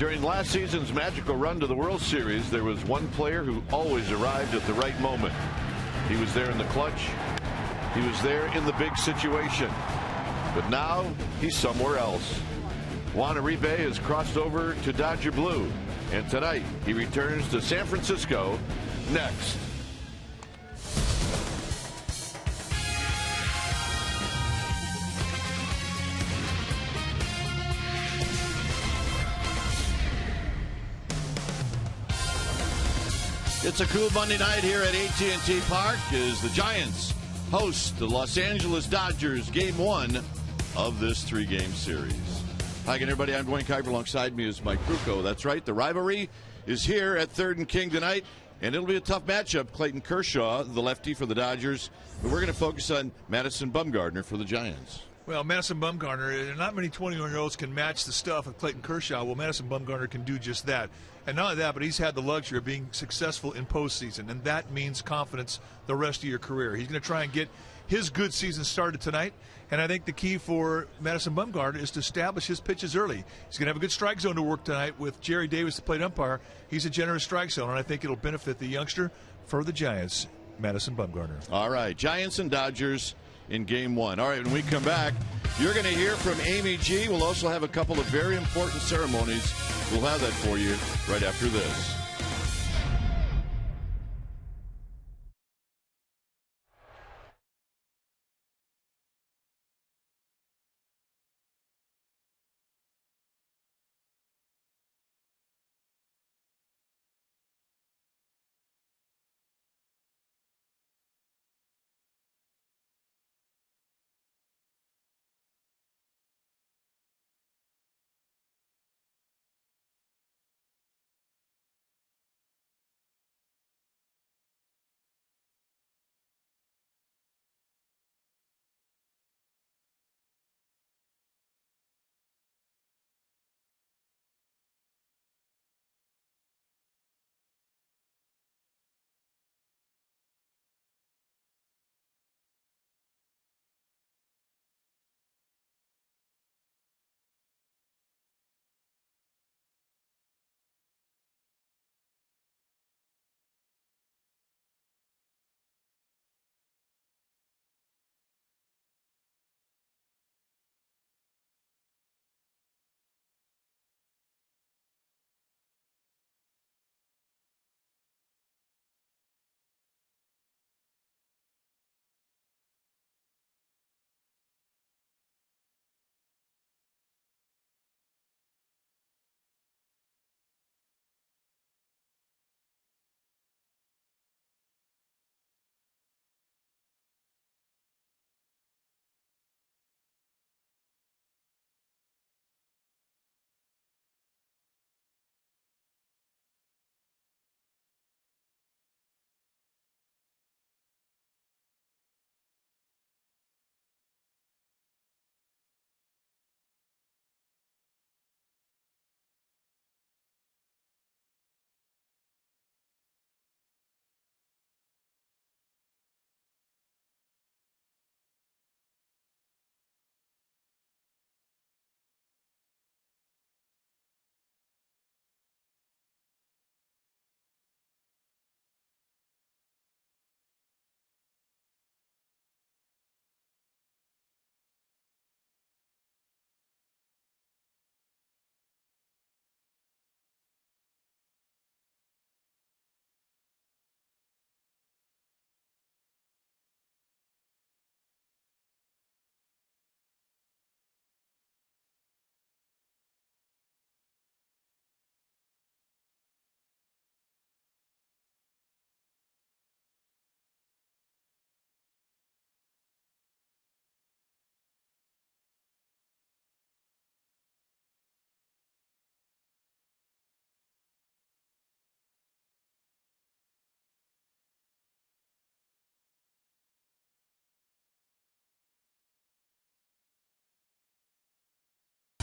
During last season's magical run to the World Series, there was one player who always arrived at the right moment. He was there in the clutch. He was there in the big situation. But now he's somewhere else. Juan Uribe has crossed over to Dodger Blue. And tonight he returns to San Francisco next. It's a cool Monday night here at AT&T Park as the Giants host the Los Angeles Dodgers Game 1 of this 3-game series. Hi again, everybody. I'm Dwayne Kuiper. Alongside me is Mike Krukow. That's right. The Rivalry is here at 3rd and King tonight, and it'll be a tough matchup. Clayton Kershaw, the lefty for the Dodgers, but we're going to focus on Madison Bumgarner for the Giants. Well, Madison Bumgarner, not many 21-year-olds can match the stuff of Clayton Kershaw. Well, Madison Bumgarner can do just that. And not only that, but he's had the luxury of being successful in postseason, and that means confidence the rest of your career. He's going to try and get his good season started tonight, and I think the key for Madison Bumgarner is to establish his pitches early. He's going to have a good strike zone to work tonight with Jerry Davis, the plate umpire. He's a generous strike zone, and I think it'll benefit the youngster for the Giants, Madison Bumgarner. All right, Giants and Dodgers in Game 1. All right, when we come back, you're going to hear from Amy G. We'll also have a couple of very important ceremonies. We'll have that for you right after this.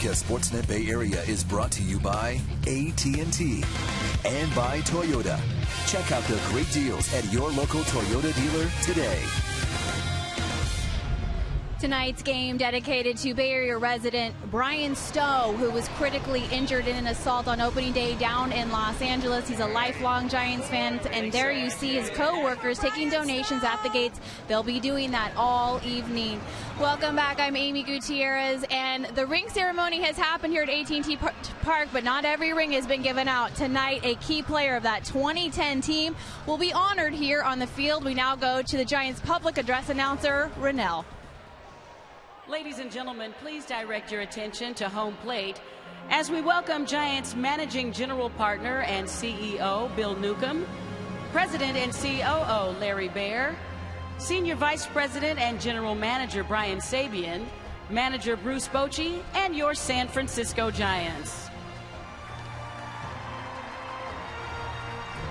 Sportsnet Bay Area is brought to you by AT&T and by Toyota. Check out the great deals at your local Toyota dealer today. Tonight's game dedicated to Bay Area resident Brian Stowe, who was critically injured in an assault on opening day down in Los Angeles. He's a lifelong Giants fan, and there you see his co-workers taking donations at the gates. They'll be doing that all evening. Welcome back. I'm Amy Gutierrez, and the ring ceremony has happened here at AT&T Park, but not every ring has been given out. Tonight, a key player of that 2010 team will be honored here on the field. We now go to the Giants public address announcer, Rennell. Ladies and gentlemen, please direct your attention to home plate as we welcome Giants Managing General Partner and CEO Bill Newcomb, President and COO Larry Baer, Senior Vice President and General Manager Brian Sabian, Manager Bruce Bochy, and your San Francisco Giants.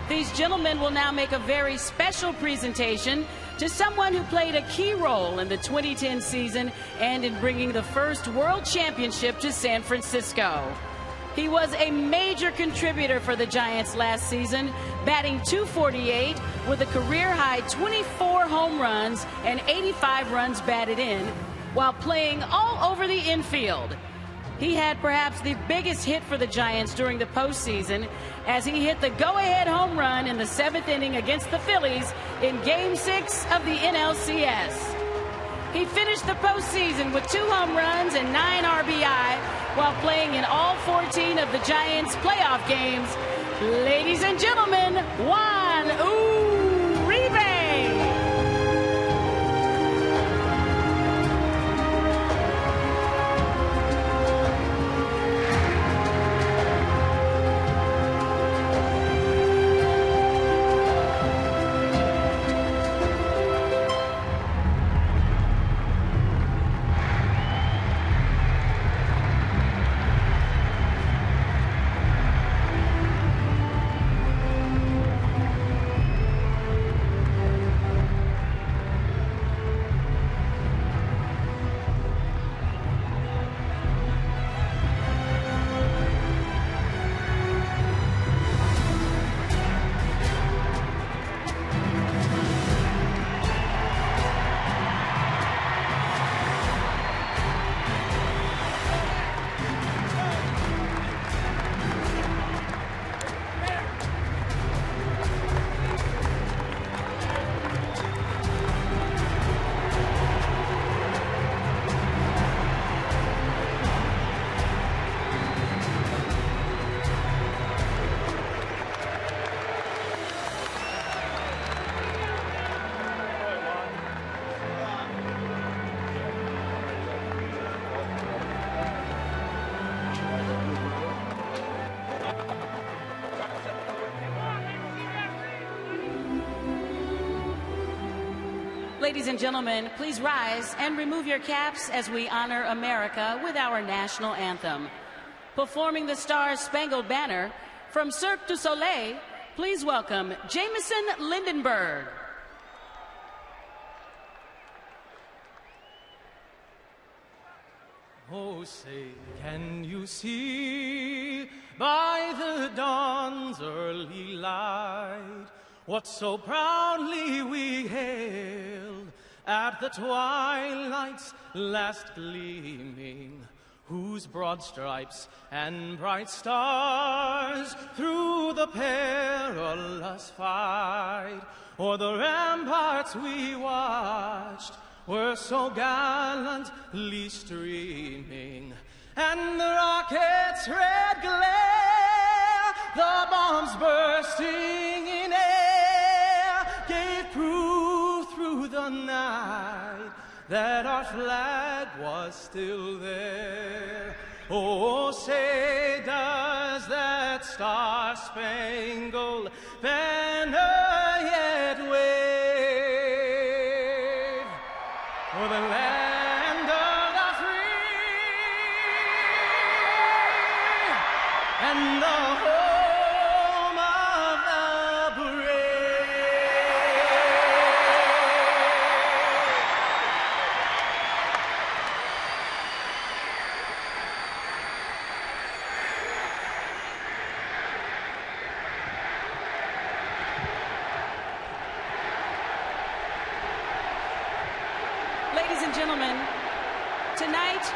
These gentlemen will now make a very special presentation to someone who played a key role in the 2010 season and in bringing the first World Championship to San Francisco. He was a major contributor for the Giants last season, batting .248 with a career-high 24 home runs and 85 runs batted in, while playing all over the infield. He had perhaps the biggest hit for the Giants during the postseason as he hit the go-ahead home run in the 7th inning against the Phillies in Game 6 of the NLCS. He finished the postseason with 2 home runs and 9 RBI while playing in all 14 of the Giants' playoff games. Ladies and gentlemen, Juan Uribe. Ladies and gentlemen, please rise and remove your caps as we honor America with our national anthem. Performing the Star Spangled Banner from Cirque du Soleil, please welcome Jameson Lindenberg. Oh, say, can you see by the dawn's early light what so proudly we hailed at the twilight's last gleaming, whose broad stripes and bright stars through the perilous fight o'er the ramparts we watched were so gallantly streaming, and the rocket's red glare, the bombs bursting in air, gave proof through the night that our flag was still there. Oh, say, does that star-spangled banner yet wave for the land of the free and the home of the brave? Ladies and gentlemen, Tonight,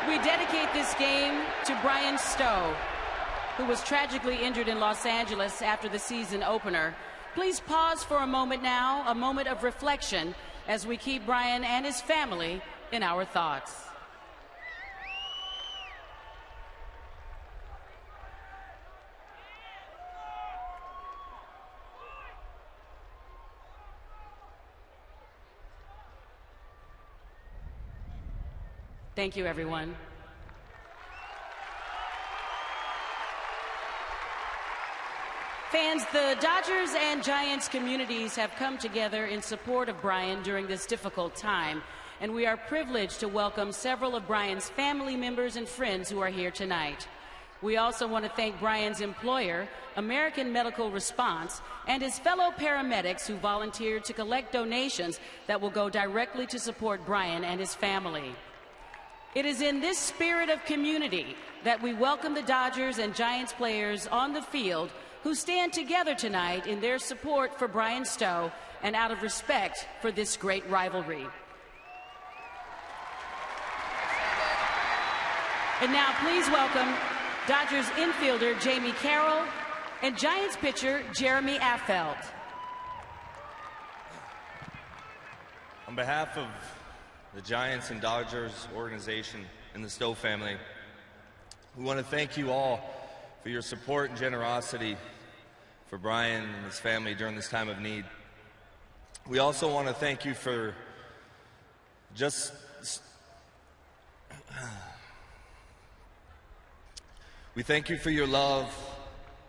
we dedicate this game to Brian Stowe, who was tragically injured in Los Angeles after the season opener. Please pause for a moment now, a moment of reflection, as we keep Brian and his family in our thoughts. Thank you, everyone. Fans, the Dodgers and Giants communities have come together in support of Brian during this difficult time, and we are privileged to welcome several of Brian's family members and friends who are here tonight. We also want to thank Brian's employer, American Medical Response, and his fellow paramedics who volunteered to collect donations that will go directly to support Brian and his family. It is in this spirit of community that we welcome the Dodgers and Giants players on the field who stand together tonight in their support for Brian Stowe and out of respect for this great rivalry. And now please welcome Dodgers infielder Jamie Carroll and Giants pitcher Jeremy Affeldt. On behalf of the Giants and Dodgers organization and the Stowe family, we want to thank you all for your support and generosity for Brian and his family during this time of need. We also want to thank you for we thank you for your love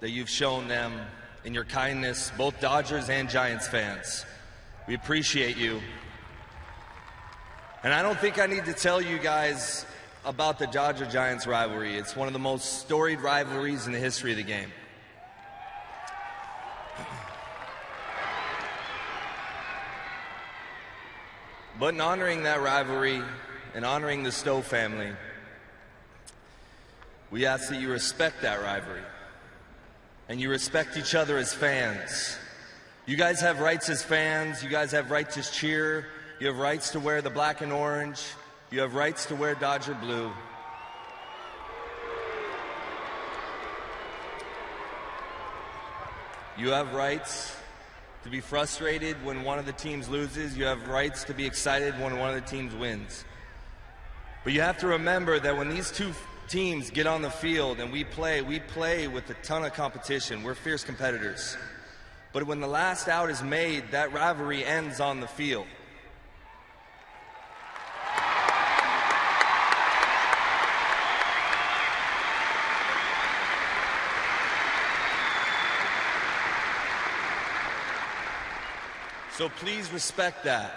that you've shown them and your kindness, both Dodgers and Giants fans. We appreciate you. And I don't think I need to tell you guys about the Dodger-Giants rivalry. It's one of the most storied rivalries in the history of the game. But in honoring that rivalry and honoring the Stowe family, we ask that you respect that rivalry and you respect each other as fans. You guys have rights as fans. You guys have rights to cheer. You have rights to wear the black and orange. You have rights to wear Dodger blue. You have rights to be frustrated when one of the teams loses. You have rights to be excited when one of the teams wins. But you have to remember that when these two teams get on the field and we play with a ton of competition. We're fierce competitors. But when the last out is made, that rivalry ends on the field. So please respect that.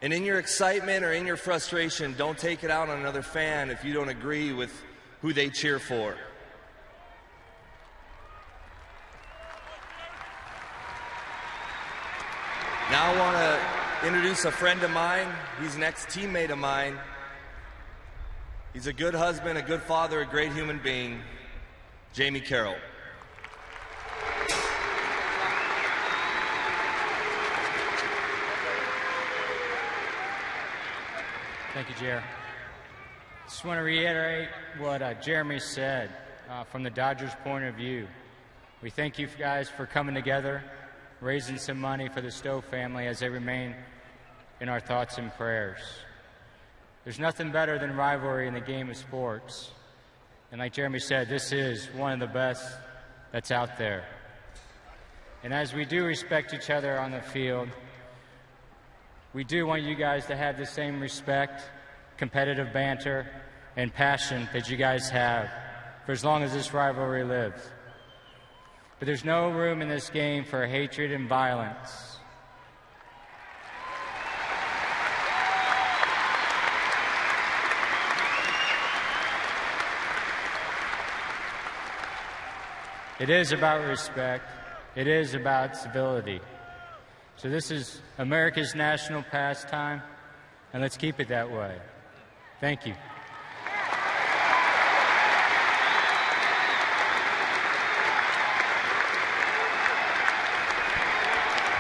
And in your excitement or in your frustration, don't take it out on another fan if you don't agree with who they cheer for. Now I want to introduce a friend of mine. He's an ex-teammate of mine. He's a good husband, a good father, a great human being, Jamie Carroll. Thank you, Jer. Just want to reiterate what Jeremy said from the Dodgers' point of view. We thank you guys for coming together, raising some money for the Stowe family as they remain in our thoughts and prayers. There's nothing better than rivalry in the game of sports. And like Jeremy said, this is one of the best that's out there. And as we do respect each other on the field, we do want you guys to have the same respect, competitive banter, and passion that you guys have for as long as this rivalry lives. But there's no room in this game for hatred and violence. It is about respect. It is about civility. So this is America's national pastime, and let's keep it that way. Thank you.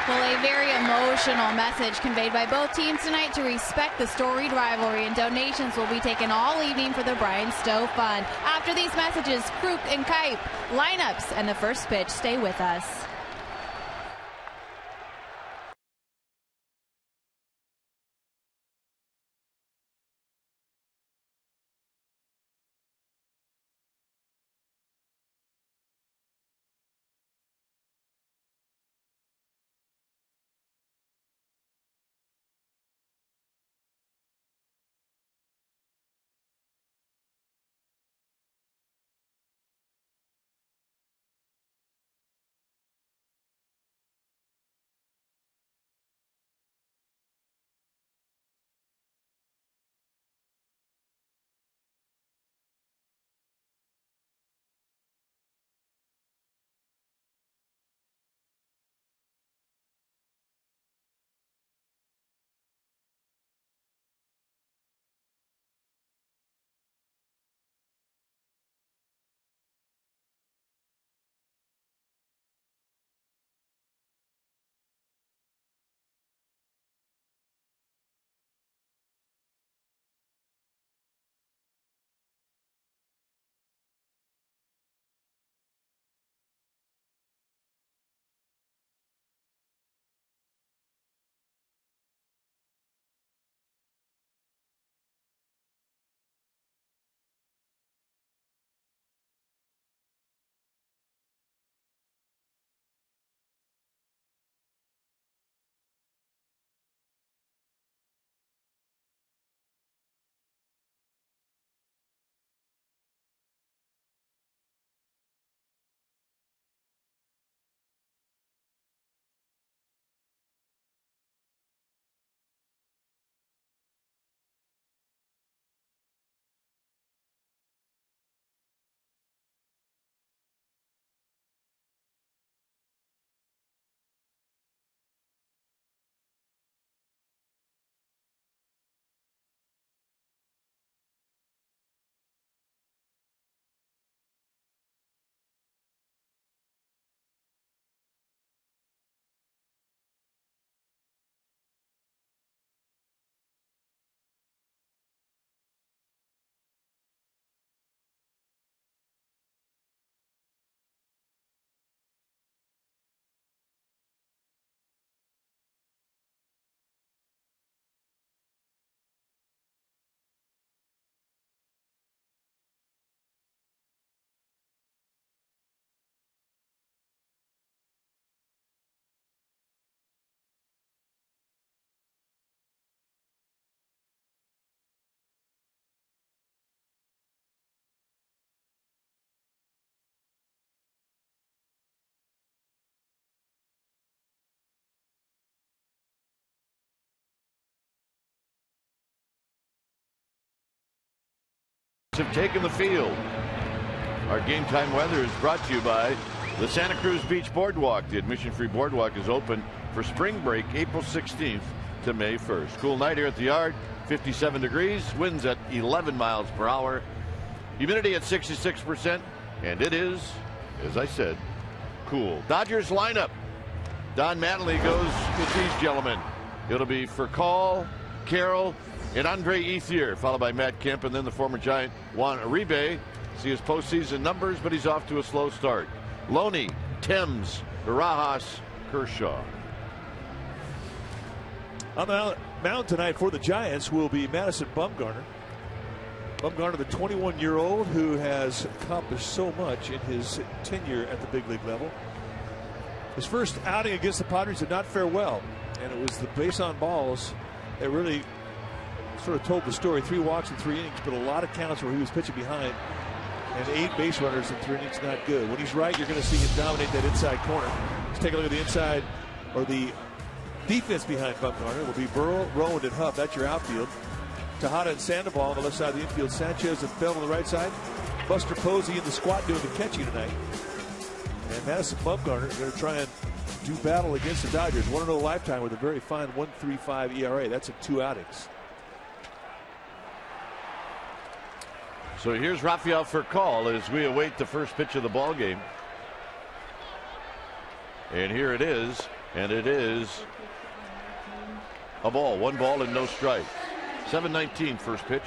Well, A very emotional message conveyed by both teams tonight to respect the storied rivalry, and donations will be taken all evening for the Brian Stowe Fund. After these messages, Kruk and Kipe, lineups, and the first pitch. Stay with us. Have taken the field. Our game time weather is brought to you by the Santa Cruz Beach Boardwalk. The admission-free boardwalk is open for spring break April 16th to May 1st. Cool night here at the yard, 57 degrees, winds at 11 miles per hour, humidity at 66%, and it is, as I said, cool. Dodgers lineup. Don Mattingly goes with these gentlemen. It'll be Furcal, Carroll, and Andre Ethier, followed by Matt Kemp, and then the former Giant Juan Uribe. See his postseason numbers, but he's off to a slow start. Loney, Thames, Barajas, Kershaw. On the mound tonight for the Giants will be Madison Bumgarner. Bumgarner, the 21-year-old who has accomplished so much in his tenure at the big league level. His first outing against the Padres did not fare well, and it was the base on balls that really sort of told the story. 3 walks in 3 innings, but a lot of counts where he was pitching behind, and 8 base runners in 3 innings, not good. When he's right, you're going to see him dominate that inside corner. Let's take a look at the inside, or the defense behind Bumgarner. It will be Burrell, Rowand, and Huff. That's your outfield. Tejada and Sandoval on the left side of the infield. Sanchez and Feld on the right side. Buster Posey in the squat doing the catching tonight. And Madison Bumgarner is going to try and do battle against the Dodgers. 1-0 lifetime with a very fine 1.35 ERA. That's in 2 outings. So here's Rafael Furcal as we await the first pitch of the ball game. And here it is. And it is a ball. 1 ball and no strikes. 7-19 first pitch.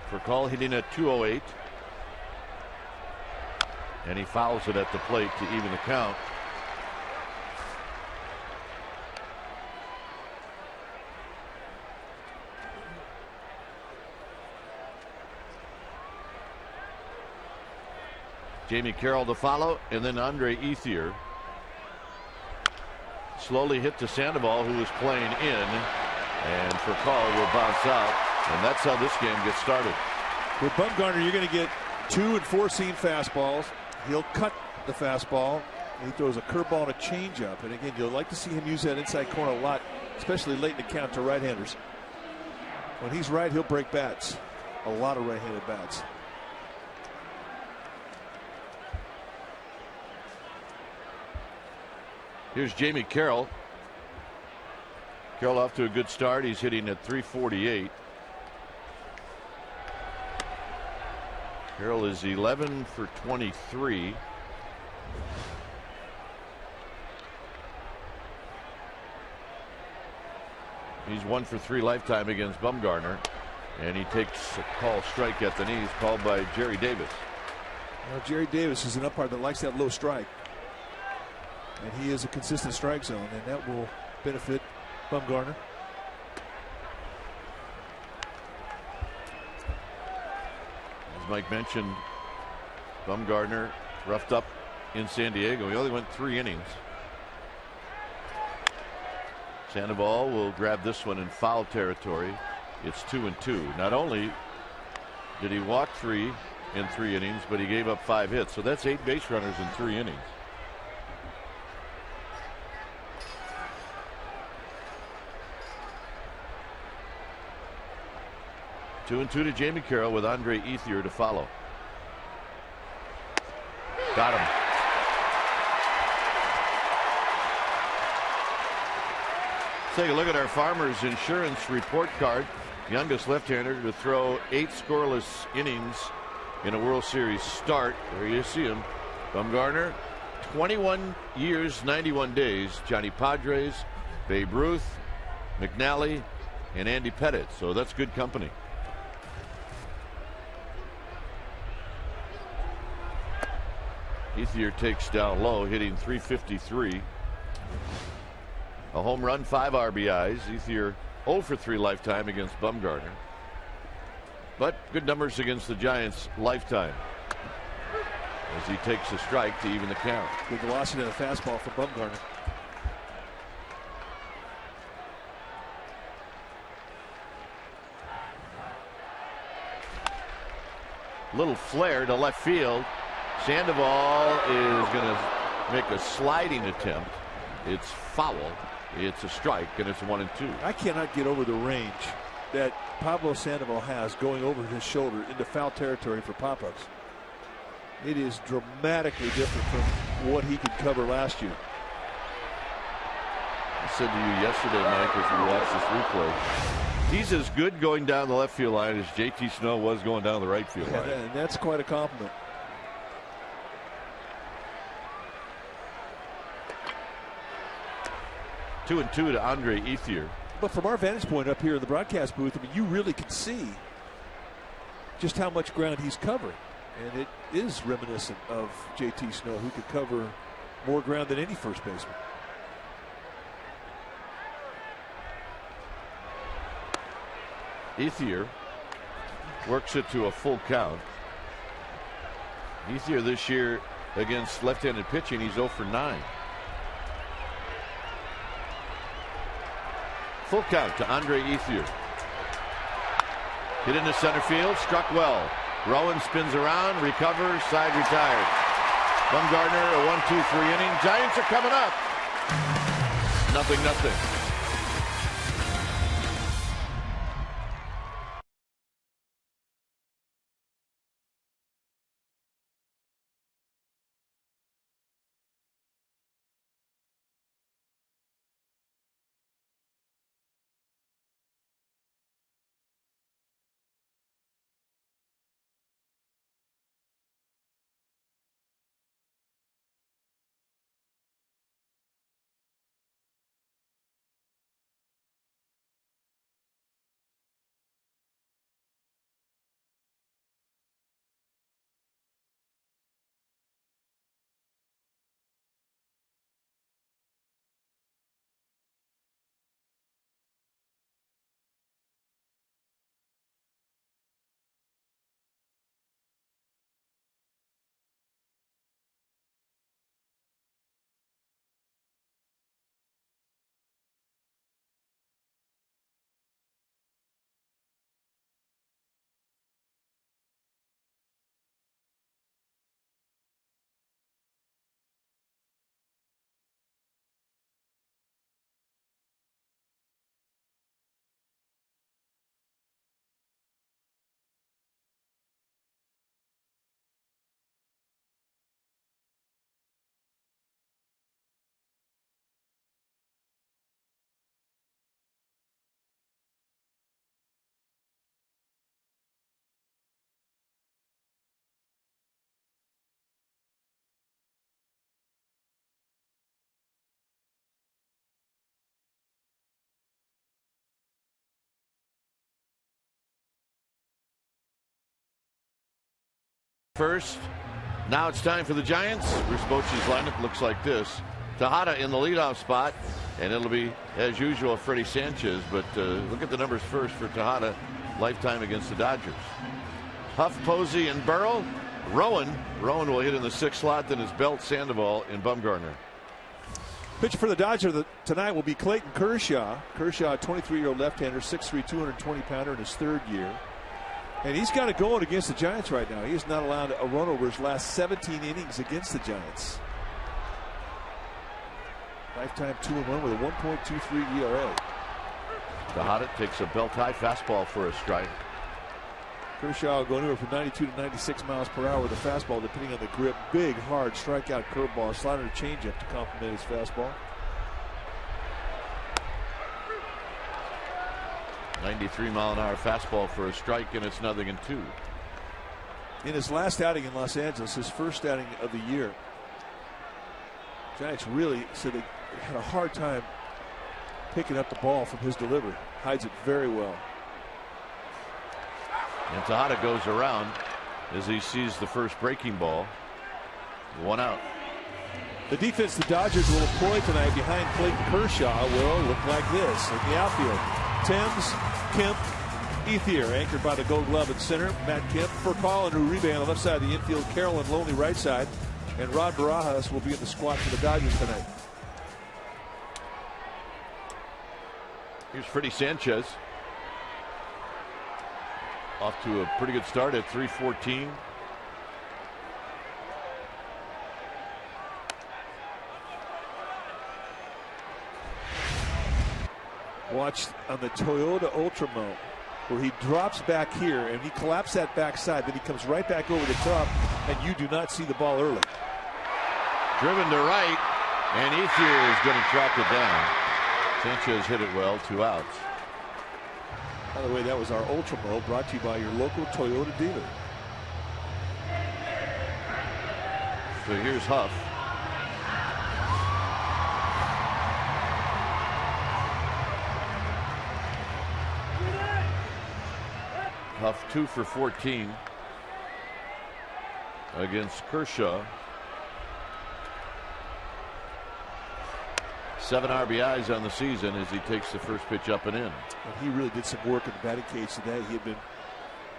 For call hitting at 208. And he fouls it at the plate to even the count. Jamie Carroll to follow, and then Andre Ethier slowly hit to Sandoval, who was playing in, and for call will bounce out, and that's how this game gets started. With Bumgarner, you're going to get 2 and 4-seam fastballs. He'll cut the fastball. He throws a curveball and a changeup, and again, you'll like to see him use that inside corner a lot, especially late in the count to right-handers. When he's right, he'll break bats. A lot of right-handed bats. Here's Jamie Carroll. Carroll off to a good start. He's hitting at 348. Carroll is 11 for 23. He's 1 for 3 lifetime against Bumgarner. And he takes a call strike at the knees called by Jerry Davis. Well, Jerry Davis is an umpire that likes that low strike. And he is a consistent strike zone, and that will benefit Bumgarner. As Mike mentioned, Bumgarner roughed up in San Diego. He only went 3 innings. Sandoval will grab this one in foul territory. It's 2-2. Not only did he walk 3 in 3 innings, but he gave up 5 hits. So that's 8 base runners in 3 innings. 2-2 to Jamie Carroll with Andre Ethier to follow. Got him. Take a look at our Farmers Insurance report card. Youngest left-hander to throw 8 scoreless innings in a World Series start. There you see him. Bumgarner, 21 years, 91 days. Johnny Padres, Babe Ruth, McNally, and Andy Pettitte. So that's good company. Ethier takes down low, hitting 353. A home run, 5 RBIs. Ethier 0 for 3 lifetime against Bumgarner. But good numbers against the Giants lifetime. As he takes a strike to even the count. Good velocity of the fastball for Bumgarner. Little flare to left field. Sandoval is going to make a sliding attempt. It's foul. It's a strike, and it's 1-2. I cannot get over the range that Pablo Sandoval has going over his shoulder into foul territory for pop-ups. It is dramatically different from what he could cover last year. I said to you yesterday, Mike, as we watched this replay, he's as good going down the left field line as JT Snow was going down the right field line. And that's quite a compliment. 2-2 to Andre Ethier. But from our vantage point up here in the broadcast booth, I mean, you really can see just how much ground he's covering. And it is reminiscent of JT Snow, who could cover more ground than any first baseman. Ethier works it to a full count. Ethier this year against left-handed pitching, he's 0 for 9. Full count to Andre Ethier. Hit into center field, struck well. Rowan spins around, recovers, side retired. Bumgarner, a 1-2-3 inning. Giants are coming up. 0-0. first. Now it's time for the Giants. Bruce Bochy's lineup looks like this. Tejada in the leadoff spot, and it'll be, as usual, Freddie Sanchez. But look at the numbers first for Tejada, lifetime against the Dodgers. Huff, Posey, and Burrell. Rowan will hit in the 6th slot, then his Belt, Sandoval, and Bumgarner. Pitcher for the Dodgers tonight will be Clayton Kershaw. Kershaw, a 23-year-old left-hander, 6'3", 220-pounder in his 3rd year. And he's got it going against the Giants right now. He has not allowed a run over his last 17 innings against the Giants. Lifetime 2-1 with a 1.23 ERA. Tejada takes a belt-high fastball for a strike. Kershaw will go anywhere from 92 to 96 miles per hour with a fastball, depending on the grip. Big, hard strikeout curveball, slider to changeup to complement his fastball. 93-mile-an-hour fastball for a strike, and it's 0-2. In his last outing in Los Angeles, his first outing of the year, Giants really said they had a hard time picking up the ball from his delivery. Hides it very well. And Tejada goes around as he sees the first breaking ball. 1 out. The defense the Dodgers will employ tonight behind Clayton Kershaw will look like this. In the outfield, Thames, Kemp, Ethier, anchored by the Gold Glove at center. Matt Kemp, Furcal and Uribe on the left side of the infield. Carroll and Loney right side. And Rod Barajas will be in the squad for the Dodgers tonight. Here's Freddie Sanchez. Off to a pretty good start at 314. Watch on the Toyota Ultra Mode where he drops back here and he collapses that backside. Then he comes right back over the top, and you do not see the ball early. Driven to right, and Ethier is going to track it down. Sanchez hit it well, 2 outs. By the way, that was our Ultra Mode brought to you by your local Toyota dealer. So here's Huff. Huff 2 for 14 against Kershaw. 7 RBIs on the season as he takes the first pitch up and in. And he really did some work at the batting cage today. He had been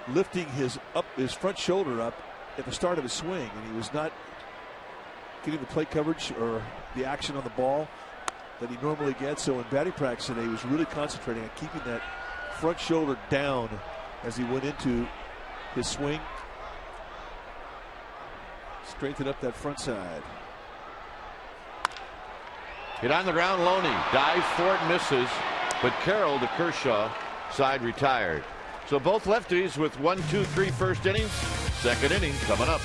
lifting his front shoulder up at the start of his swing, and he was not getting the plate coverage or the action on the ball that he normally gets. So in batting practice today, he was really concentrating on keeping that front shoulder down as he went into his swing. Strengthen up that front side. Hit on the ground, Loney dives for it, misses, but Carroll, the Kershaw side, retired. So both lefties with 1, 2, 3 first innings. Second inning coming up.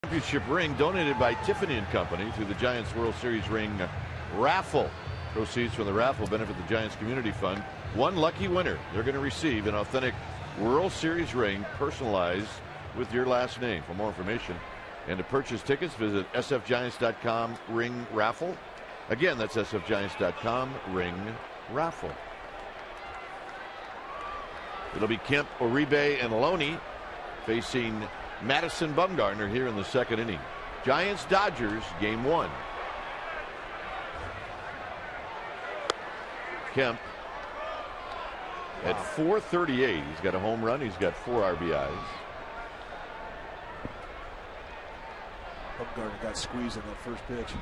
Championship ring donated by Tiffany & Company through the Giants World Series ring raffle. Proceeds from the raffle benefit the Giants Community Fund. One lucky winner, they're going to receive an authentic World Series ring personalized with your last name. For more information and to purchase tickets, visit sfgiants.com ring raffle. Again, that's sfgiants.com ring raffle. It'll be Kemp, Uribe, and Loney facing Madison Bumgarner here in the second inning. Giants-Dodgers, game one. Kemp at 438. He's got a home run. He's got 4 RBIs. Bumgarner got squeezed on that first pitch.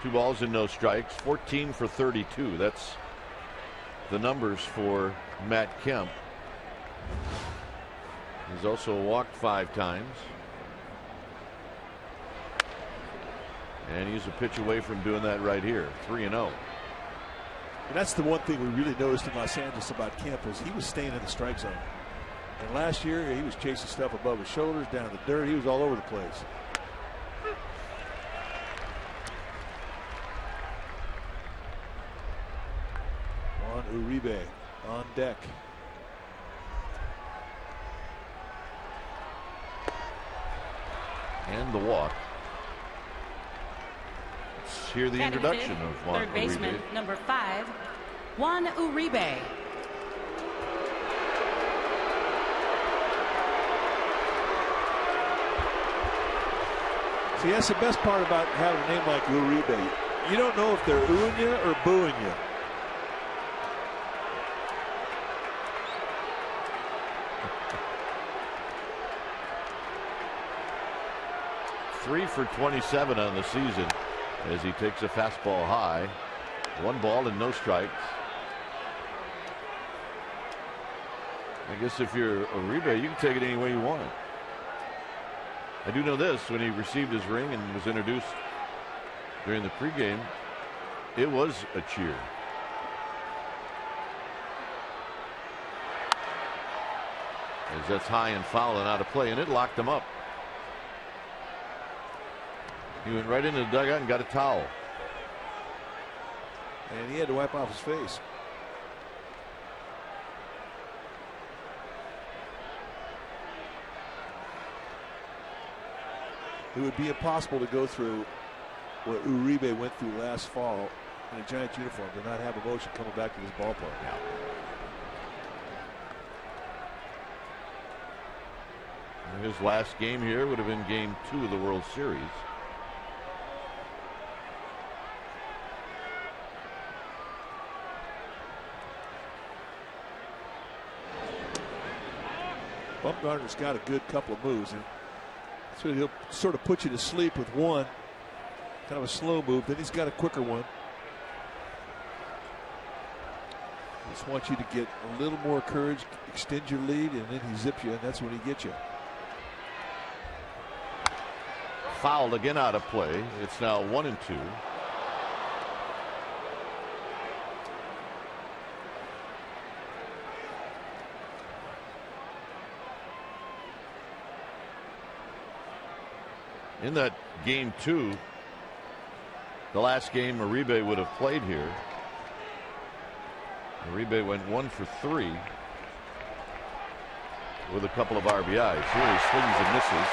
2 balls and no strikes. 14 for 32. That's the numbers for Matt Kemp. He's also walked 5 times. And he's a pitch away from doing that right here. 3-0. And that's the one thing we really noticed in Los Angeles about Kemp was he was staying in the strike zone. And last year he was chasing stuff above his shoulders, down the dirt. He was all over the place. Juan Uribe on deck. And the walk. Let's hear the introduction of Juan Third baseman, Uribe. number 5, Juan Uribe. See, that's the best part about having a name like Uribe. You don't know if they're oohing you or booing you. Three for 27 on the season as he takes a fastball high. 1 ball and no strikes. I guess if you're Uribe, you can take it any way you want. I do know this, when he received his ring and was introduced during the pregame, it was a cheer. As that's high and foul and out of play, and it locked him up. He went right into the dugout and got a towel. And he had to wipe off his face. It would be impossible to go through what Uribe went through last fall in a Giants uniform to not have emotion coming back to this ballpark. Yeah. His last game here would have been game 2 of the World Series. Bumgarner's got a good couple of moves, and so he'll sort of put you to sleep with one, kind of a slow move. Then he's got a quicker one. Just wants you to get a little more courage, extend your lead, and then he zips you, and that's when he gets you. Fouled again, out of play. It's now 1-2. In that game 2, the last game Uribe would have played here, Uribe went 1 for 3 with a couple of RBIs. Here he swings and misses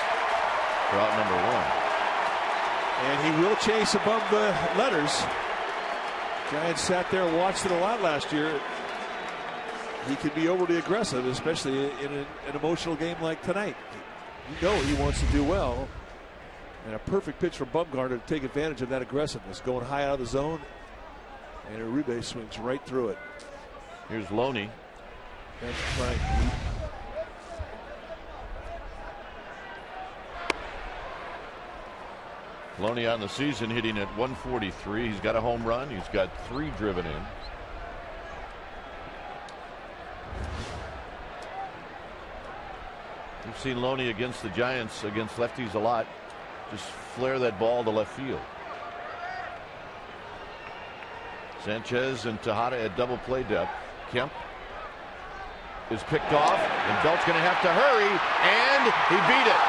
for out number 1. And he will chase above the letters. Giants sat there and watched it a lot last year. He can be overly aggressive, especially in an emotional game like tonight. You know he wants to do well. And a perfect pitch from Bumgarner to take advantage of that aggressiveness. Going high out of the zone. And Uribe swings right through it. Here's Loney. That's right. Loney on the season hitting at 143. He's got a home run. He's got 3 driven in. We've seen Loney against the Giants, against lefties a lot. Just flare that ball to left field. Sanchez and Tejada at double play depth. Kemp is picked off, and Belt's going to have to hurry, and he beat it.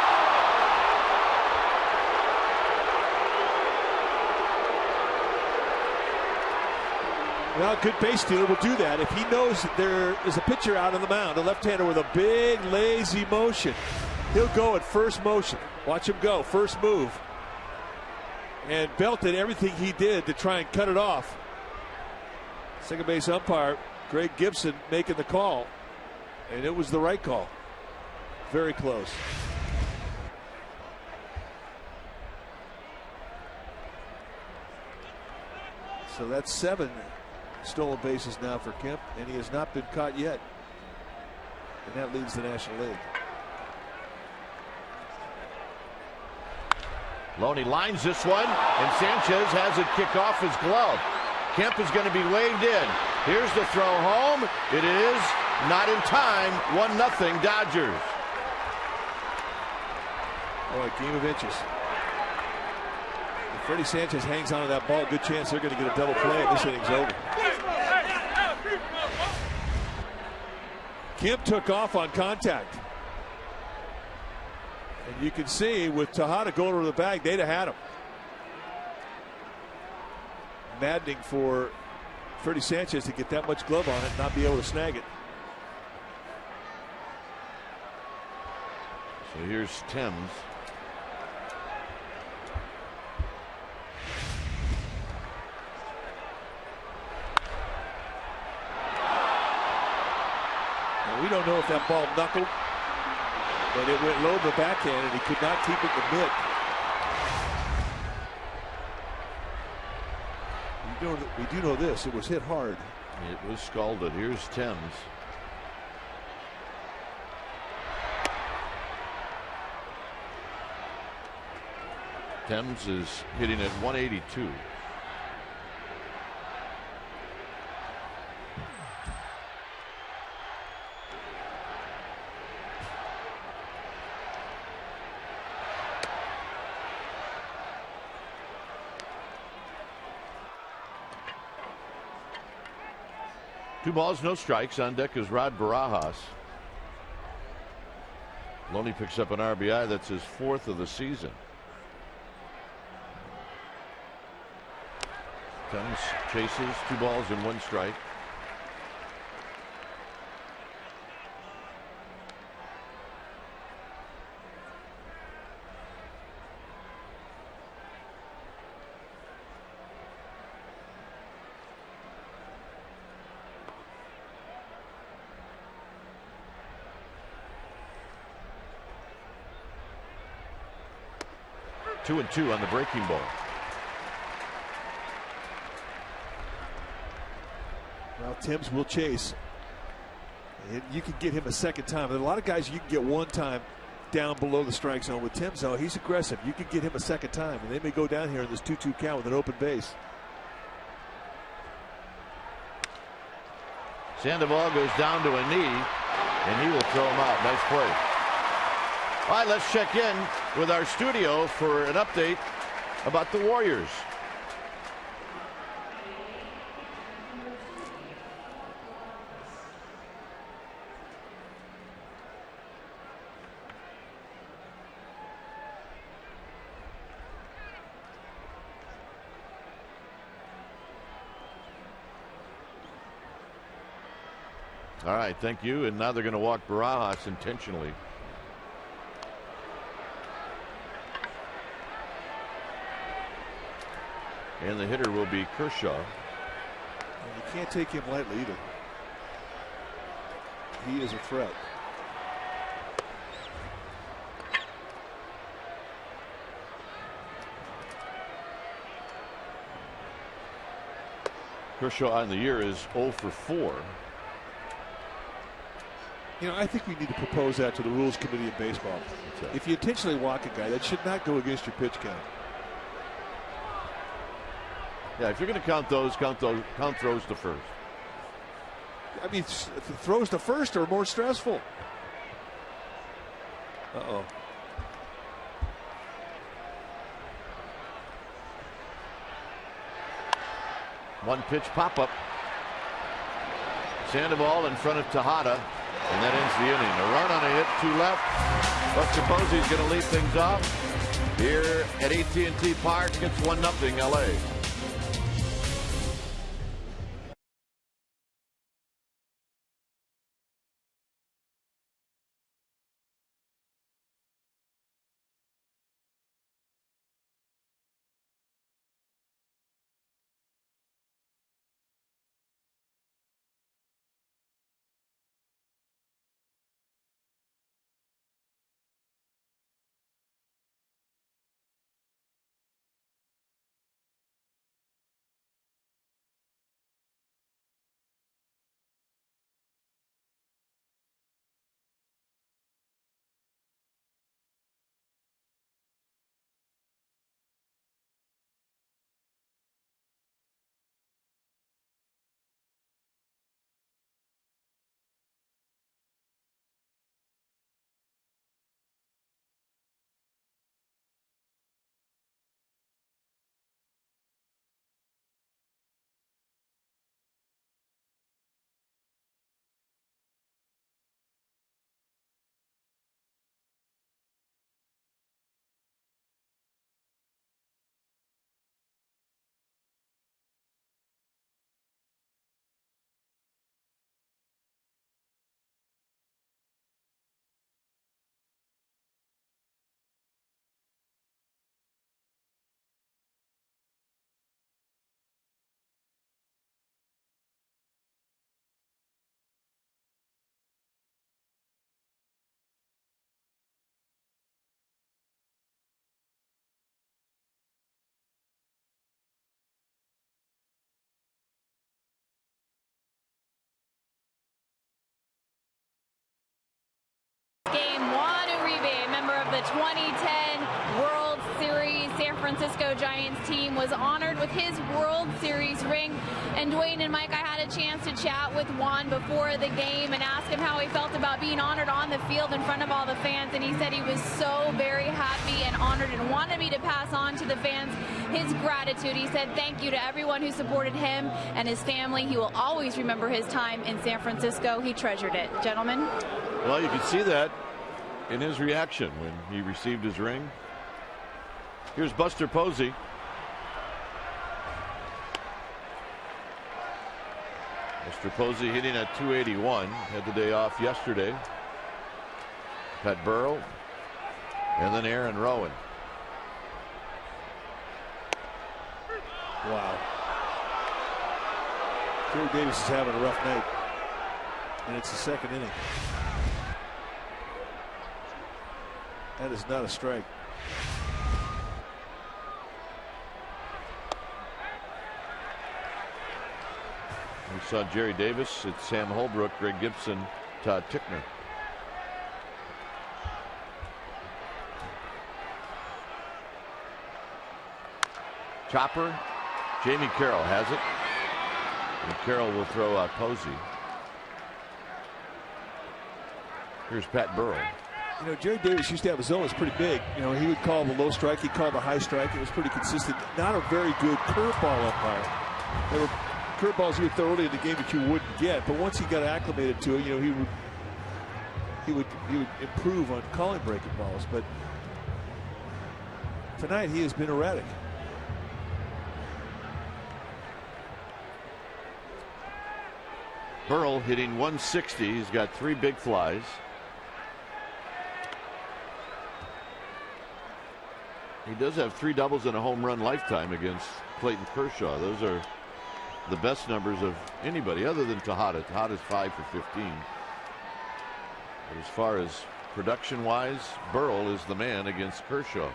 Well, good base stealer will do that. If he knows there is a pitcher out on the mound, a left-hander with a big, lazy motion, he'll go at first motion. Watch him go, first move. And Belt did everything he did to try and cut it off. Second base umpire, Greg Gibson, making the call. And it was the right call. Very close. So that's 7 stolen bases now for Kemp, and he has not been caught yet. And that leads the National League. Loney lines this one, and Sanchez has it kick off his glove. Kemp is going to be waved in. Here's the throw home. It is not in time. 1-0 Dodgers. Oh, a game of inches. If Freddie Sanchez hangs on to that ball, good chance they're going to get a double play and this inning's over. Kemp took off on contact. And you can see with Tejada going over the bag, they'd have had him. Maddening for Freddie Sanchez to get that much glove on it and not be able to snag it. So here's Thames. Now, we don't know if that ball knuckled, but it went low to the backhand and he could not keep it in the mitt. We do know this, it was hit hard. It was scalded. Here's Thames. Thames is hitting at 182. Two balls, no strikes. On deck is Rod Barajas. Loney picks up an RBI. That's his 4th of the season. Thames chases, 2 balls and 1 strike. Two and 2 on the breaking ball. Well, Thames will chase. You can get him a second time. There are a lot of guys you can get one time down below the strike zone. With Thames, though, he's aggressive. You can get him a second time, and they may go down here in this 2-2 count with an open base. Sandoval goes down to a knee, and he will throw him out. Nice play. All right, let's check in with our studio for an update about the Warriors. All right, thank you. And now they're going to walk Barajas intentionally. And the hitter will be Kershaw. And you can't take him lightly either. He is a threat. Kershaw on the year is 0 for 4. You know, I think we need to propose that to the Rules Committee of Baseball. If you intentionally walk a guy, that should not go against your pitch count. Yeah, if you're going to count throws to first. I mean, throws to first are more stressful. Uh-oh. One pitch pop-up. Sandoval in front of Tejada, and that ends the inning. A run on a hit, 2 left. But suppose he's going to lead things off here at AT&T Park. It's 1-0 LA. the 2010 World Series San Francisco Giants team was honored with his World Series ring. And Dwayne and Mike, I had a chance to chat with Juan before the game and ask him how he felt about being honored on the field in front of all the fans. And he said he was so very happy and honored and wanted me to pass on to the fans his gratitude. He said thank you to everyone who supported him and his family. He will always remember his time in San Francisco. He treasured it. Gentlemen. Well, you can see that in his reaction when he received his ring. Here's Buster Posey. Buster Posey hitting at 281. Had the day off yesterday. Pat Burrell. And then Aaron Rowan. Wow. Jerry Davis is having a rough night. And it's the second inning. That is not a strike. We saw Jerry Davis. It's Sam Holbrook, Greg Gibson, Todd Tickner. Chopper. Jamie Carroll has it. And Carroll will throw out Posey. Here's Pat Burrell. You know, Jerry Davis used to have his zones pretty big. You know, he would call the low strike, he'd call the high strike. It was pretty consistent. Not a very good curveball umpire. There were curveballs he would throw early in the game that you wouldn't get, but once he got acclimated to it, you know, he would improve on calling breaking balls. But tonight he has been erratic. Burrell hitting 160. He's got 3 big flies. He does have 3 doubles and a home run lifetime against Clayton Kershaw. Those are the best numbers of anybody other than Tejada. Tejada's 5 for 15. But as far as production wise, Burrell is the man against Kershaw.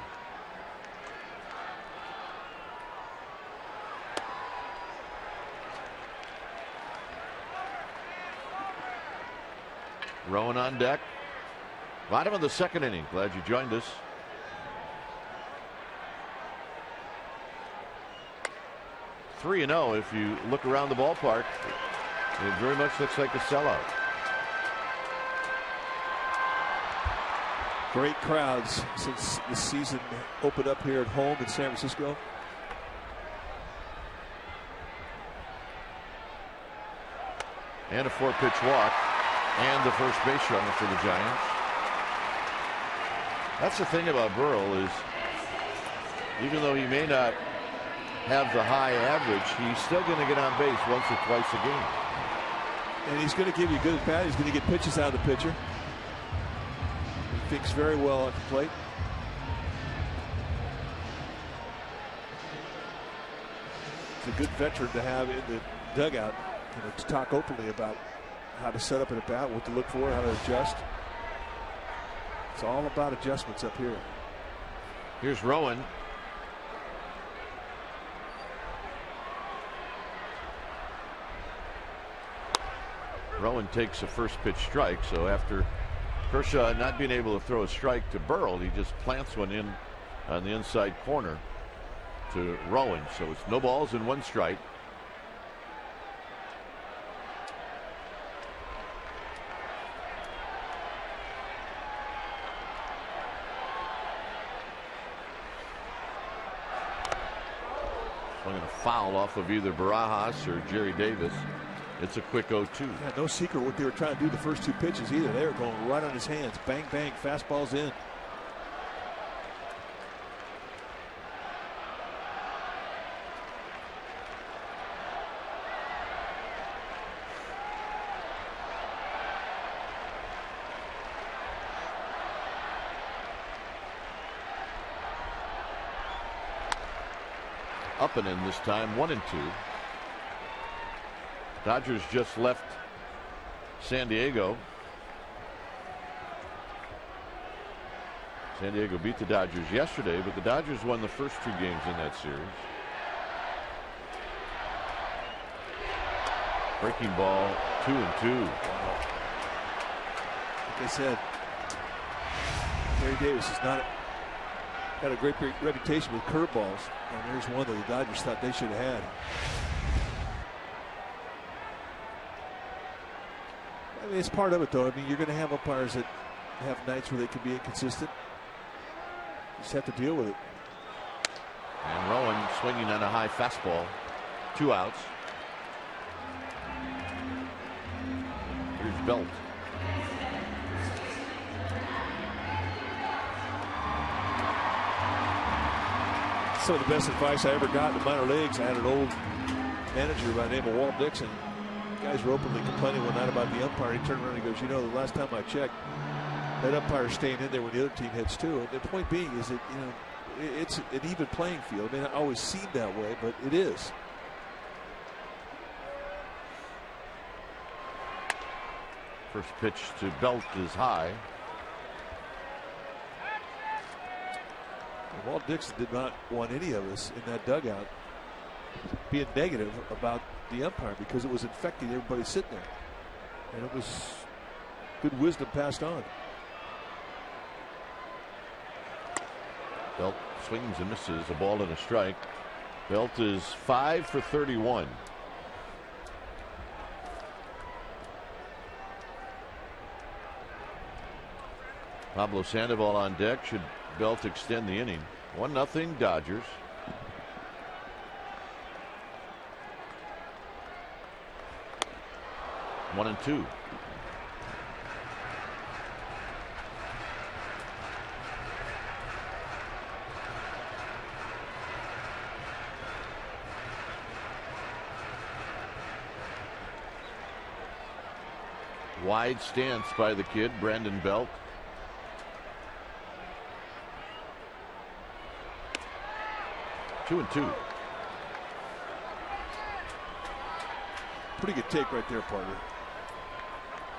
Rowan on deck. Bottom of the second inning. Glad you joined us. (3-0) if you look around the ballpark. It very much looks like a sellout. Great crowds since the season opened up here at home in San Francisco. And a 4-pitch walk. And the first base runner for the Giants. That's the thing about Burrell is, even though he may not have the high average, he's still going to get on base once or twice a game. And he's going to give you a good at bat. He's going to get pitches out of the pitcher. He thinks very well at the plate. It's a good veteran to have in the dugout, you know, to talk openly about how to set up an at bat, what to look for, how to adjust. It's all about adjustments up here. Here's Rowan. Rowan takes a first pitch strike, so after Kershaw not being able to throw a strike to Burrell, he just plants one in on the inside corner to Rowan. So it's no balls and 1 strike. Swinging a foul off of either Barajas or Jerry Davis. It's a quick 0-2. Yeah, no secret what they were trying to do the first 2 pitches either. They were going right on his hands. Bang, bang, fastballs in. Up and in this time, 1-2. Dodgers just left San Diego. San Diego beat the Dodgers yesterday, but the Dodgers won the first 2 games in that series. Breaking ball, 2-2. Like I said, Gary Davis has not got a great reputation with curveballs, and there's one that the Dodgers thought they should have had. I mean, it's part of it, though. I mean, you're going to have umpires that have nights where they can be inconsistent. You just have to deal with it. And Rowan swinging on a high fastball. 2 outs. Here's Belt. Some of the best advice I ever got in the minor leagues. I had an old manager by the name of Walt Dixon. Guys were openly complaining one night about the umpire. He turned around and he goes, you know, the last time I checked, that umpire's staying in there when the other team hits too. And the point being is that, you know, it's an even playing field. It may not always seem that way, but it is. First pitch to Belt is high. Walt Dixon did not want any of us in that dugout being negative about the umpire because it was infecting everybody sitting there. And it was good wisdom passed on. Belt swings and misses, a ball and a strike. Belt is 5 for 31. Pablo Sandoval on deck. Should Belt extend the inning? 1-0 Dodgers. One and two. Wide stance by the kid, Brandon Belt. Two and two. Pretty good take right there, partner.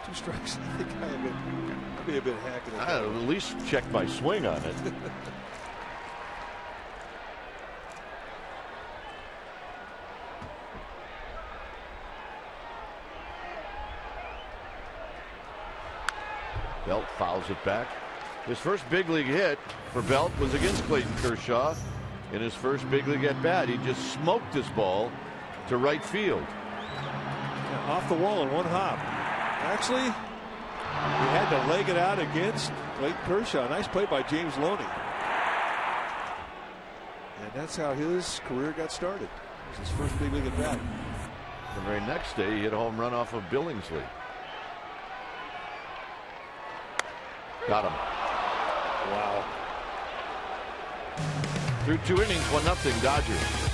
2 strikes. I think I may have been hacking it. I'd at least check my swing on it. Belt fouls it back. His first big league hit for Belt was against Clayton Kershaw. In his first big league at bat, he just smoked this ball to right field. Yeah, off the wall in one hop. Actually, he had to leg it out against Clayton Kershaw. Nice play by James Loney. And that's how his career got started. It was his first big league at bat. The very next day, he hit a home run off of Billingsley. Got him. Wow. Through 2 innings, 1-0 Dodgers.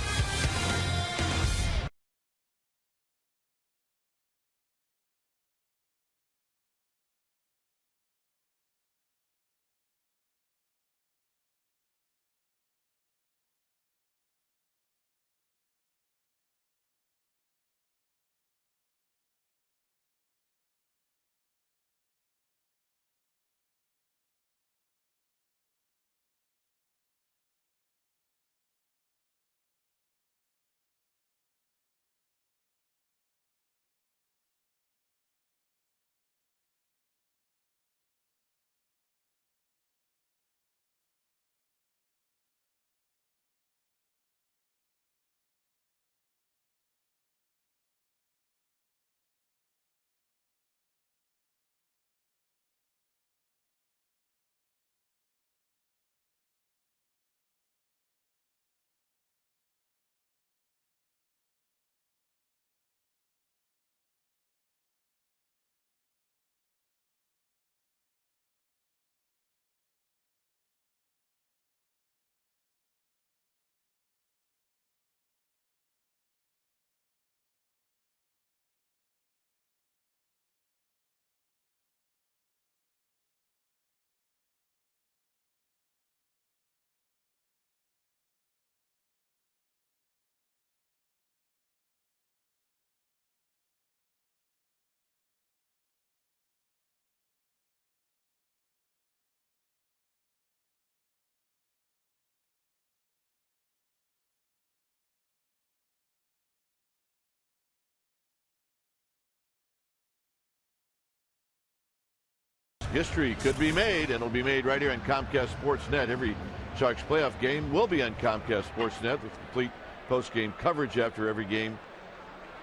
history could be made, and it'll be made right here on Comcast Sportsnet. Every Sharks playoff game will be on Comcast Sportsnet with complete post-game coverage after every game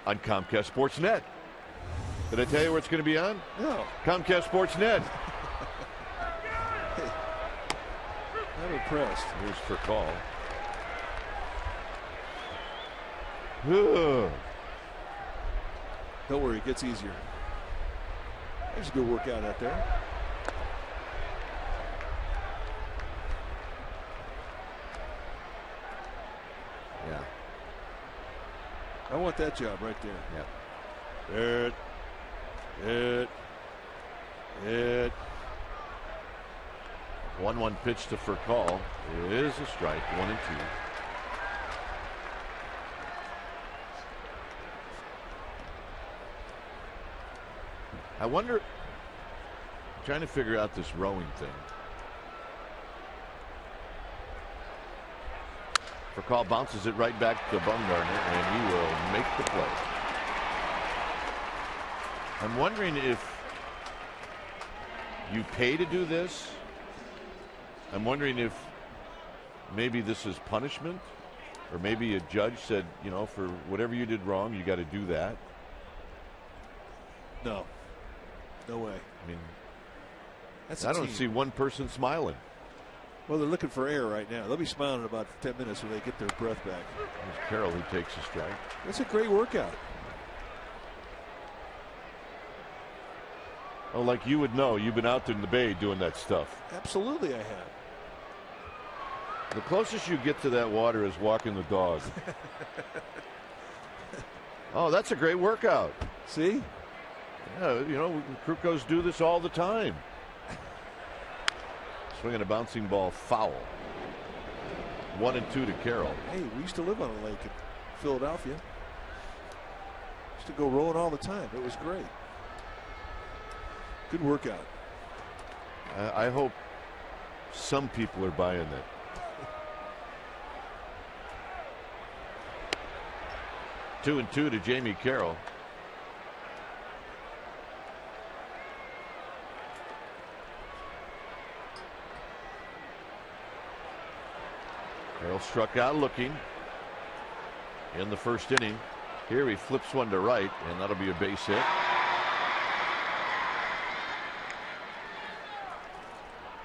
on Comcast Sportsnet. Did I tell you where it's going to be on? No. Comcast Sportsnet. I'm impressed. Here's for call. Ugh. Don't worry, it gets easier. There's a good workout out there. Yeah. I want that job right there. Yeah. It. 1-1 pitch to Furcall is a strike. 1-2. I wonder, trying to figure out this rowing thing. Furcall bounces it right back to Bumgarner, and he will make the play. I'm wondering if you pay to do this. I'm wondering if maybe this is punishment, or maybe a judge said, you know, for whatever you did wrong, you got to do that. No. No way. I mean, I don't see one person smiling. Well, they're looking for air right now. They'll be smiling in about 10 minutes when they get their breath back. There's Carroll who takes a strike. That's a great workout. Oh, like you would know. You've been out there in the bay doing that stuff. Absolutely, I have. The closest you get to that water is walking the dog. Oh, that's a great workout. See? Yeah, you know, Krukos do this all the time. Swinging a bouncing ball foul. 1-2 to Carroll. Hey, we used to live on a lake in Philadelphia. Used to go rowing all the time. It was great. Good workout. I hope some people are buying that. Two and 2 to Jamie Carroll. Carroll struck out looking in the first inning. Here he flips one to right, and that'll be a base hit.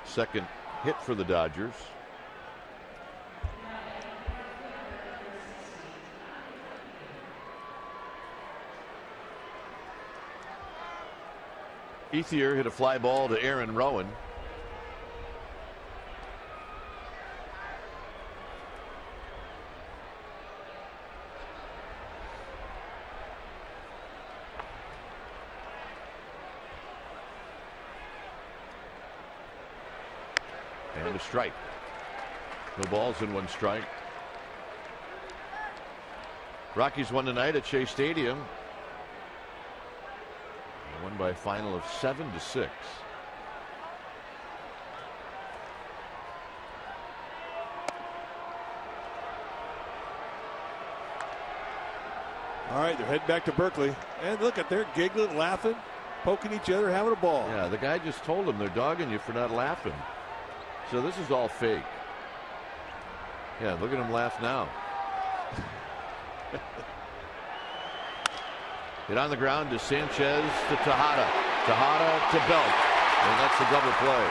Second hit for the Dodgers. Ethier hit a fly ball to Aaron Rowan. And a strike. No balls in one strike. Rockies won tonight at Shea Stadium. Won by a final of 7-6. All right, they're heading back to Berkeley. And look at they're giggling, laughing, poking each other, having a ball. Yeah, the guy just told them they're dogging you for not laughing. So this is all fake. Yeah, look at him laugh now. Hit on the ground to Sanchez to Tejada. Tejada to Belt. And that's the double play.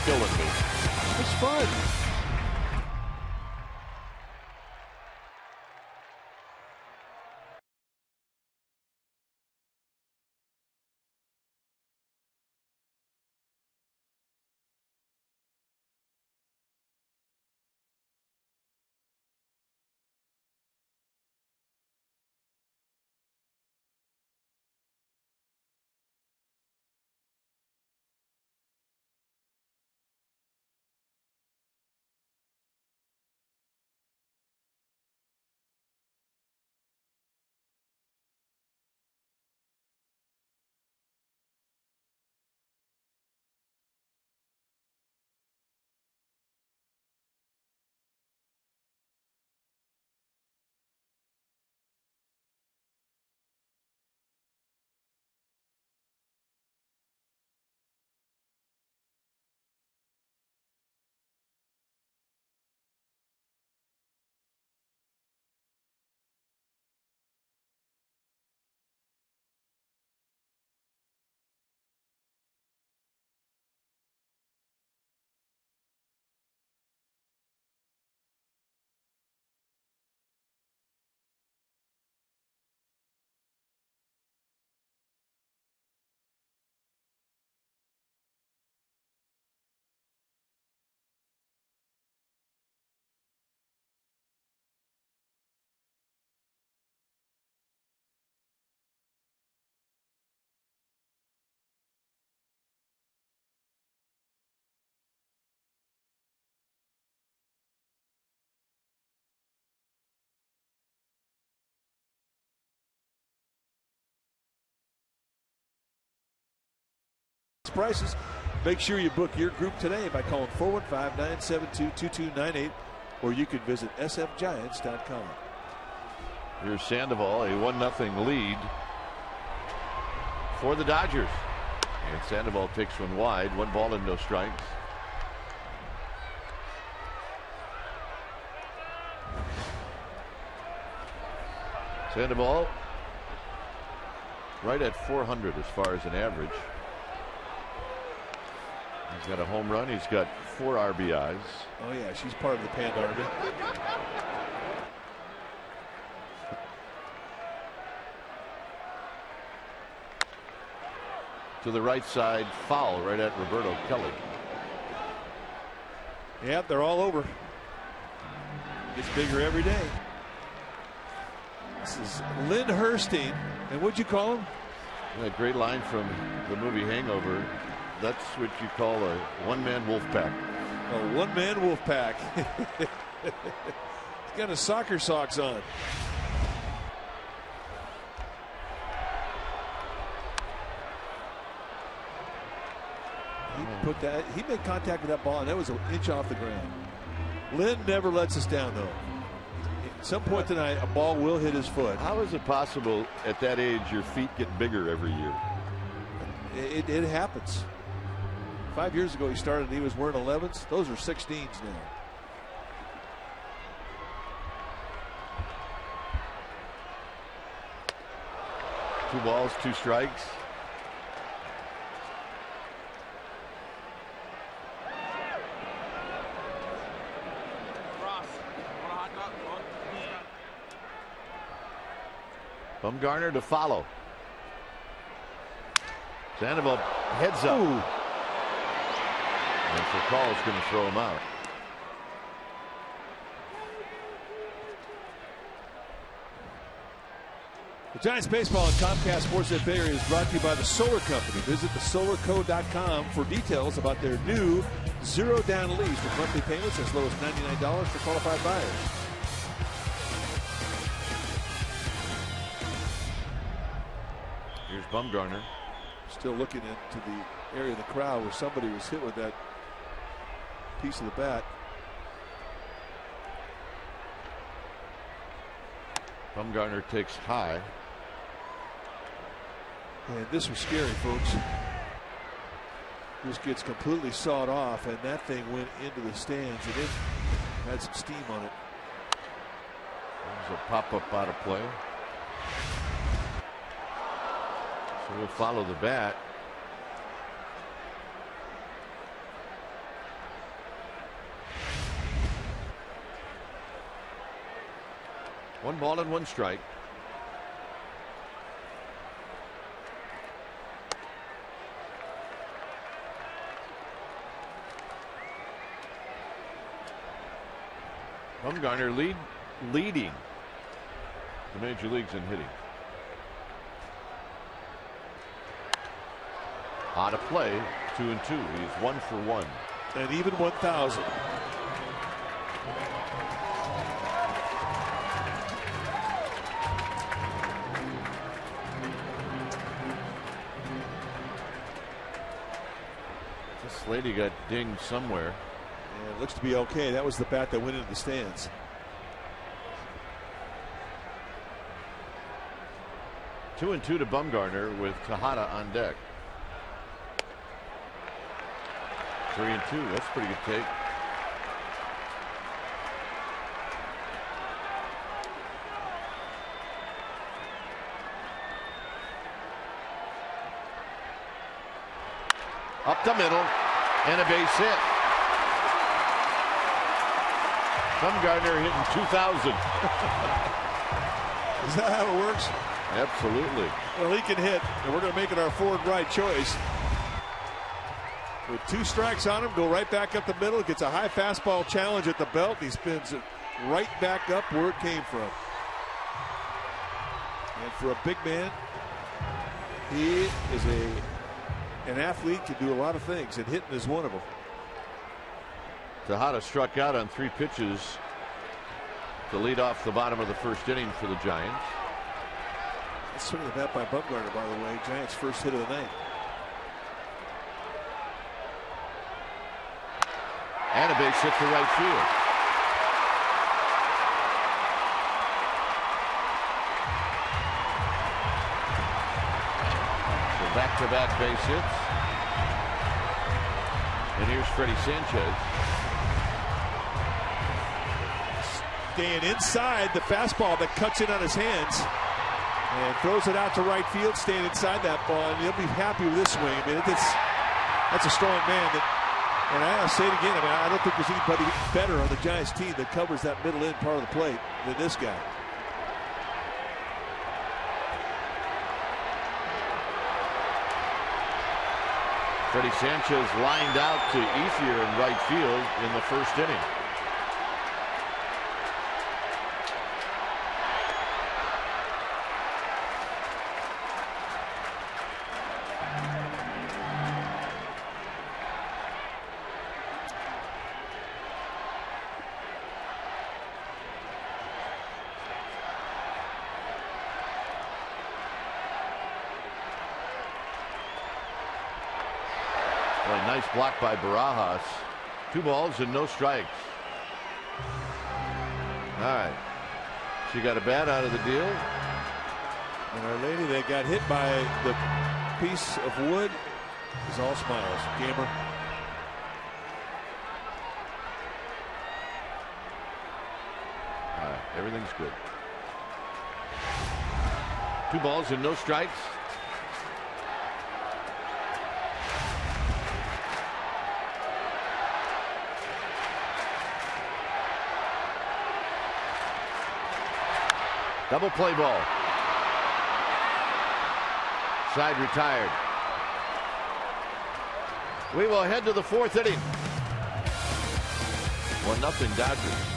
Killing me. It's fun. prices. Make sure you book your group today by calling 415-972-2298, or you can visit sfgiants.com. Here's Sandoval, a 1-0 lead for the Dodgers. And Sandoval takes one wide, 1 ball and no strikes. Sandoval right at 400 as far as an average. He's got a home run. He's got 4 RBIs. Oh, yeah, she's part of the Panda Army. To the right side, foul right at Roberto Kelly. Yeah, they're all over. Gets bigger every day. This is Lynn Herstein. And what'd you call him? A great line from the movie Hangover. That's what you call a one-man wolf pack. A one-man wolf pack. He's got his soccer socks on. He made contact with that ball, and that was an inch off the ground. Lynn never lets us down, though. At some point tonight, a ball will hit his foot. How is it possible at that age your feet get bigger every year? It happens. 5 years ago he started, he was wearing 11s. Those are 16s now. Two balls, 2 strikes. Bumgarner to follow. Sandoval heads up. Ooh. And Foucault's going to throw him out. The Giants baseball and Comcast Sportsnet Bay Area is brought to you by the Solar Company. Visit thesolarco.com for details about their new zero-down lease with monthly payments as low as $99 for qualified buyers. Here's Bumgarner. Still looking into the area of the crowd where somebody was hit with that piece of the bat. Bumgarner takes high. And this was scary, folks. This gets completely sawed off, and that thing went into the stands, and it had some steam on it. There's a pop-up out of play. So we'll follow the bat. One ball and 1 strike. Bumgarner leading the major leagues in hitting. Out of play, 2-2. He's 1 for 1. And even 1,000. This lady got dinged somewhere. Yeah, it looks to be okay. That was the bat that went into the stands. Two and 2 to Bumgarner with Tejada on deck. 3-2. That's a pretty good take. Up the middle and a base hit. Bumgarner hitting 2,000. Is that how it works? Absolutely. Well, he can hit, and we're going to make it our forward right choice. With 2 strikes on him, go right back up the middle, gets a high fastball challenge at the belt. He spins it right back up where it came from. And for a big man, he is an athlete, can do a lot of things, and hitting is one of them. Tejada struck out on 3 pitches to lead off the bottom of the first inning for the Giants. That's swing of the bat by Bumgarner, by the way. Giants' first hit of the night. And a base hit to right field. So back-to-back base hits. And here's Freddie Sanchez. Staying inside the fastball that cuts in on his hands. And throws it out to right field, staying inside that ball, and he'll be happy with this swing. I mean, that's a strong man. And I'll say it again, I mean, I don't think there's anybody better on the Giants team that covers that middle end part of the plate than this guy. Freddie Sanchez lined out to Ethier in right field in the first inning. Nice block by Barajas. 2 balls and no strikes. All right. She got a bat out of the deal. And our lady that got hit by the piece of wood is all smiles. Gamer. All right. Everything's good. 2 balls and no strikes. Double play ball. Side retired. We will head to the 4th inning. 1-0 Dodgers.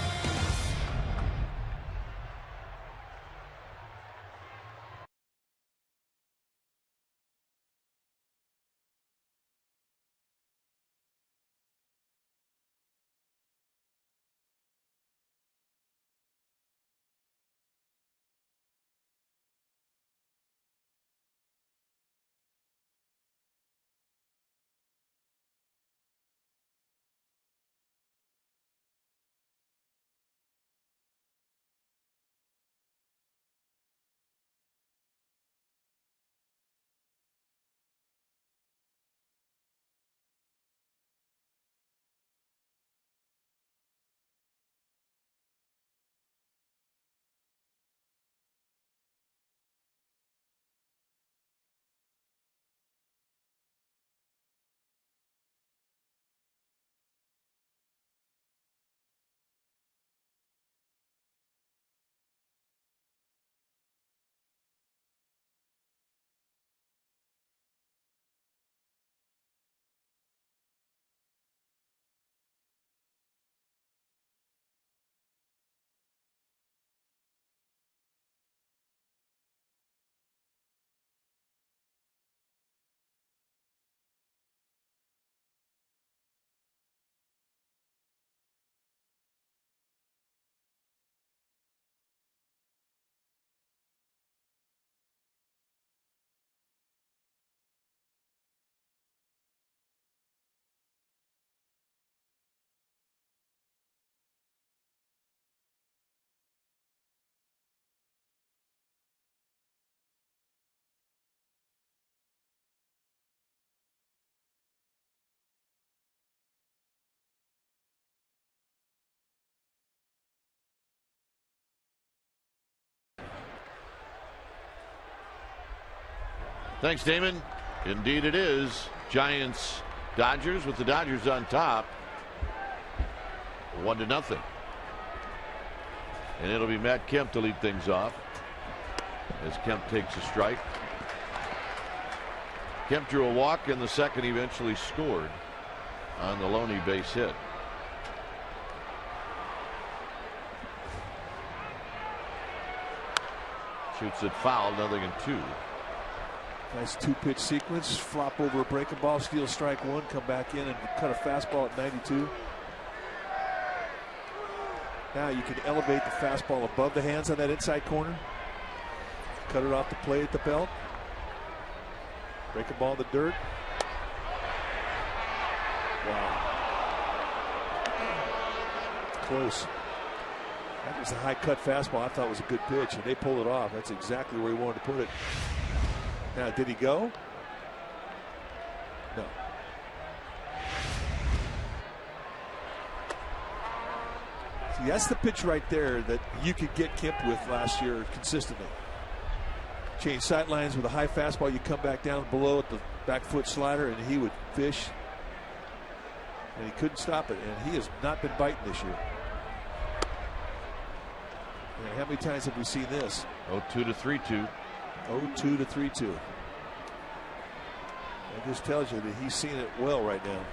Thanks, Damon. Indeed it is. Giants, Dodgers, with the Dodgers on top. 1-0. And it'll be Matt Kemp to lead things off as Kemp takes a strike. Kemp drew a walk in the second, eventually scored on the Loney base hit. Shoots it foul, 0-2. Nice 2-pitch sequence. Flop over a breaking ball, steal strike one, come back in and cut a fastball at 92. Now you can elevate the fastball above the hands on that inside corner. Cut it off the plate at the belt. Break a ball in the dirt. Wow. close. That was a high cut fastball. I thought was a good pitch, and they pulled it off. That's exactly where he wanted to put it. Now, did he go? No. See, that's the pitch right there that you could get Kemp with last year consistently. Change sight lines with a high fastball. You come back down below at the back foot slider, and he would fish. And he couldn't stop it, and he has not been biting this year. And how many times have we seen this? 0-2 to 3-2. 0-2 to 3-2. That just tells you that he's seen it well right now.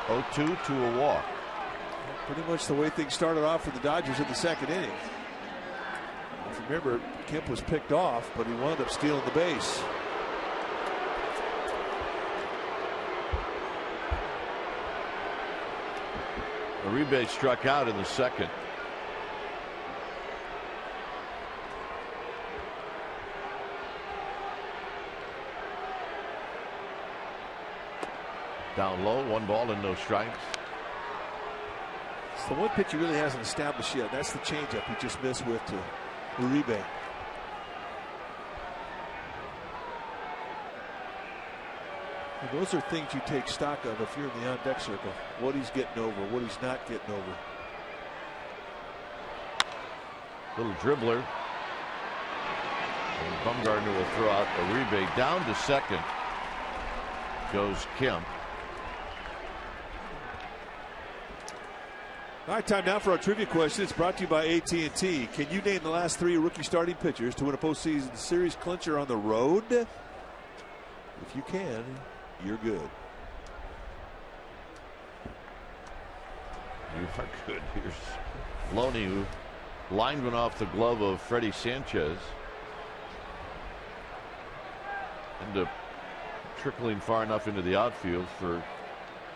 (0-2) to a walk. Pretty much the way things started off for the Dodgers in the second inning. If you remember, Kemp was picked off, but he wound up stealing the base. Uribe struck out in the second. Down low, 1 ball and no strikes. It's the one pitch he really hasn't established yet. That's the changeup he just missed with to Uribe. And those are things you take stock of if you're in the on-deck circle. What he's getting over, what he's not getting over. Little dribbler. And Bumgarner will throw out Uribe. Down to second goes Kemp. All right, time now for our trivia question. It's brought to you by AT&T. Can you name the last 3 rookie starting pitchers to win a postseason series clincher on the road? If you can, you're good. You are good. Here's Loney, who lined one off the glove of Freddie Sanchez. Ended up trickling far enough into the outfield for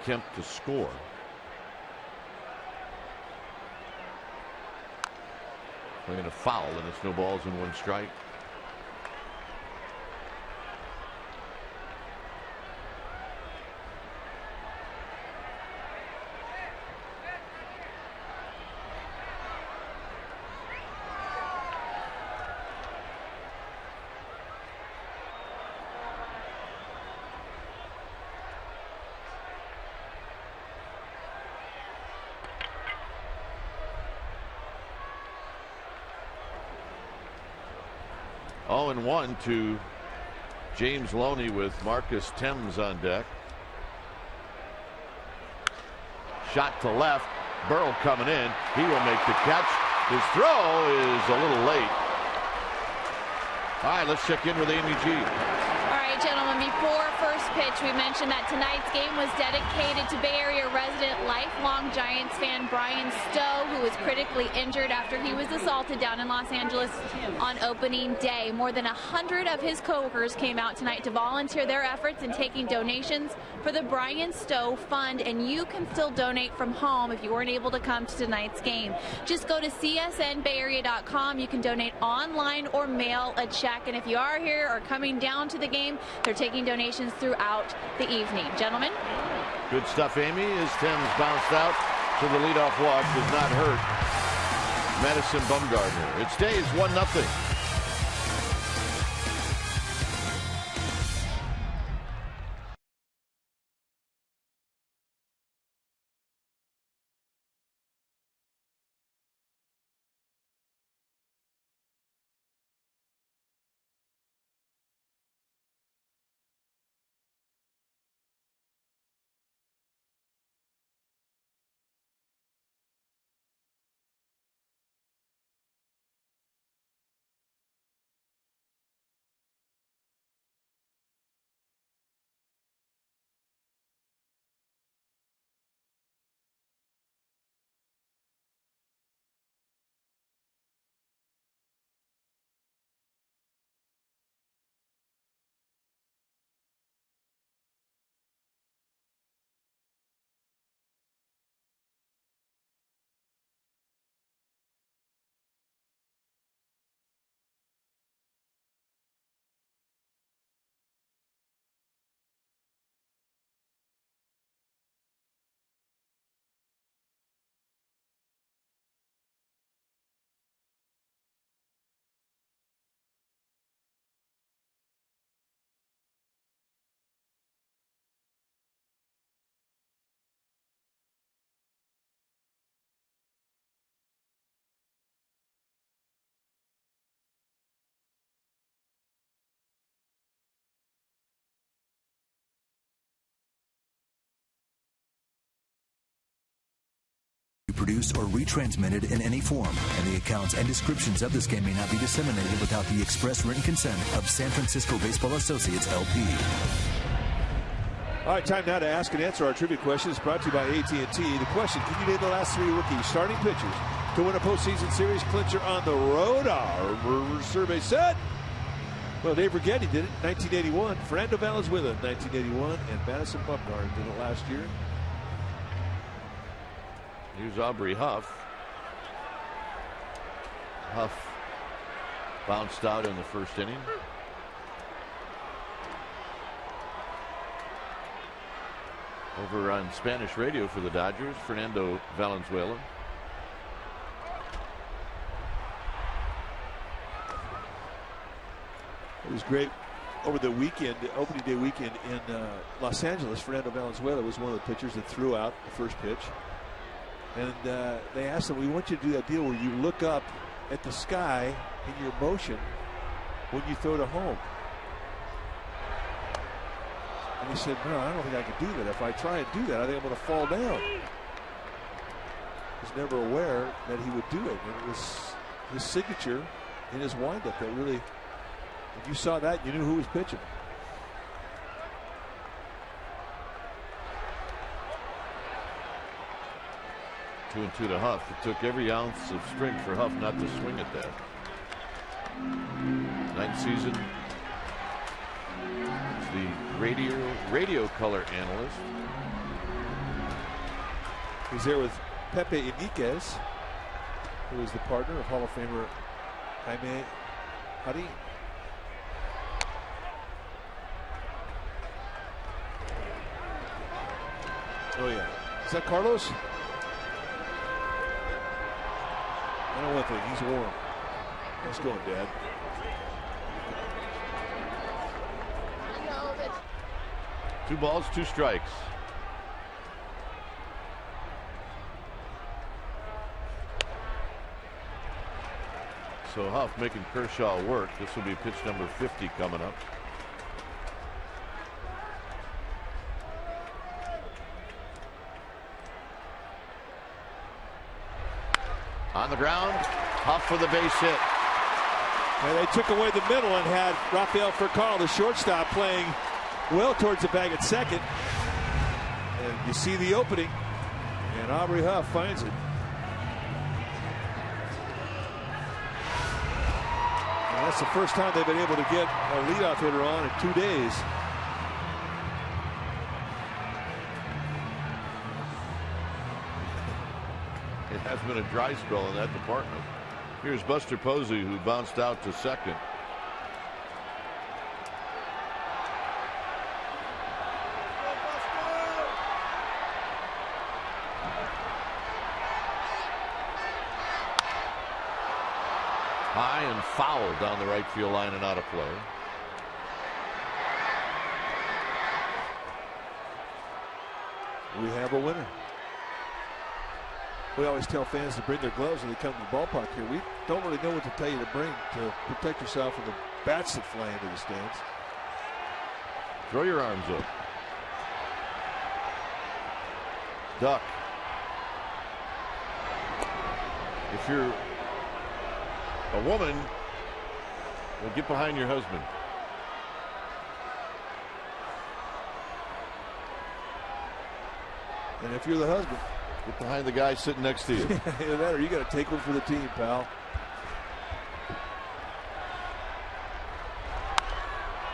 Kemp to score. Playing a foul, and it's no balls and 1 strike. Oh, and 1 to James Loney with Marcus Thames on deck. Shot to left. Burrow coming in. He will make the catch. His throw is a little late. All right, let's check in with Amy G. All right, gentlemen, before first pitch, we mentioned that tonight's game was dedicated to Bay Area resident, lifelong Giants fan Brian Stowe, who was critically injured after he was assaulted down in Los Angeles on opening day. More than 100 of his coworkers came out tonight to volunteer their efforts in taking donations for the Brian Stowe Fund, and you can still donate from home if you weren't able to come to tonight's game. Just go to csnbayarea.com. You can donate online or mail a check, and if you are here or coming down to the game, they're taking donations throughout the evening. Gentlemen? Good stuff, Amy. As Thames bounced out to the leadoff walk, does not hurt Madison Bumgarner. It stays 1-0. reproduced, or retransmitted in any form, and the accounts and descriptions of this game may not be disseminated without the express written consent of San Francisco Baseball Associates, LP. All right, time now to ask and answer our trivia question. It's brought to you by AT&T. The question, can you name the last 3 rookie starting pitchers to win a postseason series clincher on the road? Our survey said, well, Dave Rigetti did it in 1981. Fernando Valenzuela in 1981. And Madison Bumgarner did it last year. Here's Aubrey Huff. Huff bounced out in the first inning. Over on Spanish radio for the Dodgers, Fernando Valenzuela. It was great over the weekend, opening day weekend in Los Angeles. Fernando Valenzuela was one of the pitchers that threw out the first pitch. And they asked him, we want you to do that deal where you look up at the sky in your motion when you throw to home. And he said, no, I don't think I can do that. If I try and do that, I think I'm going to fall down. He was never aware that he would do it. And it was his signature in his windup that really, if you saw that, you knew who was pitching. Two and two to Huff. It took every ounce of strength for Huff not to swing at that. Ninth season. The radio color analyst. He's there with Pepe Iniguez, who is the partner of Hall of Famer Jaime Jarrín. Oh yeah, is that Carlos? I know one thing, he's warm. Let's go, Dad. Two balls, two strikes. So Huff making Kershaw work. This will be pitch number 50 coming up. On the ground, Huff for the base hit. And they took away the middle and had Rafael Furcal, the shortstop, playing well towards the bag at second. And you see the opening, and Aubrey Huff finds it. And that's the first time they've been able to get a leadoff hitter on in 2 days. It has been a dry spell in that department. Here's Buster Posey, who bounced out to second. High and foul down the right field line and out of play. We have a winner. We always tell fans to bring their gloves when they come to the ballpark here. We don't really know what to tell you to bring to protect yourself from the bats that fly into the stands. Throw your arms up. Duck. If you're a woman, well, get behind your husband. And if you're the husband, get behind the guy sitting next to you. Either that or you got to take one for the team, pal.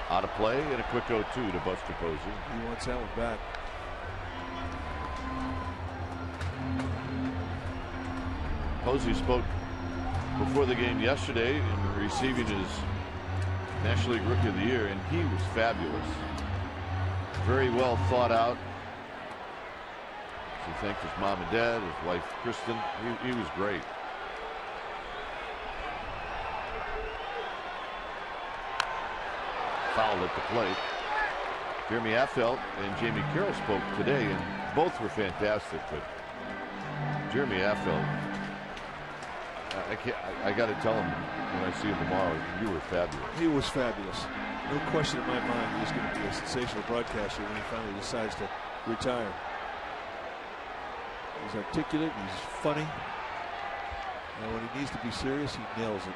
Out of play and a quick 0-2 to Buster Posey. He wants that one back. Posey spoke before the game yesterday in receiving his National League Rookie of the Year, and he was fabulous. Very well thought out. He thanked his mom and dad, his wife Kristen. He was great. Foul at the plate. Jeremy Affeldt and Jamie Carroll spoke today, and both were fantastic. But Jeremy Affeldt, I got to tell him when I see him tomorrow, you were fabulous. He was fabulous. No question in my mind he's going to be a sensational broadcaster when he finally decides to retire. He's articulate, he's funny. And when he needs to be serious, he nails it.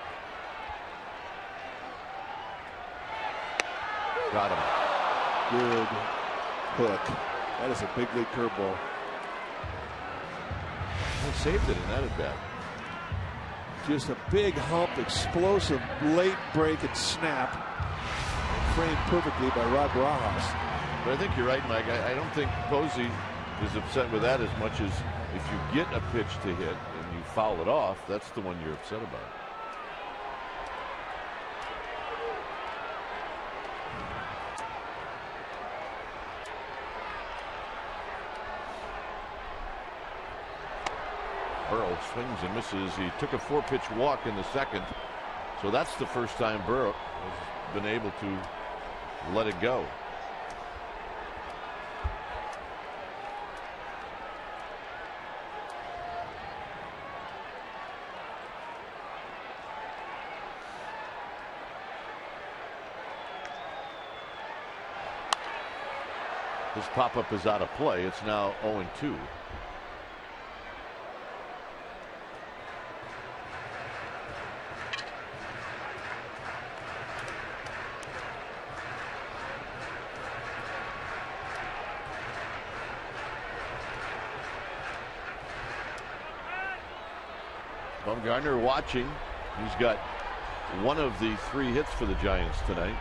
Got him. Good hook. That is a big league curveball. He saved it in that at bat. Just a big hump, explosive, late break and snap. Framed perfectly by Rod Barajas. But I think you're right, Mike. I don't think Posey is upset with that as much as if you get a pitch to hit and you foul it off, that's the one you're upset about. Burrow swings and misses. He took a 4-pitch walk in the second, so that's the first time Burrow has been able to let it go. His pop-up is out of play. It's now 0-2. Bumgarner watching. He's got one of the 3 hits for the Giants tonight.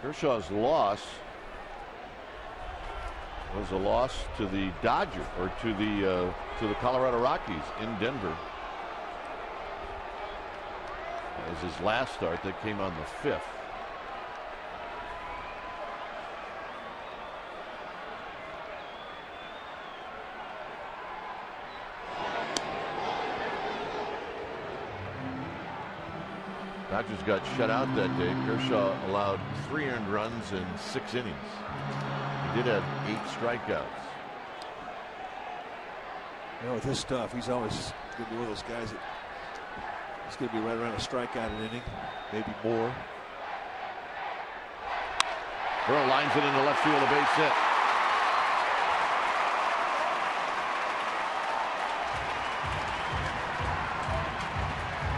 Kershaw's loss was a loss to the Dodgers, or to the Colorado Rockies in Denver. That was his last start that came on the 5th. Dodgers got shut out that day. Kershaw allowed 3 earned runs in 6 innings. He did have 8 strikeouts. You know, with his stuff, he's always going to be one of those guys that he's going to be right around a strikeout an inning, maybe more. Burrow lines it into left field, a base hit.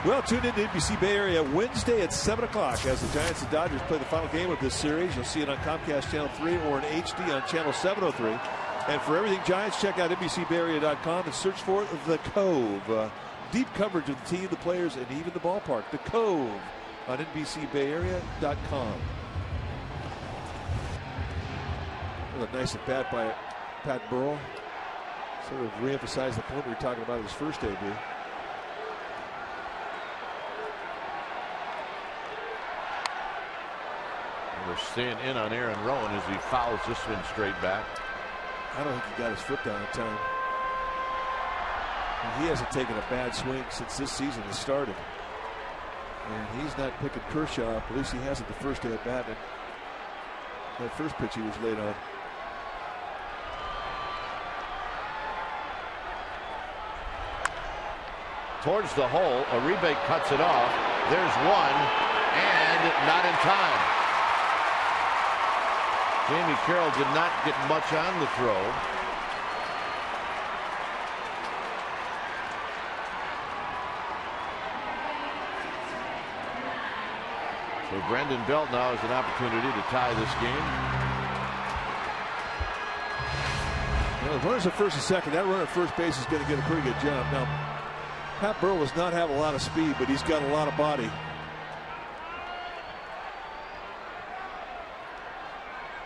Well, tune in to NBC Bay Area Wednesday at 7 o'clock as the Giants and Dodgers play the final game of this series. You'll see it on Comcast Channel 3 or in HD on Channel 703. And for everything Giants, check out NBCBayArea.com and search for The Cove. Deep coverage of the team, the players, and even the ballpark. The Cove on NBCBayArea.com. What a nice at bat by Pat Burrell. Sort of reemphasize the point we were talking about in his first debut. We're staying in on Aaron Rowan as he fouls this one straight back. I don't think he got his foot down in time. He hasn't taken a bad swing since this season has started. And he's not picking Kershaw up. At least he hasn't the first day at bat. And that first pitch he was late on. Towards the hole, Uribe cuts it off. There's one, and not in time. Jamie Carroll did not get much on the throw. So Brandon Belt now has an opportunity to tie this game. Well, the runners at first and second. That runner at first base is going to get a pretty good jump. Now, Pat Burrell does not have a lot of speed, but he's got a lot of body.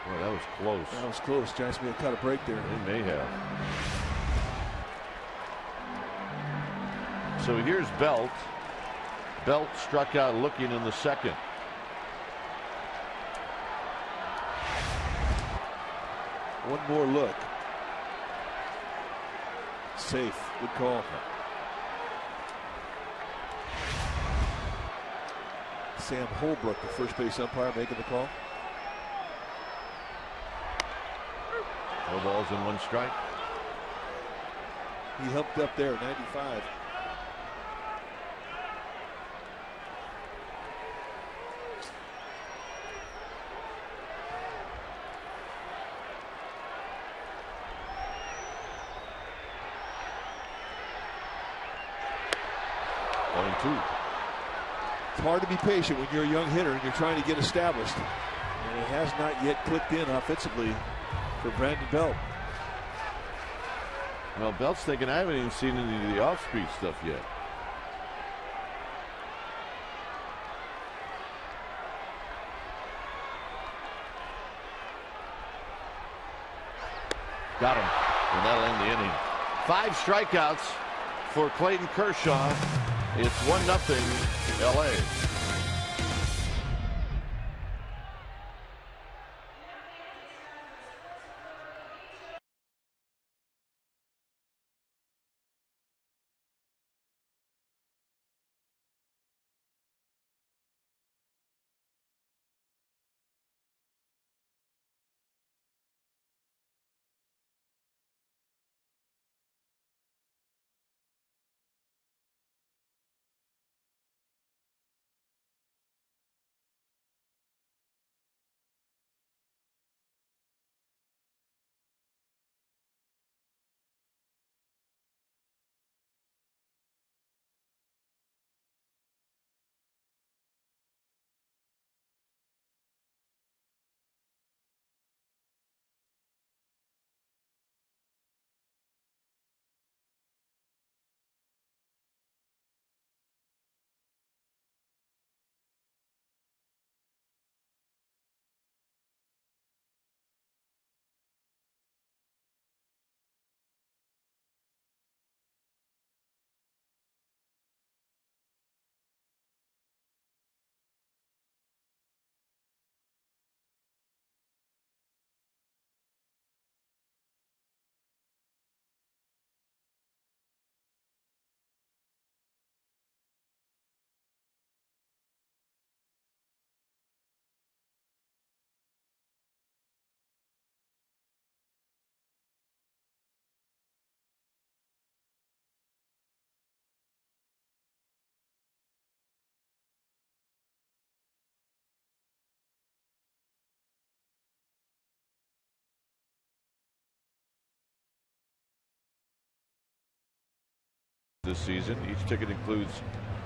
Well, that was close. That was close. Giants may have cut a break there. They may have. So here's Belt. Belt struck out looking in the second. One more look. Safe. Good call. Sam Holbrook, the first base umpire, making the call. 4 balls and 1 strike. He humped up there, 95. 2. It's hard to be patient when you're a young hitter and you're trying to get established. And it has not yet clicked in offensively for Brandon Belt. Well, Belt's thinking I haven't even seen any of the off-speed stuff yet. Got him, and that'll end the inning. 5 strikeouts for Clayton Kershaw. It's 1-0 LA. This season, each ticket includes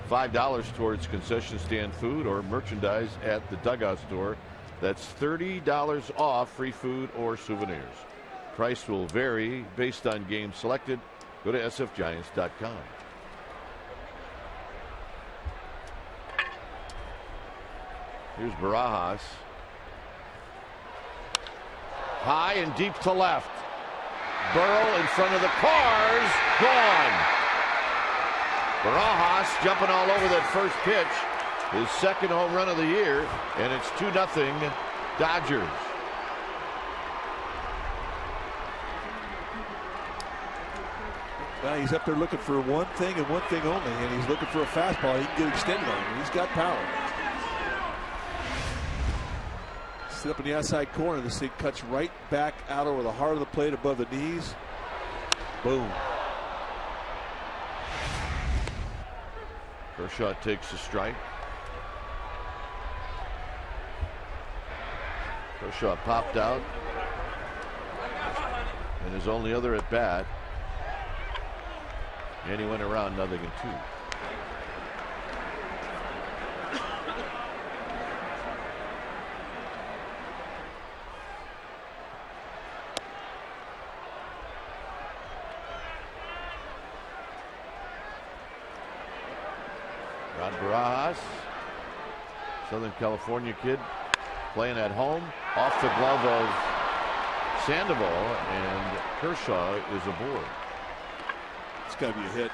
$5 towards concession stand food or merchandise at the Dugout Store. That's $30 off free food or souvenirs. Price will vary based on games selected. Go to sfgiants.com. Here's Barajas. High and deep to left. Burrow in front of the cars. Gone. Barajas jumping all over that first pitch. His second home run of the year. And it's 2-0 Dodgers. Now he's up there looking for one thing and one thing only. And he's looking for a fastball he can get extended on. He's got power. Sit up in the outside corner. This thing cuts right back out over the heart of the plate above the knees. Boom. Kershaw takes a strike. Kershaw popped out. And his only other at bat. And he went around 0-2. Ron Barajas, Southern California kid, playing at home, off the glove of Sandoval, and Kershaw is aboard. It's got to be a hit.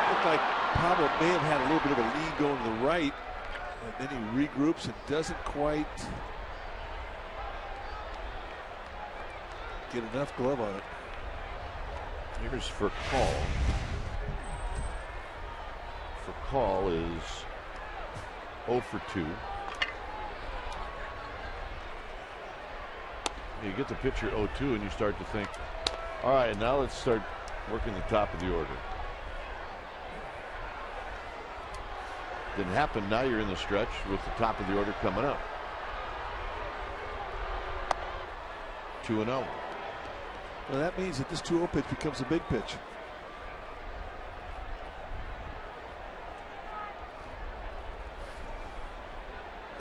Looked like Pablo may have had a little bit of a lead going to the right, and then he regroups and doesn't quite get enough glove on it. Here's for call. For call is 0 for 2. You get the pitcher 0-2 and you start to think, all right, now let's start working the top of the order. Didn't happen. Now you're in the stretch with the top of the order coming up. 2-0. Well, that means that this 2-0 pitch becomes a big pitch.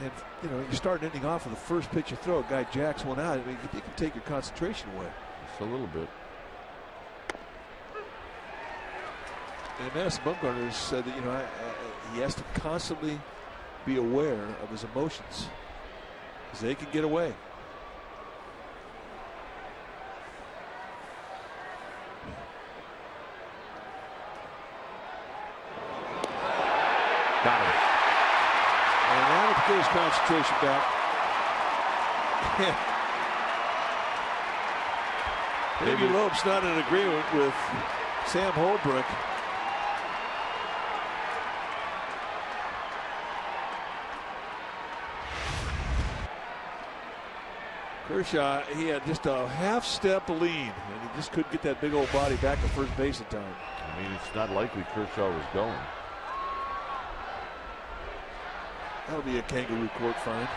And, you know, you start an inning off with the first pitch you throw, a guy jacks one out, I mean, you can take your concentration away. Just a little bit. And Madison Bumgarner said that, you know, he has to constantly be aware of his emotions, because they can get away. Got him. And now to get his concentration back. Maybe Loeb's not in agreement with Sam Holbrook. Kershaw, he had just a half-step lean, and he just couldn't get that big old body back to first base in time. I mean, it's not likely Kershaw was going. That'll be a kangaroo court fine.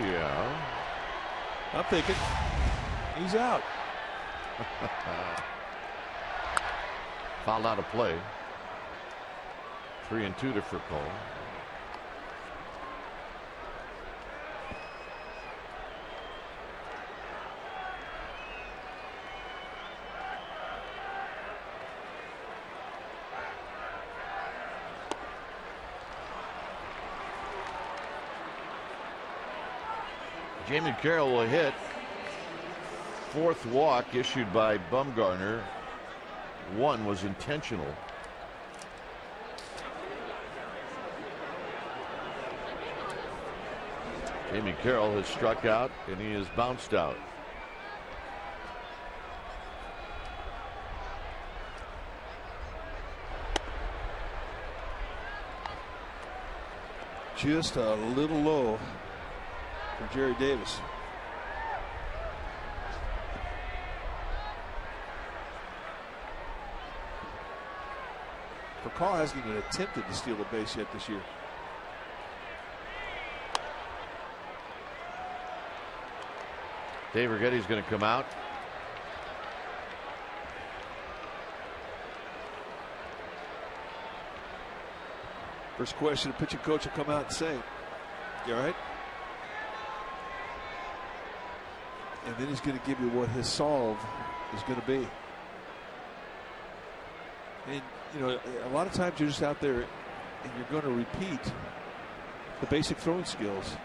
Yeah. I'm thinking he's out. Fouled out of play. 3-2 to Furcall. Jamie Carroll will hit. Fourth walk issued by Bumgarner. One was intentional. Jamie Carroll has struck out and he has bounced out. Just a little low for Jerry Davis. Furcall hasn't even attempted to steal the base yet this year. Dave Righetti's going to come out. First question, the pitching coach will come out and say, "You all right?" And then he's going to give you what his solve is going to be. And, you know, a lot of times you're just out there and you're going to repeat the basic throwing skills.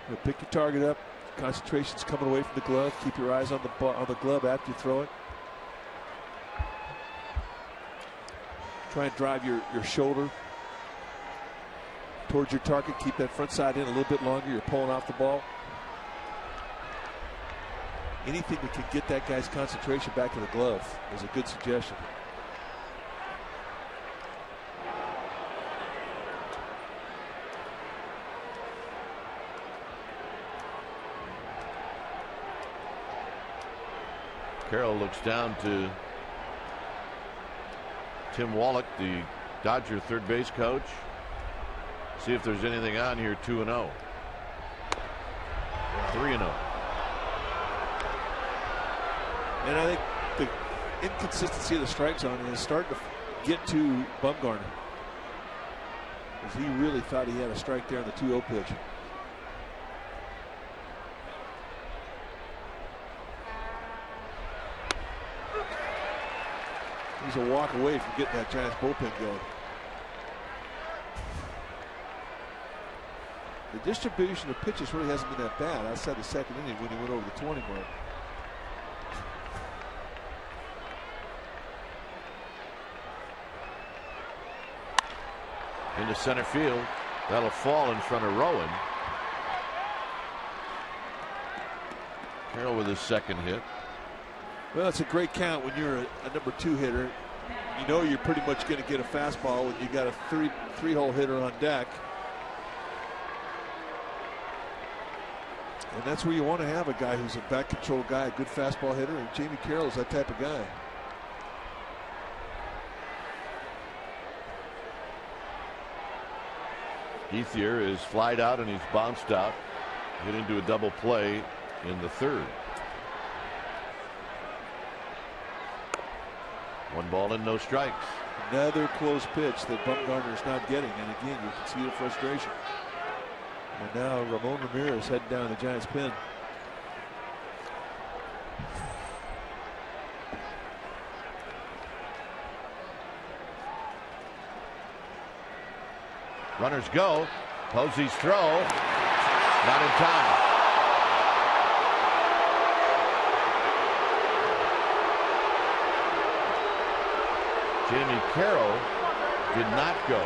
You know, pick your target up, concentration's coming away from the glove, keep your eyes on the glove after you throw it. Try and drive your shoulder towards your target, keep that front side in a little bit longer, you're pulling off the ball. Anything that can get that guy's concentration back to the glove is a good suggestion. Carroll looks down to Tim Wallach, the Dodger third base coach. See if there's anything on here. 2-0. 3-0. And I think the inconsistency of the strike zone is starting to get to Bumgarner, because he really thought he had a strike there on the 2-0 pitch. He's a walk away from getting that Giants bullpen going. The distribution of pitches really hasn't been that bad outside the second inning when he went over the 20 mark. Into center field. That'll fall in front of Rowan. Carroll with his second hit. Well, it's a great count when you're a number 2 hitter. You know you're pretty much going to get a fastball when you got a three-hole hitter on deck. And that's where you want to have a guy who's a back control guy, a good fastball hitter, and Jamie Carroll is that type of guy. Ethier is flied out and he's bounced out. Hit into a double play in the third. 1 ball and no strikes. Another close pitch that Bumgarner's not getting, and again you can see the frustration. And now Ramon Ramirez heading down the Giants' pen. Runners go. Posey's throw. Not in time. Jamie Carroll did not go.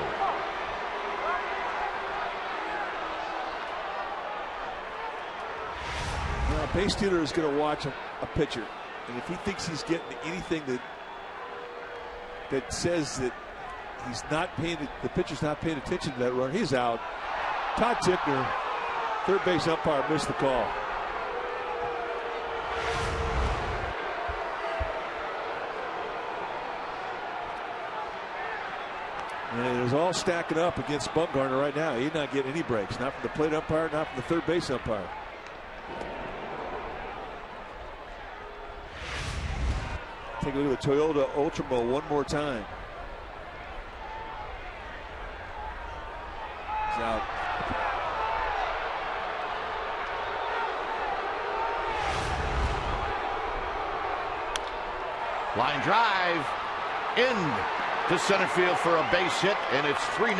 Now, a base stealer is going to watch a pitcher, and if he thinks he's getting anything that says that he's not paying, the pitcher's not paying attention to that run, he's out. Todd Tickner, third base umpire, missed the call. And it is all stacking up against Bumgarner right now. He's not getting any breaks, not from the plate umpire, not from the third base umpire. Take a look at the Toyota Ultramo one more time. He's out. Line drive in to center field for a base hit, and it's 3-0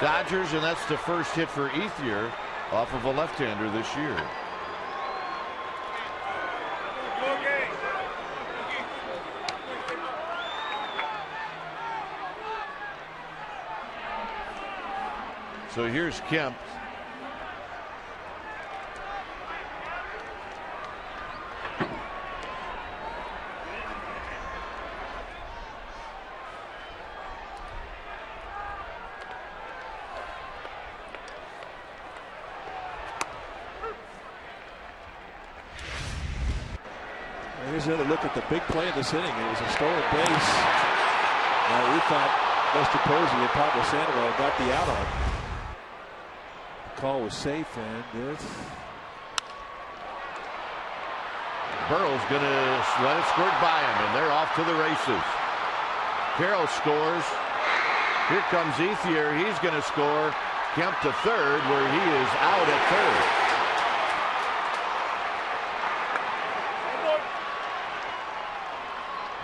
Dodgers, and that's the first hit for Ethier off of a left-hander this year. So here's Kemp. Here's another look at the big play in this inning. It was a stolen base. Now we thought Lester Posey and Pablo Sandoval got the out on. The call was safe, and this. Burrow's going to let it squirt by him, and they're off to the races. Carroll scores. Here comes Ethier. He's going to score. Kemp to third, where he is out at third.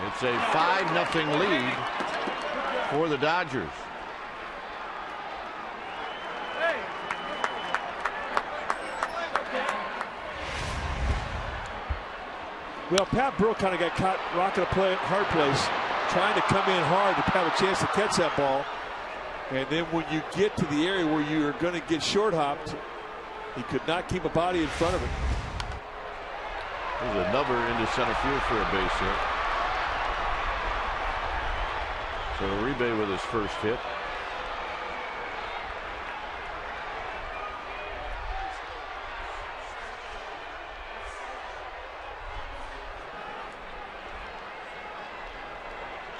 It's a 5-0 lead for the Dodgers. Well, Pat Burrell kind of got caught rocking a hard place, trying to come in hard to have a chance to catch that ball. And then when you get to the area where you are going to get short hopped, he could not keep a body in front of it. There's a number into center field for a base hit. So Uribe with his first hit.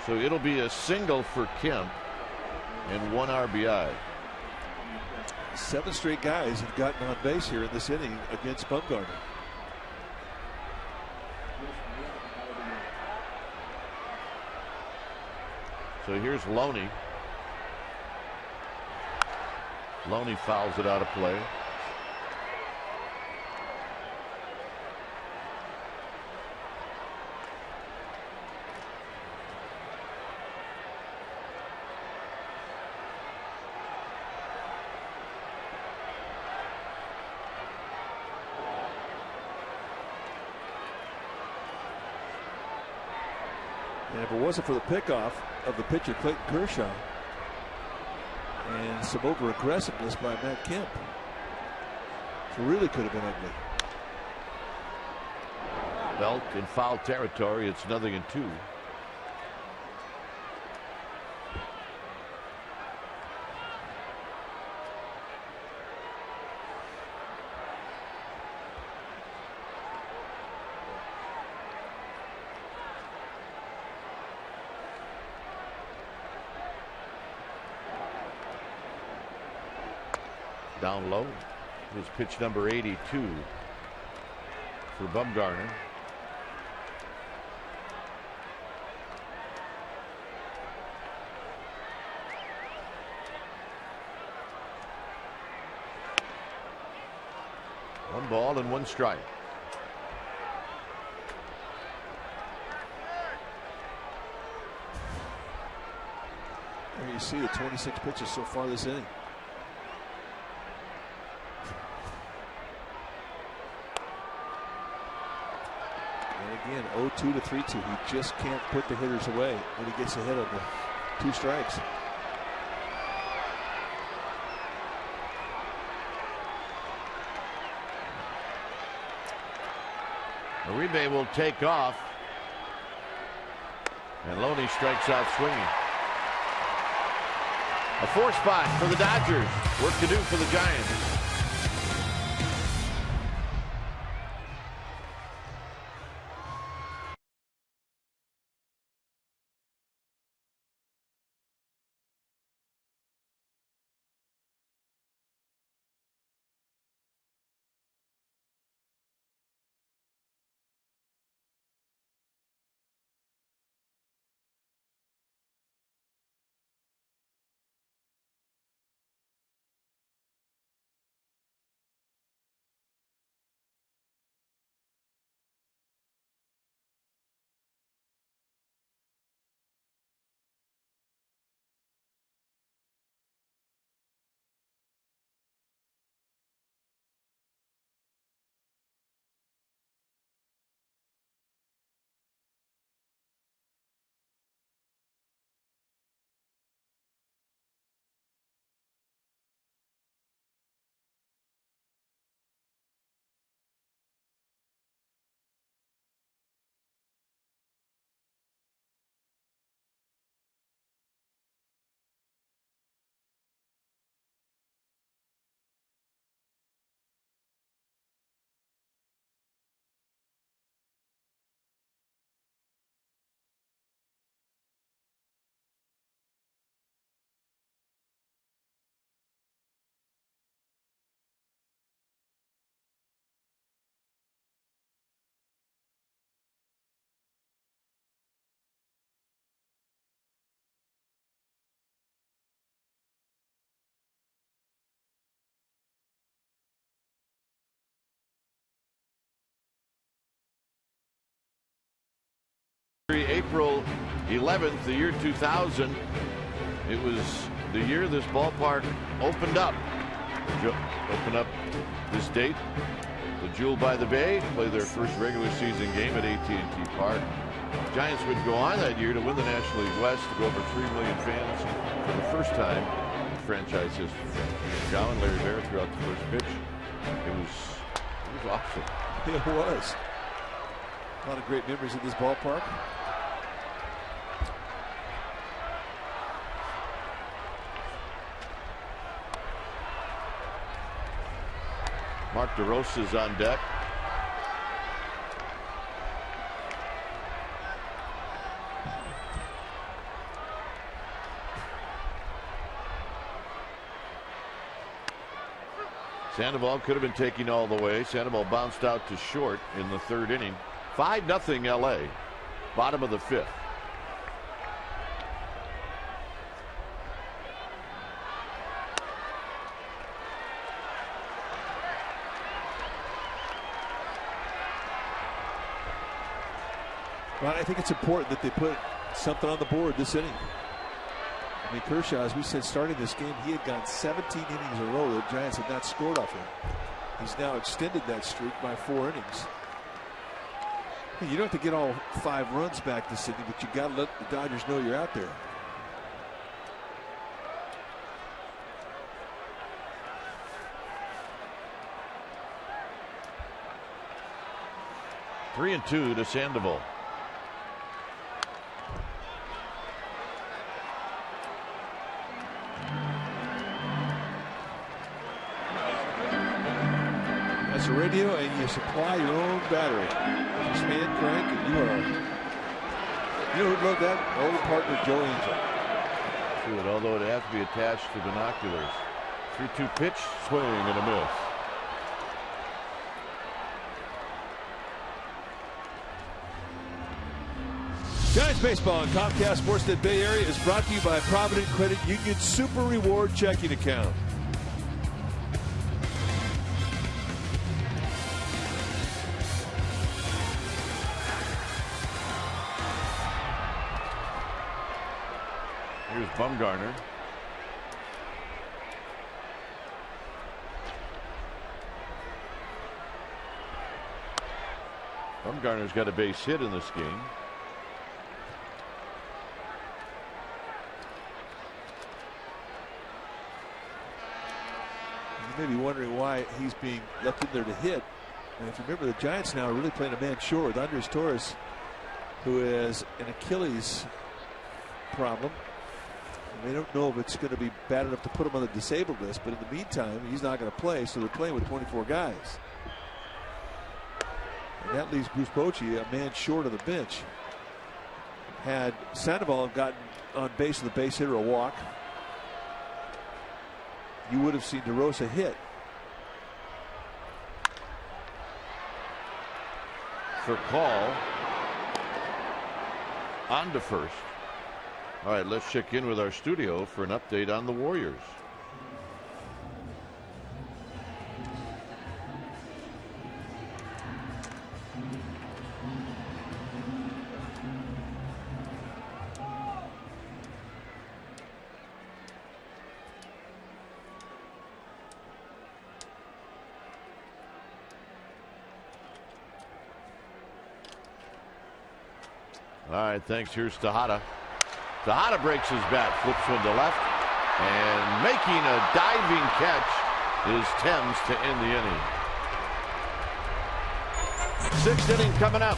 So it'll be a single for Kemp and 1 RBI. 7 straight guys have gotten on base here in this inning against Bumgarner. So here's Loney. Loney fouls it out of play. And if it wasn't for the pickoff of the pitcher Clayton Kershaw and some over aggressiveness by Matt Kemp, it really could have been ugly. Belt in foul territory. It's 0-2. down low. It was pitch number 82 for Bumgarner. One ball and one strike. There you see the 26 pitches so far this inning. And again, 0-2 to 3-2. He just can't put the hitters away when he gets ahead of the 2 strikes. Uribe will take off. And Loney strikes out swinging. A 4 spot for the Dodgers. Work to do for the Giants. April 11th, the year 2000. It was the year this ballpark opened up. Opened up this date. The Jewel by the Bay play their first regular season game at AT&T Park. Giants would go on that year to win the National League West, to go over 3 million fans for the first time in franchise history. Gowan, Larry Bear throughout the first pitch. It was awesome. It was. A lot of great memories of this ballpark. Mark DeRosa's on deck. Sandoval could have been taking all the way. Sandoval bounced out to short in the 3rd inning. 5-0 LA. Bottom of the 5th. Well, I think it's important that they put something on the board this inning. I mean, Kershaw, as we said, starting this game, he had gone 17 innings in a row. The Giants had not scored off him. He's now extended that streak by 4 innings. You don't have to get all 5 runs back this inning, but you got to let the Dodgers know you're out there. Three and 2 to Sandoval. That's a radio, and you supply your own battery. Just hand crank, and you are. You know who'd love that? Old partner Joe Angel. Although it'd have to be attached to binoculars. 3-2 pitch, swing and a miss. Giants baseball on Comcast Sportsnet Bay Area is brought to you by Provident Credit Union Super Reward Checking Account. Here's Bumgarner. Bumgarner's got a base hit in this game. You may be wondering why he's being left in there to hit. And if you remember, the Giants now are really playing a man short with Andres Torres, who has an Achilles problem. And they don't know if it's going to be bad enough to put him on the disabled list, but in the meantime, he's not going to play, so they're playing with 24 guys. And that leaves Bruce Bochy a man short of the bench. Had Sandoval gotten on base with a base hit or a walk, you would have seen DeRosa hit. For call on to first. All right, let's check in with our studio for an update on the Warriors. All right, thanks. Here's Tejada. Tejada breaks his bat, flips one to left, and making a diving catch is Thames to end the inning. Sixth inning coming up.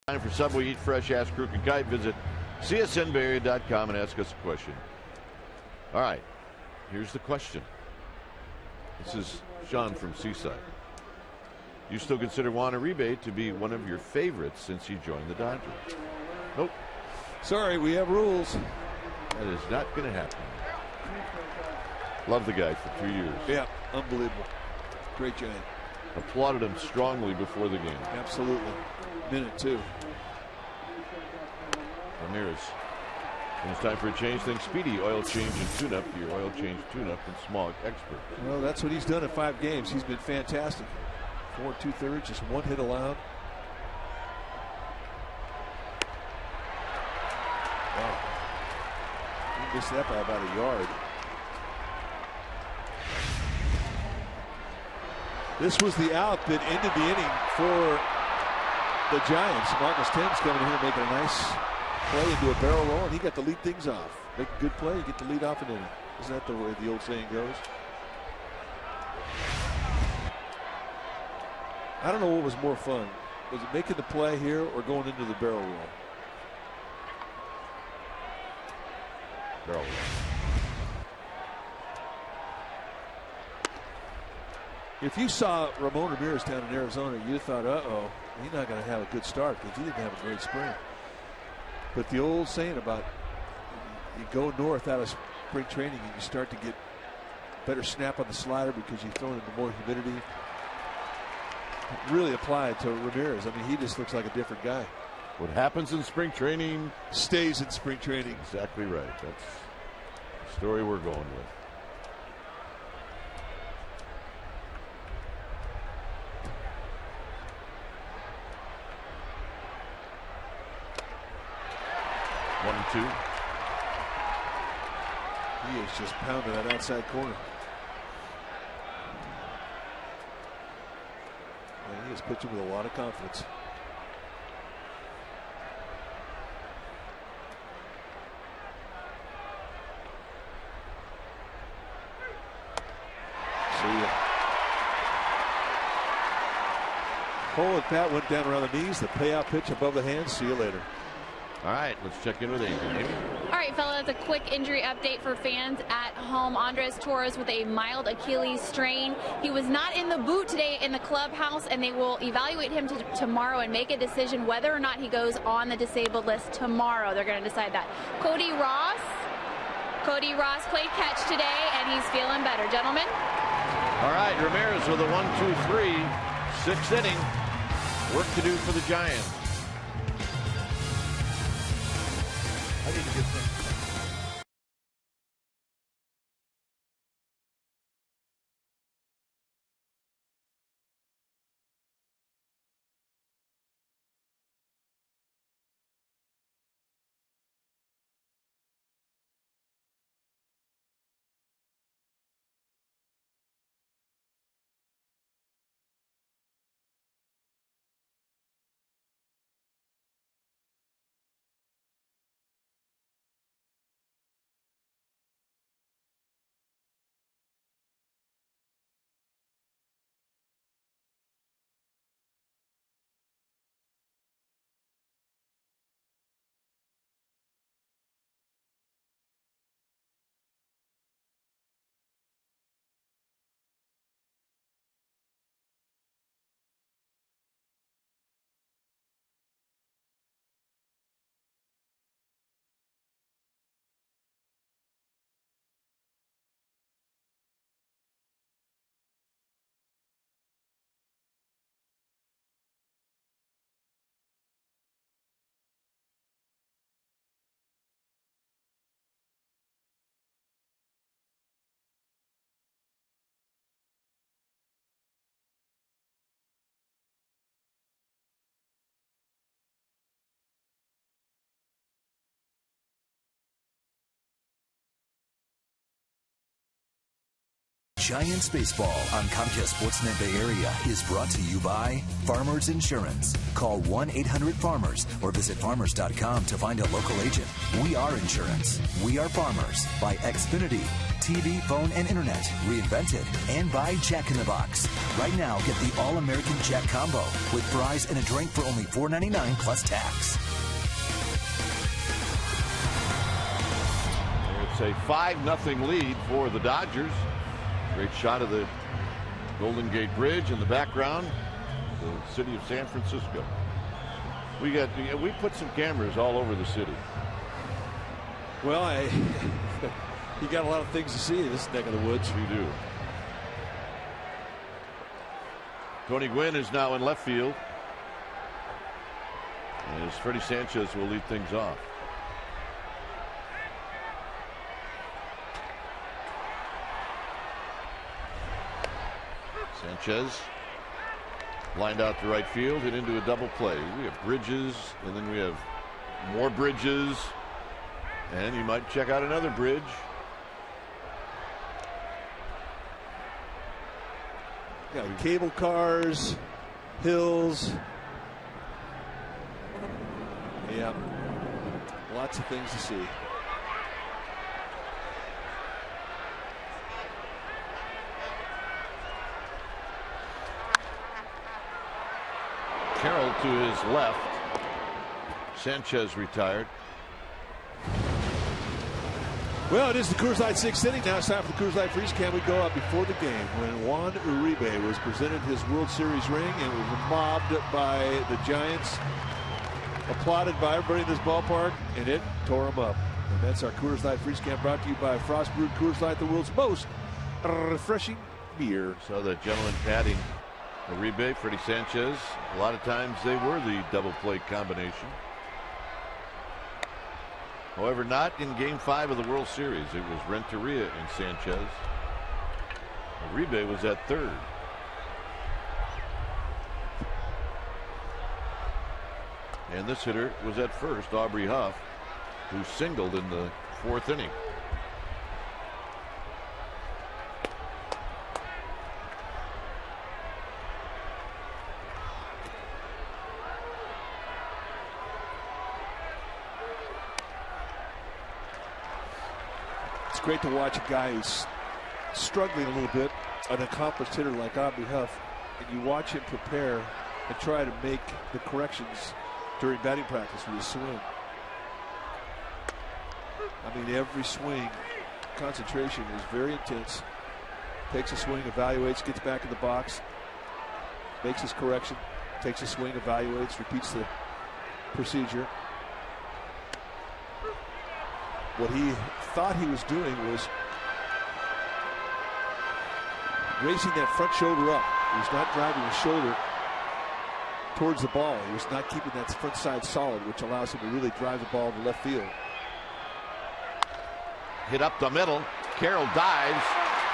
Time for Subway Eat Fresh, Ask Crook and Kite. Visit csnbayarea.com and ask us a question. All right, here's the question. This is Sean from Seaside. You still consider Juan Uribe to be one of your favorites since he joined the Dodgers? Nope. Sorry, we have rules. That is not going to happen. Love the guy for 2 years. Yeah, unbelievable. Great Giant. Applauded him strongly before the game. Absolutely. Minute two. Ramirez. And it's time for a change. Then Speedy, oil change and tune-up. Your oil change, tune-up, and smog expert. Well, that's what he's done in 5 games. He's been fantastic. 4 2/3, just 1 hit allowed. Wow. He missed that by about a yard. This was the out that ended the inning for the Giants. Marcus Timms coming in here making a nice play into a barrel roll, and he got to lead things off. Make a good play, you get to lead off an inning. Isn't that the way the old saying goes? I don't know what was more fun. Was it making the play here or going into the barrel roll? Barrel roll. If you saw Ramon Ramirez down in Arizona, you thought, uh-oh, he's not going to have a good start because he didn't have a great spring. But the old saying about you go north out of spring training and you start to get better snap on the slider because you're throwing into more humidity. It really applied to Ramirez. I mean, he just looks like a different guy. What happens in spring training stays in spring training. Exactly right. That's the story we're going with. One and two. He is just pounding that outside corner. And he is pitching with a lot of confidence. See ya. Cole and Pat went down around the knees. The payout pitch above the hands. See you later. All right, let's check in with Amy. All right, fellas, a quick injury update for fans at home. Andres Torres with a mild Achilles strain. He was not in the boot today in the clubhouse, and they will evaluate him tomorrow and make a decision whether or not he goes on the disabled list tomorrow. They're going to decide that. Cody Ross played catch today, and he's feeling better. Gentlemen? All right, Ramirez with a 1-2-3, sixth inning. Work to do for the Giants. I need to get some. Giants baseball on Comcast Sportsnet Bay Area is brought to you by Farmers Insurance. Call 1-800-FARMERS or visit farmers.com to find a local agent. We are insurance. We are Farmers. By Xfinity. TV, phone, and internet. Reinvented. And by Jack in the Box. Right now, get the All-American Jack Combo with fries and a drink for only $4.99 plus tax. It's a 5-0 lead for the Dodgers. Great shot of the Golden Gate Bridge in the background, the city of San Francisco. We put some cameras all over the city. Well, you got a lot of things to see in this neck of the woods. You do. Tony Gwynn is now in left field, as Freddie Sanchez will lead things off. Sanchez lined out to right field, hit into a double play. We have Bridges, and then we have more Bridges, and you might check out another bridge. Got cable cars, hills. Yeah, lots of things to see. Carroll to his left. Sanchez retired. Well, it is the Coors Light 6th inning. Now it's time for the Coors Light Freeze Can. We go up before the game when Juan Uribe was presented his World Series ring and was mobbed by the Giants, applauded by everybody in this ballpark, and it tore him up. And that's our Coors Light Freeze Can, brought to you by Frost Brewed Coors Light, the world's most refreshing beer. So the gentleman patting Uribe, Freddie Sanchez. A lot of times they were the double play combination. However, not in Game 5 of the World Series. It was Renteria and Sanchez. Uribe was at third. And this hitter was at first, Aubrey Huff, who singled in the 4th inning. It's great to watch a guy who's struggling a little bit, an accomplished hitter like Aubrey Huff, and you watch him prepare and try to make the corrections during batting practice with his swing. I mean, every swing, concentration is very intense. Takes a swing, evaluates, gets back in the box, makes his correction, takes a swing, evaluates, repeats the procedure. What he thought he was doing was raising that front shoulder up. He was not driving his shoulder towards the ball. He was not keeping that front side solid, which allows him to really drive the ball to left field. Hit up the middle. Carroll dives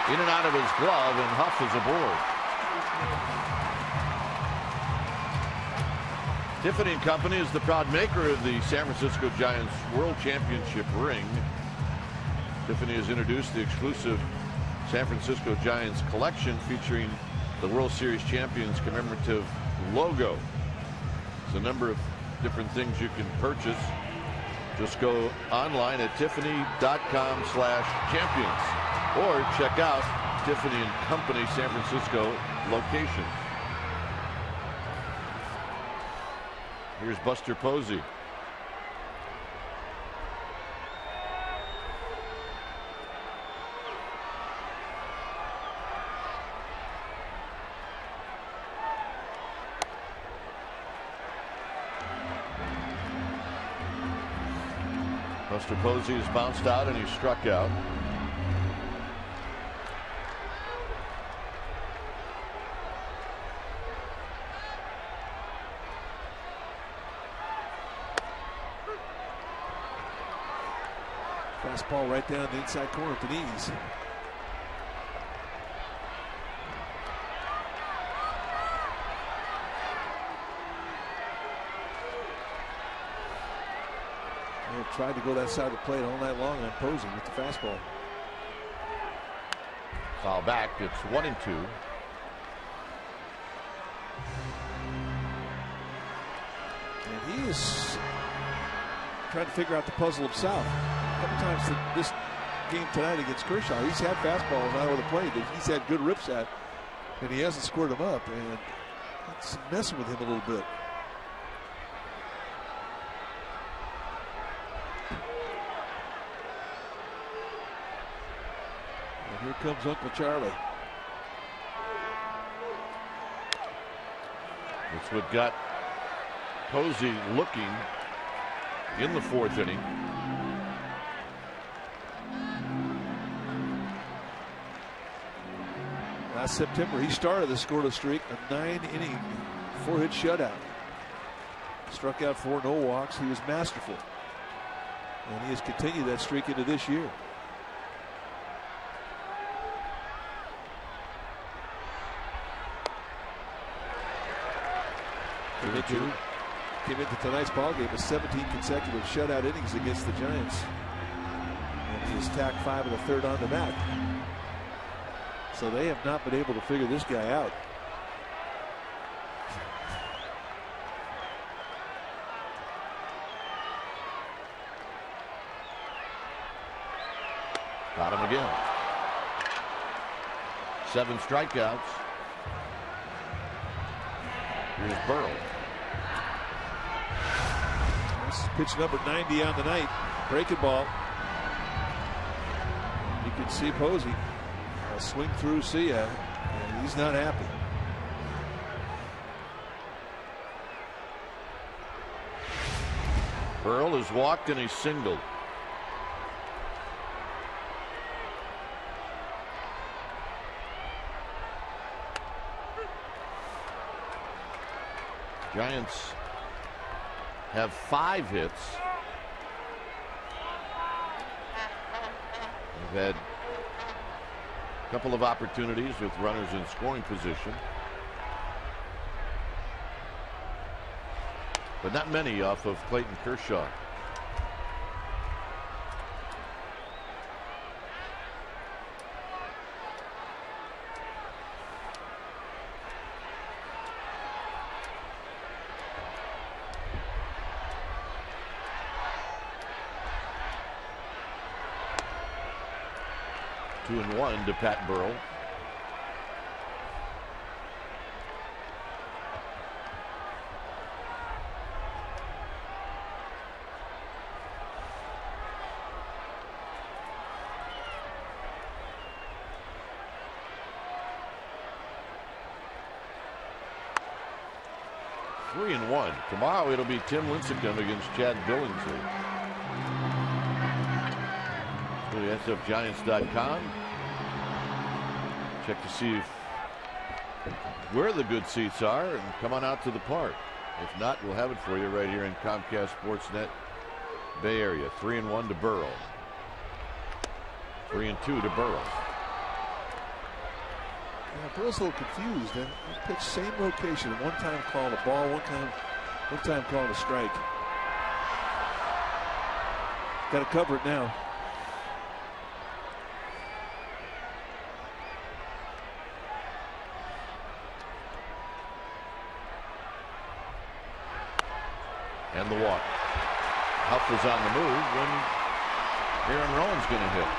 in and out of his glove, and Huff is aboard. Tiffany & Company is the proud maker of the San Francisco Giants World Championship ring. Tiffany has introduced the exclusive San Francisco Giants collection featuring the World Series champions commemorative logo. There's a number of different things you can purchase. Just go online at tiffany.com/champions or check out Tiffany & Company San Francisco location. Here's Buster Posey. Buster Posey has bounced out and he's struck out. Fastball right down the inside corner at the knees. They've tried to go that side of the plate all night long on Posey with the fastball. Foul back. It's 1-2. And he is trying to figure out the puzzle himself. A couple times this game tonight against Kershaw, he's had fastballs out of the plate that he's had good rips at, and he hasn't scored them up. And it's messing with him a little bit. And here comes Uncle Charlie. It's what got Posey looking in the 4th inning. Last September, he started the scoreless streak, a 9-inning, 4-hit shutout. Struck out 4, no walks. He was masterful. And he has continued that streak into this year. Came into tonight's ballgame with 17 consecutive shutout innings against the Giants. And he has tacked 5 of the 3rd on the mat. So they have not been able to figure this guy out. Got him again. 7 strikeouts. Here's Burrow. This is pitch number 90 on the night. Breaking ball. You can see Posey swing through Sia, and he's not happy. Burrell has walked and he's singled. Giants have 5 hits. They've had a couple of opportunities with runners in scoring position, but not many off of Clayton Kershaw. Two and one to Pat Burrell. Three and one. Tomorrow it'll be Tim Lincecum against Chad Billingsley. Go to sfgiants.com. Check to see where the good seats are and come on out to the park. If not, we'll have it for you right here in Comcast Sportsnet Bay Area. 3 and 1 to Burrow. 3 and 2 to Burrow. Yeah, Burrow's a little confused. He pitched same location. One time called a ball, one time called a strike. Got to cover it now. And the walk. Huff was on the move when Aaron Rowan's going to hit.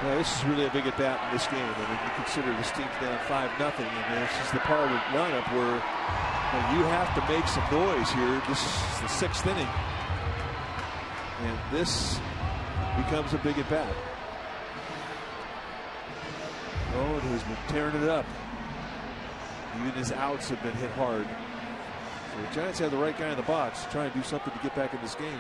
Well, this is really a big at bat in this game. I mean, you consider this team's down 5-0, and this is the part of the lineup where you have to make some noise here. This is the 6th inning, and this becomes a big at bat. Rowan has been tearing it up. Even his outs have been hit hard. So the Giants have the right guy in the box to try and do something to get back in this game.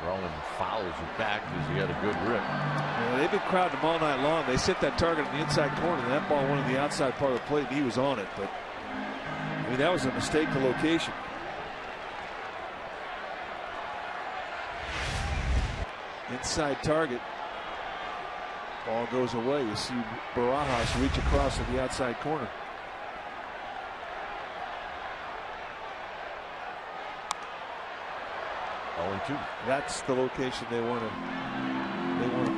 Rowan fouls it back because he had a good rip. Yeah, they've been crowding him all night long. They set that target in the inside corner, and that ball went in the outside part of the plate, and he was on it. But I mean, that was a mistake to location. Inside target. Ball goes away. You see Barajas reach across to the outside corner. Oh, 2. That's the location they want to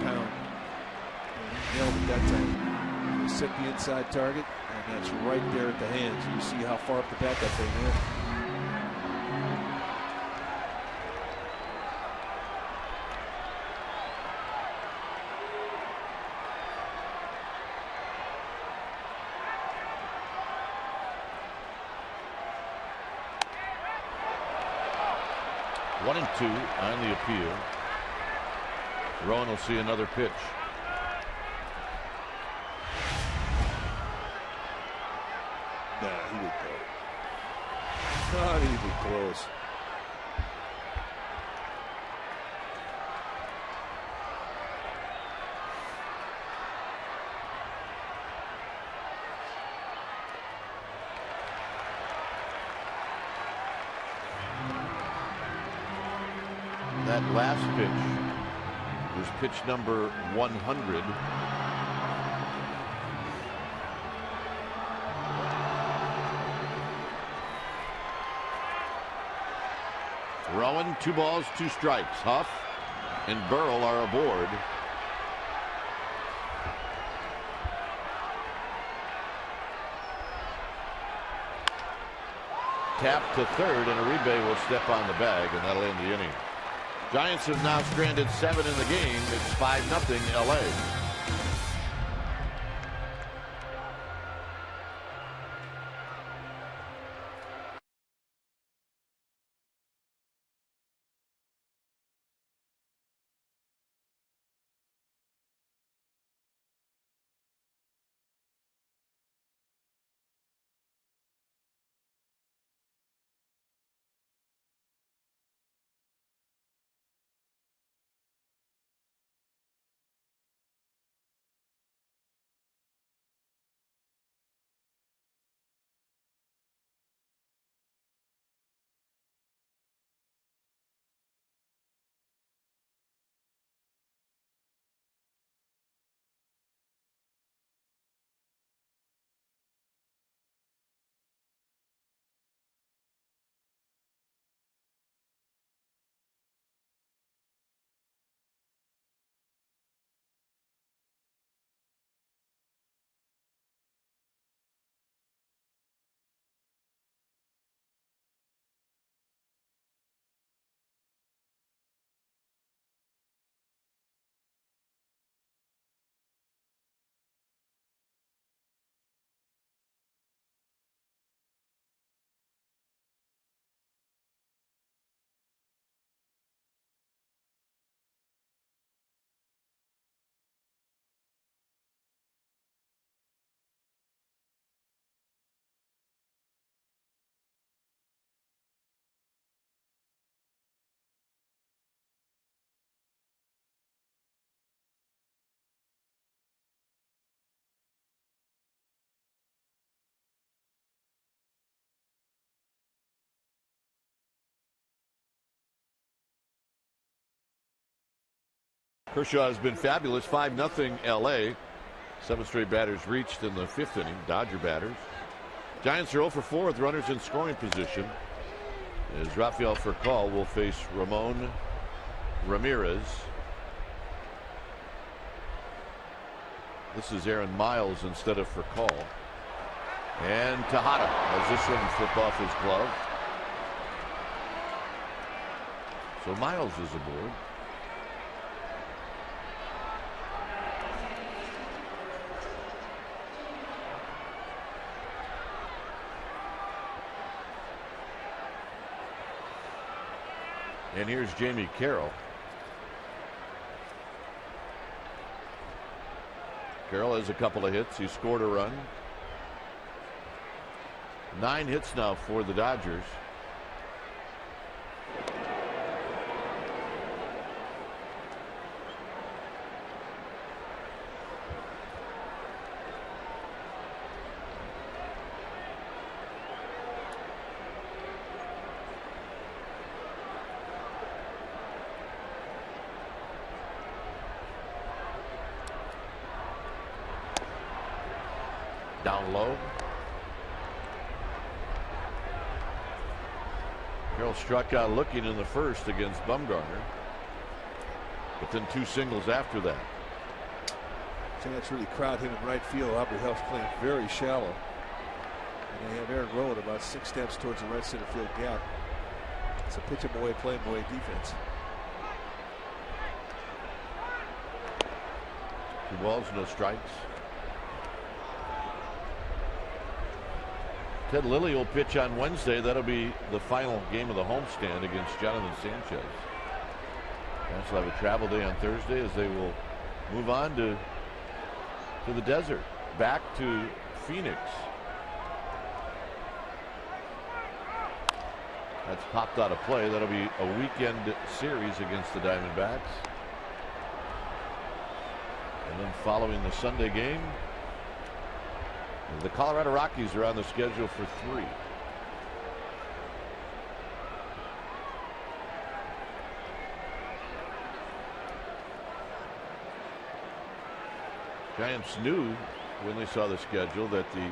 pound. Nailed it that time. They set the inside target, and that's right there at the hands. You see how far up the bat that thing went. One and 2 on the appeal. Rowan will see another pitch. Nah, he didn't go. Not even close. That last pitch was pitch number 100. Rowan, 2 balls, 2 strikes. Huff and Burrell are aboard. Tap to third, and Uribe will step on the bag, and that'll end the inning. Giants have now stranded 7 in the game. It's 5-0 LA. Kershaw has been fabulous. 5-0 LA. 7 straight batters reached in the 5th inning. Dodger batters. Giants are 0 for 4 with runners in scoring position, as Rafael Furcal will face Ramon Ramirez. This is Aaron Miles instead of Furcal. And Tejada has this one flip off his glove. So Miles is aboard. And here's Jamie Carroll. Carroll has a couple of hits. He scored a run. 9 hits now for the Dodgers. Down low. Carroll struck out looking in the first against Bumgarner, but then 2 singles after that. Giants really crowd him in right field. Aubrey Huff's playing very shallow, and they have Aaron Rowan about 6 steps towards the right center field gap. It's a pitch him away, play him away defense. 2 balls, no strikes. Ted Lilly will pitch on Wednesday. That'll be the final game of the homestand against Jonathan Sanchez. Giants will have a travel day on Thursday as they will move on to the desert, back to Phoenix. That's popped out of play. That'll be a weekend series against the Diamondbacks. And then following the Sunday game, the Colorado Rockies are on the schedule for 3. Giants knew when they saw the schedule that the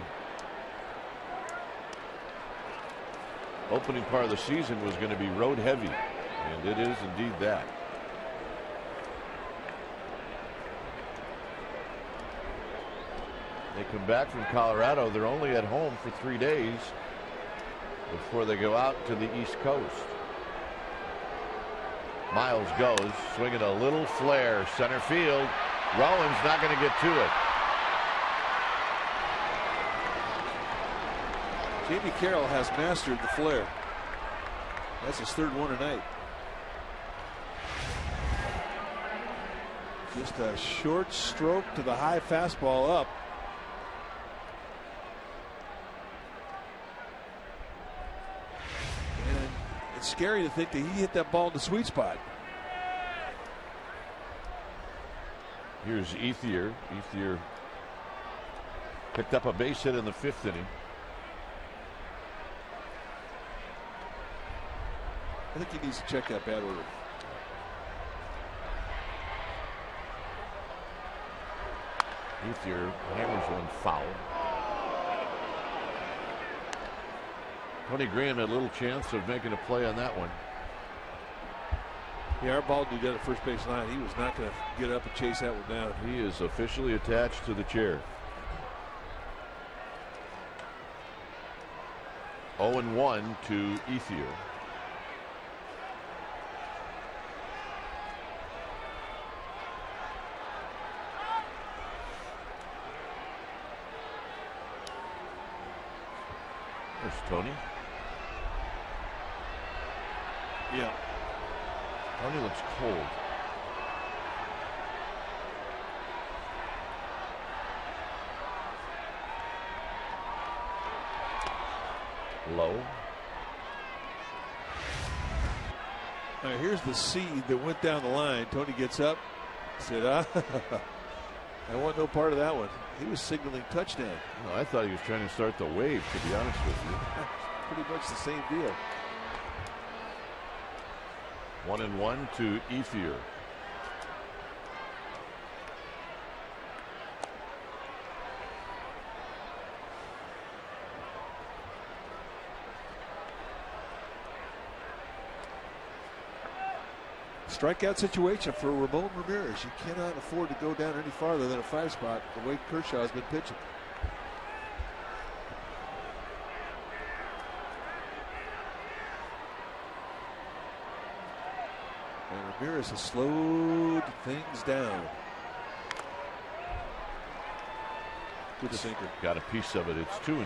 opening part of the season was going to be road heavy And it is indeed that. They come back from Colorado. They're only at home for 3 days before they go out to the East Coast. Miles goes, swinging a little flare, center field. Rowan's not going to get to it. Jamie Carroll has mastered the flare. That's his third one tonight. Just a short stroke to the high fastball up. And it's scary to think that he hit that ball in the sweet spot. Here's Ethier. Ethier picked up a base hit in the 5th inning. I think he needs to check that bat order. Ethier hammers one foul. Tony Graham had a little chance of making a play on that one. Yeah, our ball dude got at first base line. He was not going to get up and chase that one down. He is officially attached to the chair. 0-1 to Ethier. There's Tony. Yeah. Tony looks cold. Low. All right, here's the seed that went down the line. Tony gets up, said, I want no part of that one. He was signaling touchdown. No, I thought he was trying to start the wave, to be honest with you. Pretty much the same deal. 1-1 to Ethier. Strikeout situation for Ramon Ramirez. You cannot afford to go down any farther than a 5 spot the way Kershaw has been pitching. And Ramirez has slowed things down. Good sinker. Got a piece of it. It's 2-2.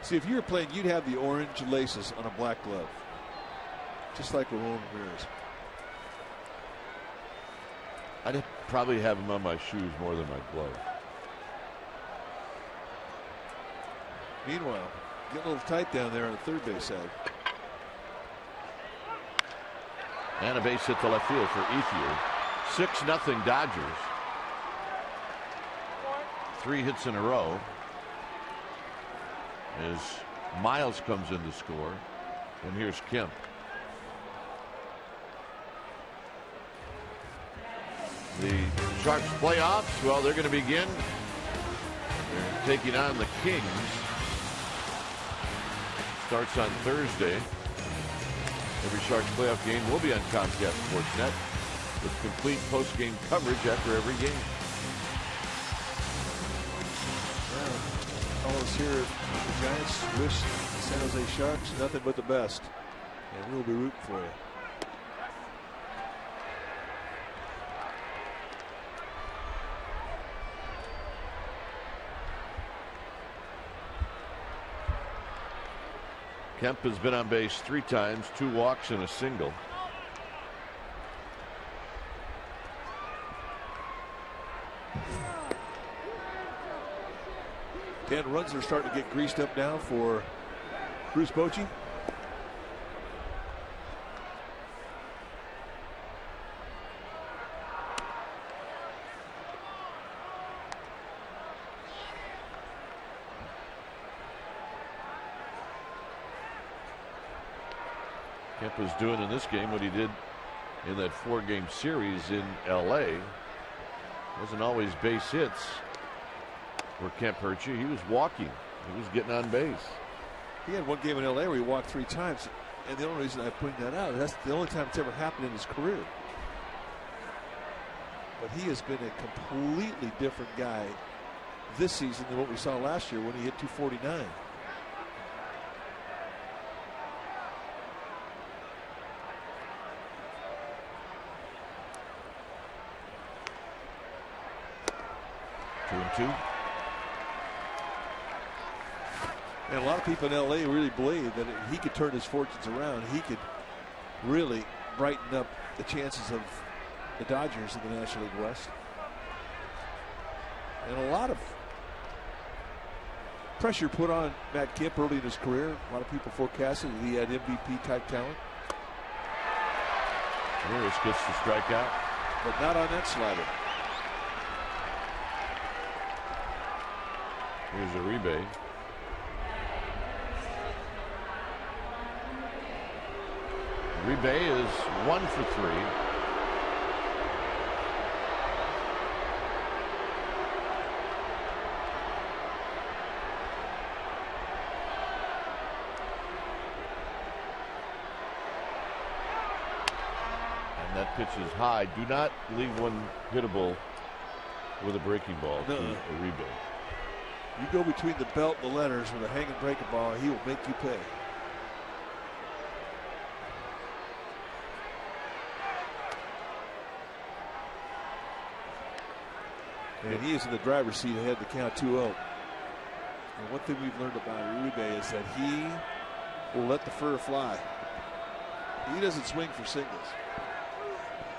See, if you were playing, you'd have the orange laces on a black glove, just like Ramon Ramirez. I'd probably have them on my shoes more than my glove. Meanwhile, getting a little tight down there on the third base side. And a base hit to left field for Ethier. 6-0 Dodgers. 3 hits in a row. As Miles comes in to score. And here's Kemp. The Sharks playoffs, well, they're going to begin. They're taking on the Kings. Starts on Thursday. Every Sharks playoff game will be on Comcast Sportsnet with complete post-game coverage after every game. All of us here at the Giants wish the San Jose Sharks nothing but the best, and we'll be rooting for you. Kemp has been on base 3 times, 2 walks and a single. And runs are starting to get greased up now for Bruce Bochy. Kemp is doing in this game what he did in that 4-game series in LA. Wasn't always base hits. where Kemp hurt you. He was walking. He was getting on base. He had one game in LA where he walked 3 times. And the only reason I'm pointing that out, that's the only time it's ever happened in his career. But he has been a completely different guy this season than what we saw last year when he hit 249. Two and two. And a lot of people in LA really believe that he could turn his fortunes around. He could really brighten up the chances of the Dodgers in the National League West. And a lot of pressure put on Matt Kemp early in his career. A lot of people forecasted that he had MVP type talent. Lewis gets the strikeout. But not on that slider. Here's Uribe. Uribe is 1 for 3. And that pitch is high. Do not leave one hittable with a breaking ball to Uribe. You go between the belt and the letters with a hanging breaking ball, he will make you pay. And he is in the driver's seat ahead to count 2-0. And one thing we've learned about Uribe is that he will let the fur fly. He doesn't swing for singles.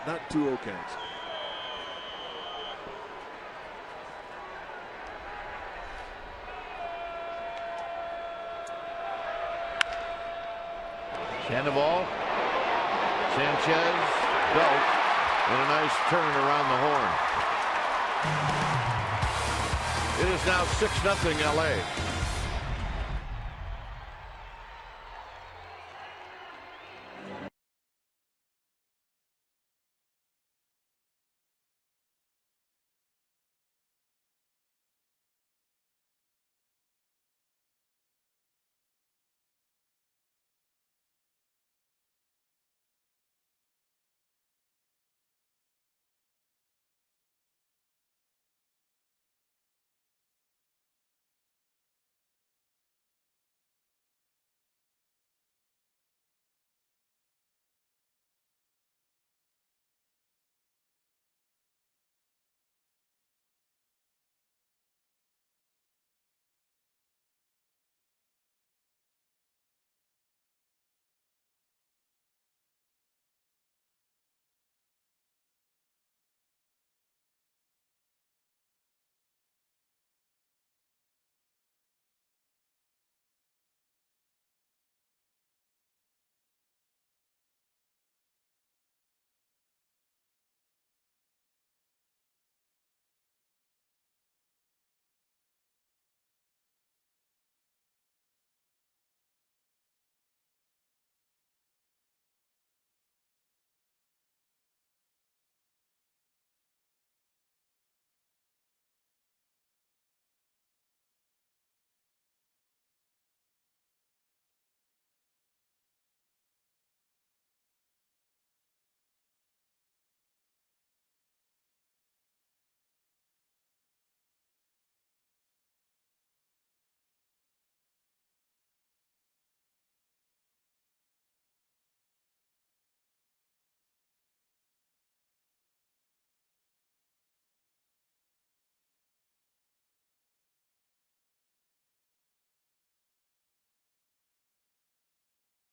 Not 2-0 counts. Sandoval, Sanchez, Belt, and a nice turn around the horn. It is now 6-0 LA.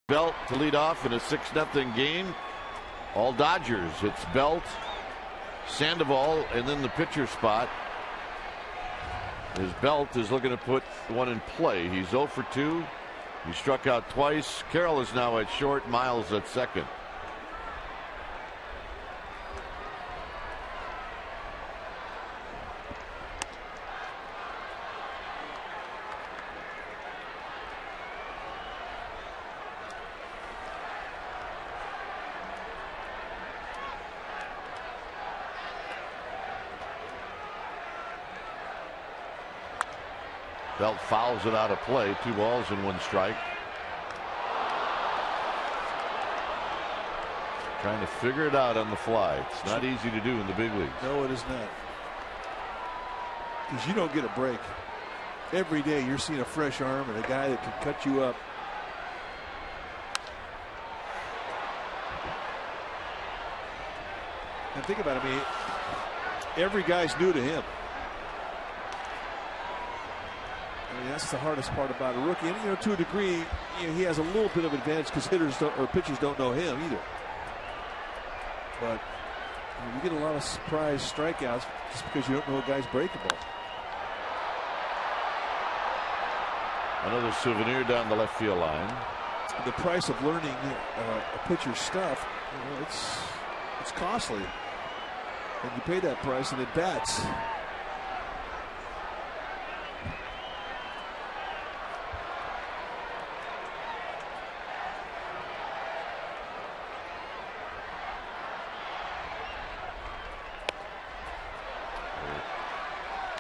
Belt to lead off in a 6-0 game. All Dodgers. It's Belt, Sandoval, and then the pitcher spot. His Belt is looking to put one in play. He's 0 for 2. He struck out twice. Carroll is now at short. Miles at second. Belt fouls it out of play. 2 balls and 1 strike. Trying to figure it out on the fly. It's not easy to do in the big leagues. No, it is not. Because you don't get a break. Every day you're seeing a fresh arm and a guy that can cut you up. And think about it, I mean, every guy's new to him. I mean, that's the hardest part about a rookie. And, you know, to a degree, you know, he has a little bit of advantage because pitchers don't know him either. But you get a lot of surprise strikeouts just because you don't know a guy's breakable. Another souvenir down the left field line. The price of learning a pitcher's stuff, you know, it's costly. And you pay that price in at bats.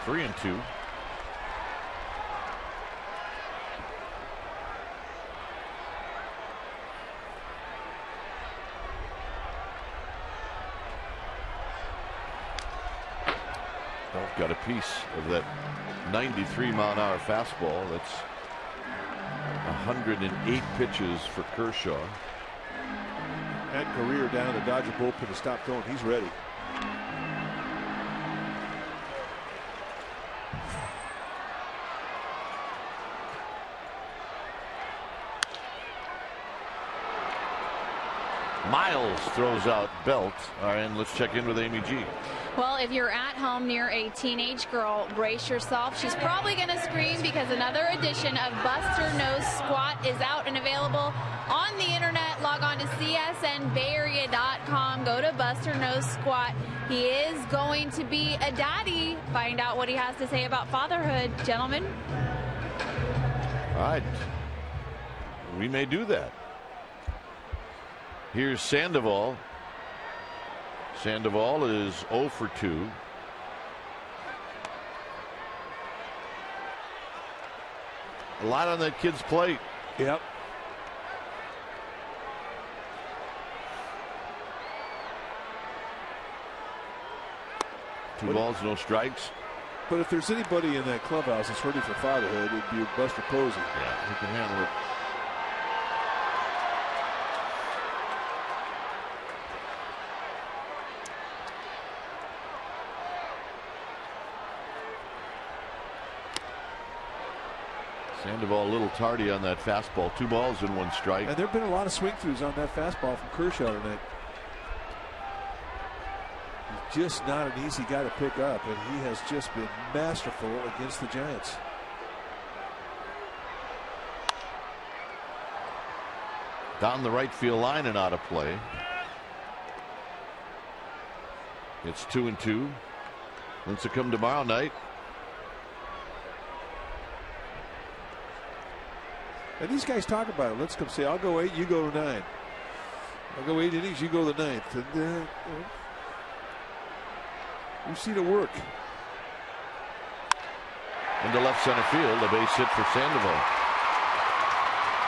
Three and 2. Got a piece of that 93-mile-an-hour fastball. That's 108 pitches for Kershaw. That career down the Dodger bullpen to stop going. He's ready. Miles throws out Belt. All right, and let's check in with Amy G. Well, if you're at home near a teenage girl, brace yourself. She's probably going to scream because another edition of Buster Knows Squat is out and available on the internet. Log on to csnbayarea.com. Go to Buster Knows Squat. He is going to be a daddy. Find out what he has to say about fatherhood, gentlemen. All right. We may do that. Here's Sandoval. Sandoval is 0 for 2. A lot on that kid's plate. Yep. Two balls, no strikes. But if there's anybody in that clubhouse that's ready for fatherhood, it'd be Buster Posey. Yeah, he can handle it. Sandoval a little tardy on that fastball. 2 balls and 1 strike. And there have been a lot of swing throughs on that fastball from Kershaw tonight. He's just not an easy guy to pick up, and he has just been masterful against the Giants. Down the right field line and out of play. It's 2 and 2. When's it come tomorrow night? And these guys talk about it. Let's come say, I'll go 8, you go 9. I'll go 8 innings, you go the 9th. And we've seen it work. Into left center field, a base hit for Sandoval.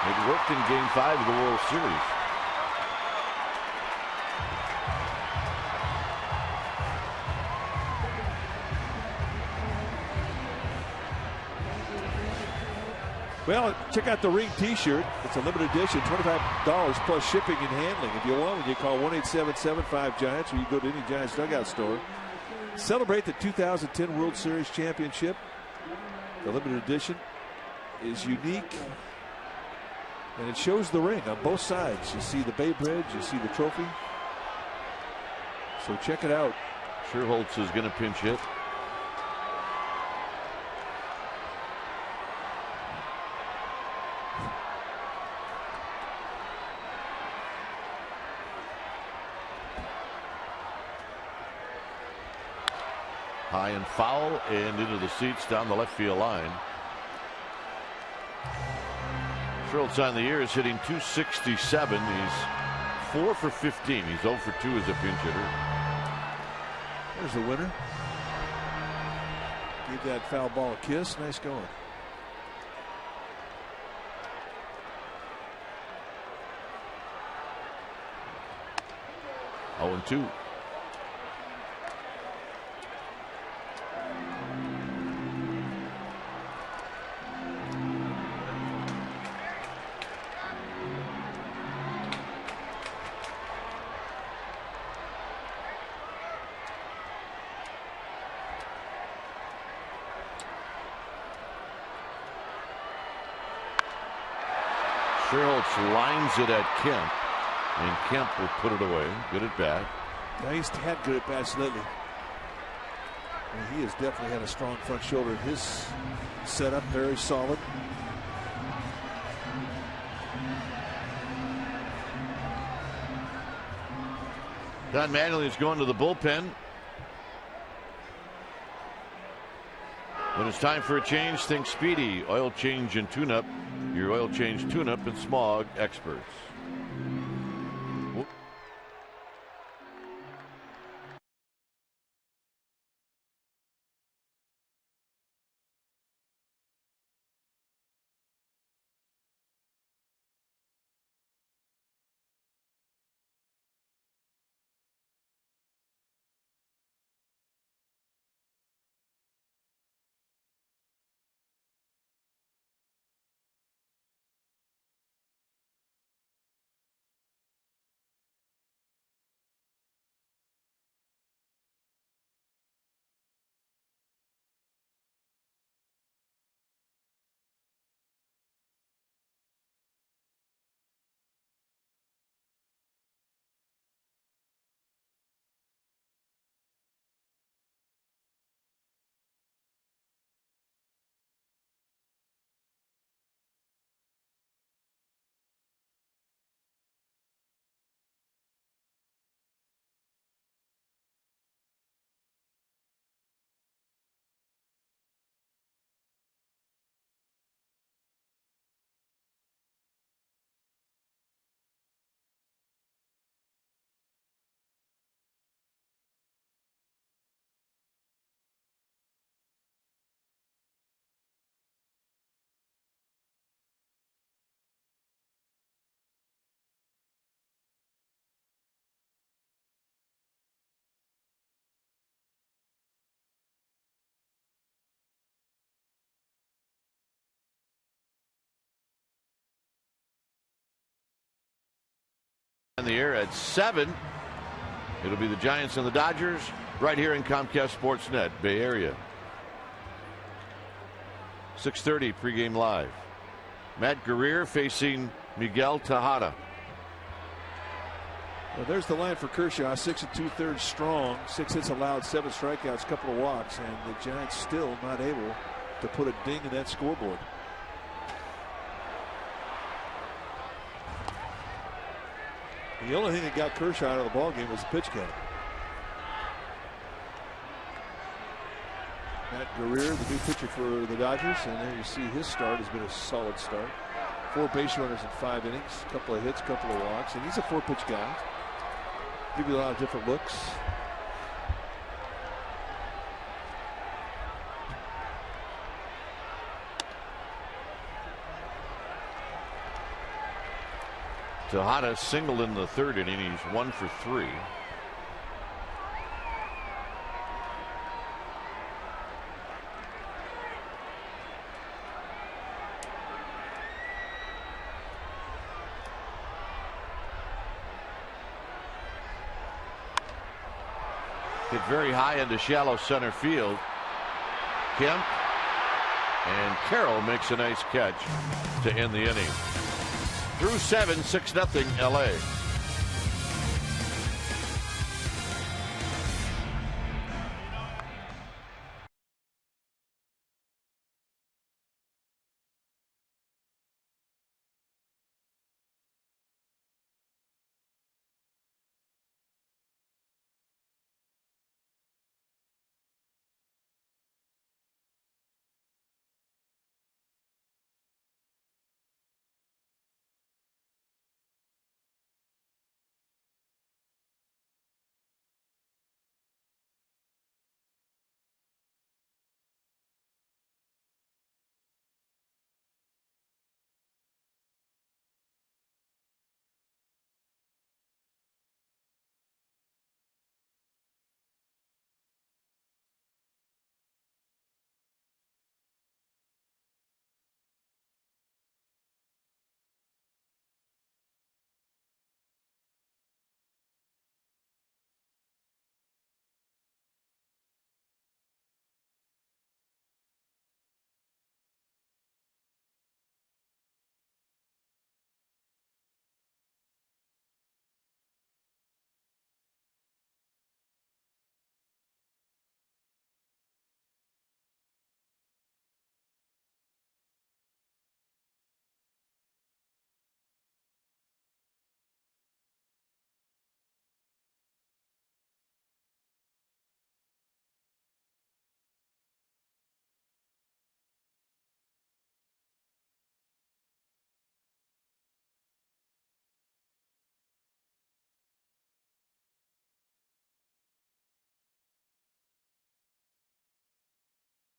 It worked in Game 5 of the World Series. Well, check out the Ring T-shirt. It's a limited edition, $25 plus shipping and handling. If you want one, you call 1-877-5-GIANTS, or you go to any Giants dugout store. Celebrate the 2010 World Series championship. The limited edition is unique, and it shows the ring on both sides. You see the Bay Bridge, you see the trophy. So check it out. Sherholtz is going to pinch hit. High and foul and into the seats down the left field line. Schultz on the year is hitting .267. He's 4 for 15. He's 0 for 2 as a pinch hitter. There's the winner. Gave that foul ball a kiss. Nice going. 0-2. Sherholtz lines it at Kemp, and Kemp will put it away. Good at bat. Yeah, he's had good at bats lately. And he has definitely had a strong front shoulder. His setup very solid. Don Mattingly is going to the bullpen. When it's time for a change, think Speedy. Oil change and tune-up. Your oil change, tune-up, and smog experts. In the air at 7. It'll be the Giants and the Dodgers right here in Comcast Sportsnet Bay Area. 6:30 pregame live. Matt Guerrier facing Miguel Tejada. Well, there's the line for Kershaw. 6 2/3 strong. 6 hits allowed, 7 strikeouts, couple of walks, and the Giants still not able to put a ding in that scoreboard. The only thing that got Kershaw out of the ballgame was the pitch count. Matt Guerrier, the new pitcher for the Dodgers, and there you see his start has been a solid start. 4 base runners in 5 innings, a couple of hits, a couple of walks, and he's a 4-pitch guy. Give you a lot of different looks. Tejada singled in the 3rd inning. He's 1 for 3. Hit very high into shallow center field. Kemp, and Carroll makes a nice catch to end the inning. Through 7, 6-0 LA.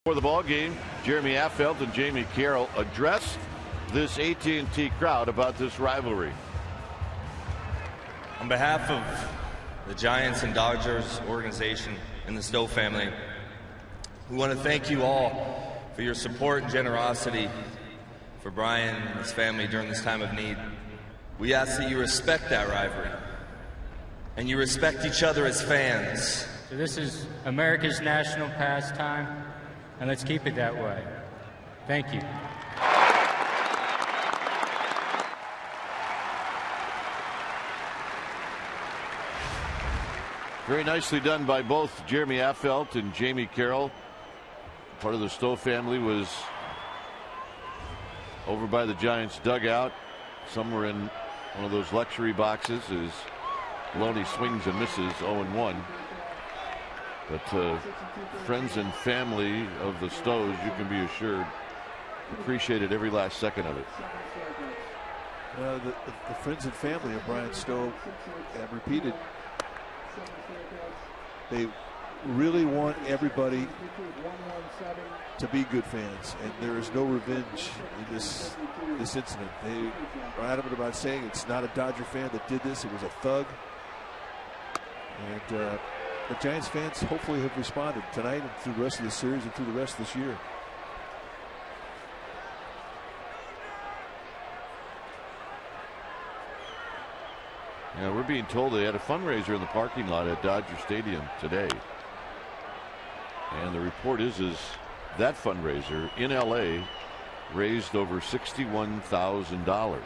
For the ball game, Jeremy Affeldt and Jamie Carroll addressed this AT&T crowd about this rivalry. On behalf of the Giants and Dodgers organization and the Stowe family, we want to thank you all for your support and generosity for Brian and his family during this time of need. We ask that you respect that rivalry and you respect each other as fans. So this is America's national pastime, and let's keep it that way. Thank you. Very nicely done by both Jeremy Affeldt and Jamie Carroll. Part of the Stowe family was over by the Giants dugout. Some were in one of those luxury boxes as Loney swings and misses 0-1. But friends and family of the Stowes, you can be assured, appreciated every last second of it. The friends and family of Brian Stowe have repeated they really want everybody to be good fans, and there is no revenge in this incident. They are adamant about saying it's not a Dodger fan that did this, it was a thug. And the Giants fans hopefully have responded tonight and through the rest of the series and through the rest of this year. Yeah, we're being told they had a fundraiser in the parking lot at Dodger Stadium today. And the report is that fundraiser in LA raised over $61,000.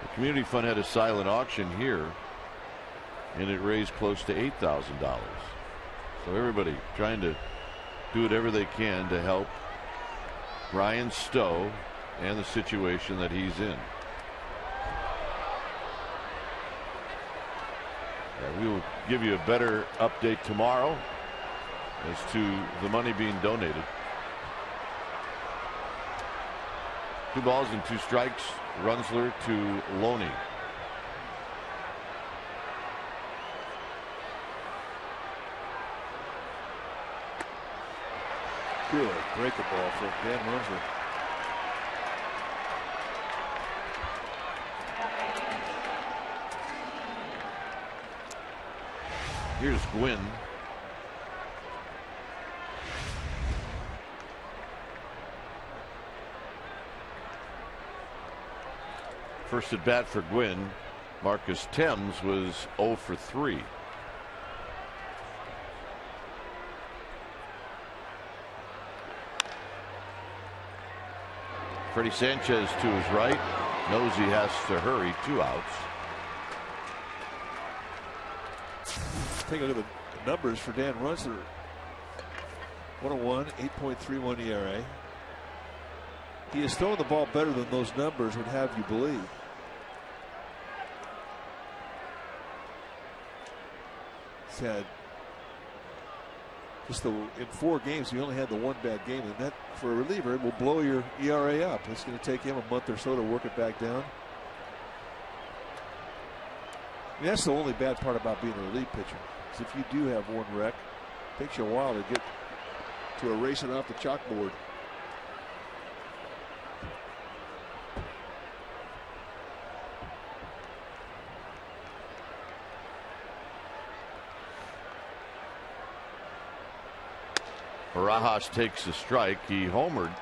The community fund had a silent auction here, and it raised close to $8,000. So everybody trying to do whatever they can to help Brian Stowe and the situation that he's in. We will give you a better update tomorrow as to the money being donated. 2 balls and 2 strikes. Runsler to Loney. Good breaker ball for Dan Runsler. Here's Gwynn. First at bat for Gwynn. Marcus Thames was 0 for 3. Freddie Sanchez to his right. Knows he has to hurry. 2 outs. Take a look at the numbers for Dan Runsler. 101, 8.31 ERA. He has thrown the ball better than those numbers would have you believe. He's had just in 4 games, he only had the 1 bad game, and that for a reliever will blow your ERA up. It's going to take him a month or so to work it back down. I mean, that's the only bad part about being a relief pitcher. Is if you do have 1 wreck, it takes you a while to get to erase it off the chalkboard. Barajas takes a strike. He homered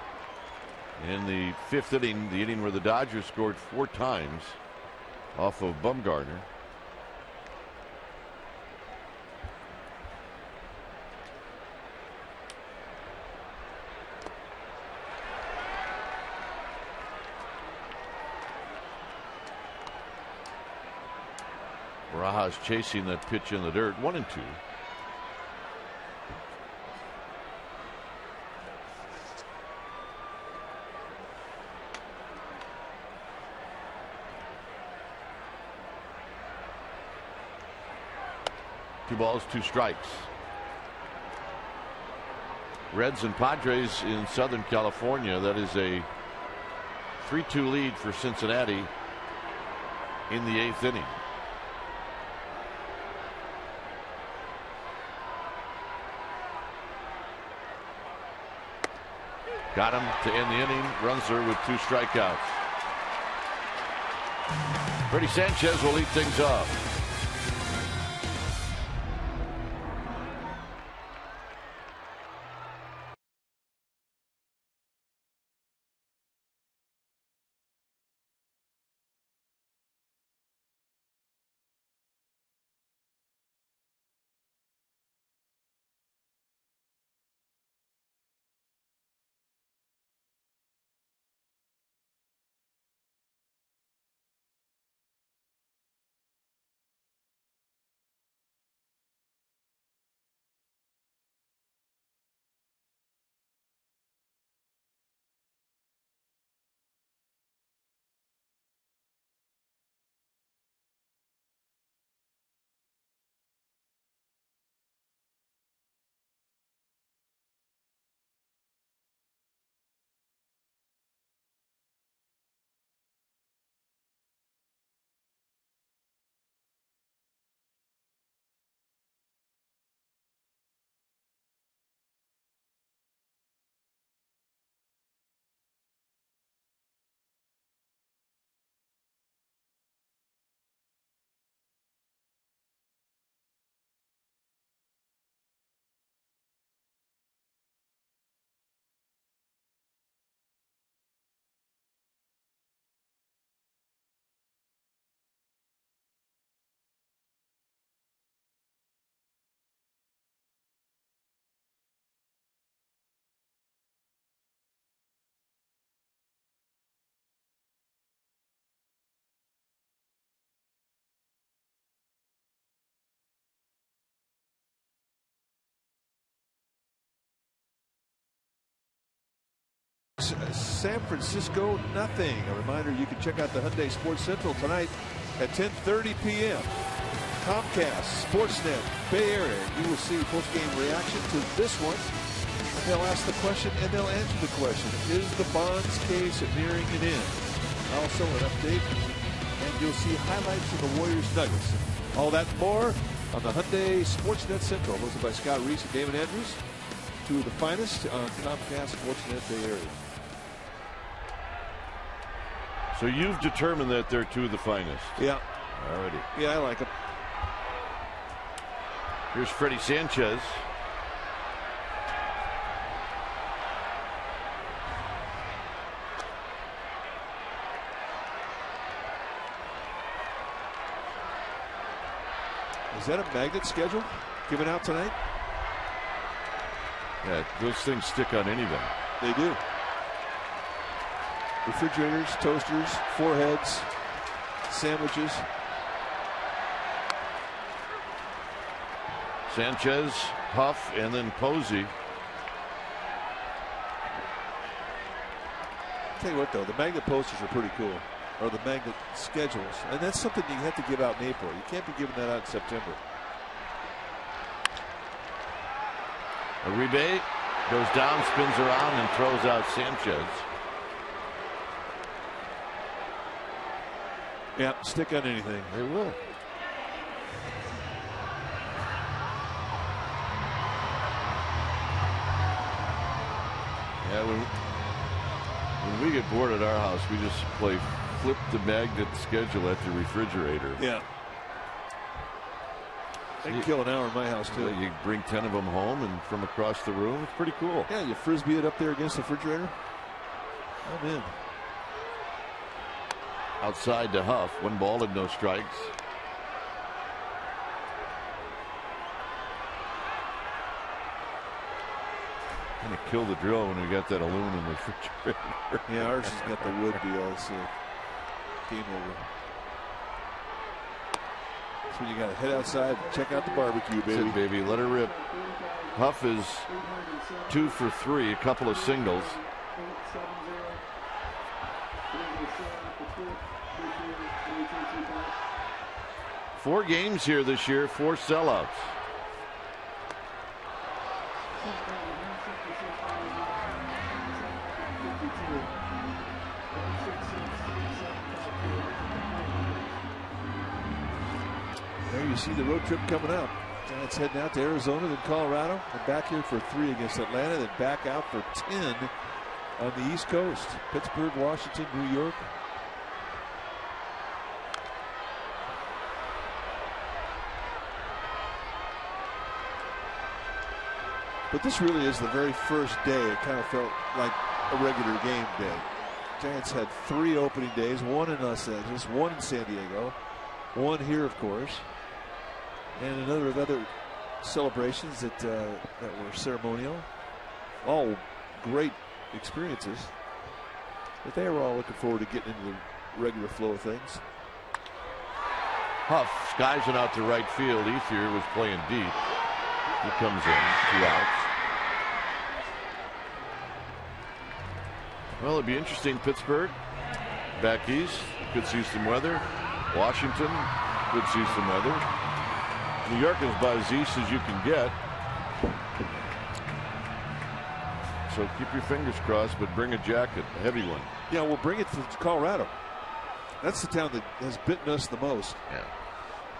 in the 5th inning, the inning where the Dodgers scored 4 times off of Bumgarner. Barajas chasing that pitch in the dirt. 1-2. Two balls, 2 strikes. Reds and Padres in Southern California. That is a 3-2 lead for Cincinnati in the 8th inning. Got him to end the inning. Runs her with 2 strikeouts. Freddie Sanchez will lead things off. San Francisco, nothing. A reminder, you can check out the Hyundai Sports Central tonight at 10:30 p.m. Comcast, Sportsnet, Bay Area. You will see post-game reaction to this one. They'll ask the question and they'll answer the question. Is the Bonds case nearing an end? Also an update, and you'll see highlights of the Warriors Nuggets. All that and more on the Hyundai Sportsnet Central, hosted by Scott Reese and David Andrews. Two of the finest on Comcast, Sportsnet, Bay Area. So you've determined that they're 2 of the finest. Yeah. Already. Yeah, I like them. Here's Freddie Sanchez. Is that a magnet schedule given out tonight? Yeah, those things stick on anything. They do. Refrigerators, toasters, foreheads, sandwiches. Sanchez, Huff, and then Posey. Tell you what, though, the magnet posters are pretty cool, or the magnet schedules, and that's something you have to give out in April. You can't be giving that out in September. Uribe goes down, spins around, and throws out Sanchez. Yeah, stick on anything. They will. Yeah, when we get bored at our house, we just play flip the magnet schedule at the refrigerator. Yeah. They can kill an hour in my house, too. You bring 10 of them home and from across the room. It's pretty cool. Yeah, you frisbee it up there against the refrigerator. I'm in. Outside to Huff. 1 ball and no strikes. Gonna kill the drill when we got that aluminum refrigerator. Yeah, ours has got the wood deal. It's game over. So you got to head outside and check out the barbecue, baby. That's it, baby. Let her rip. Huff is 2 for 3, a couple of singles. Four games here this year, 4 sellouts. There you see the road trip coming out. Giants heading out to Arizona, then Colorado, and back here for 3 against Atlanta, then back out for 10 on the East Coast. Pittsburgh, Washington, New York. But this really is the very first day. It kind of felt like a regular game day. Giants had 3 opening days, 1 in Los Angeles, 1 in San Diego, 1 here, of course, and another of other celebrations that were ceremonial. All great experiences, but they were all looking forward to getting into the regular flow of things. Huff skies it out to right field. Ethier was playing deep. He comes in, 2 outs. Well, it'd be interesting. Pittsburgh back east could see some weather. Washington could see some weather. New York is about as east as you can get. So keep your fingers crossed, but bring a jacket, a heavy one. Yeah, we'll bring it to Colorado. That's the town that has bitten us the most. Yeah.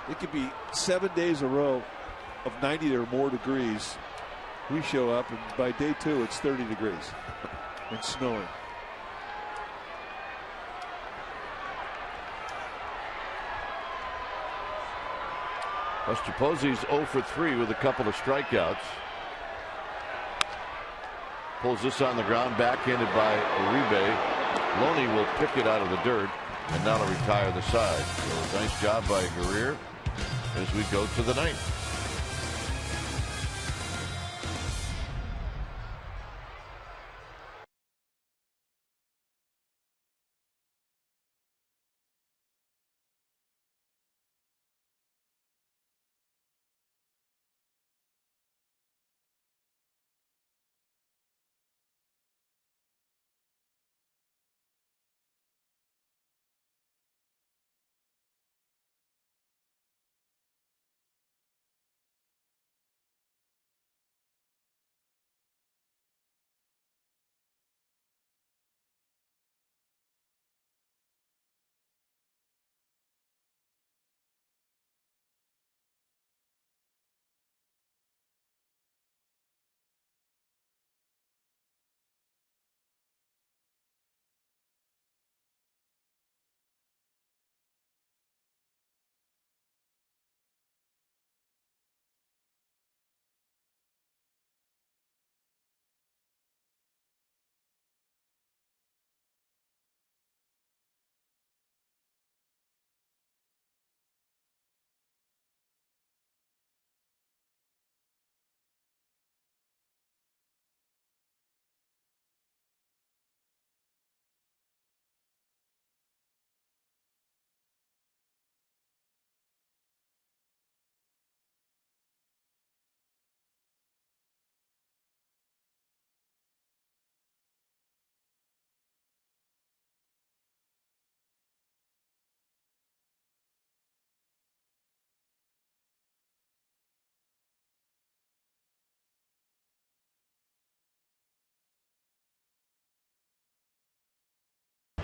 It could be 7 days in a row of 90 or more degrees. We show up, and by day 2, it's 30 degrees and snowing. Buster Posey's 0 for 3 with a couple of strikeouts. Pulls this on the ground, backhanded by Uribe. Loney will pick it out of the dirt, and that'll retire the side. So nice job by Guerrier as we go to the 9th.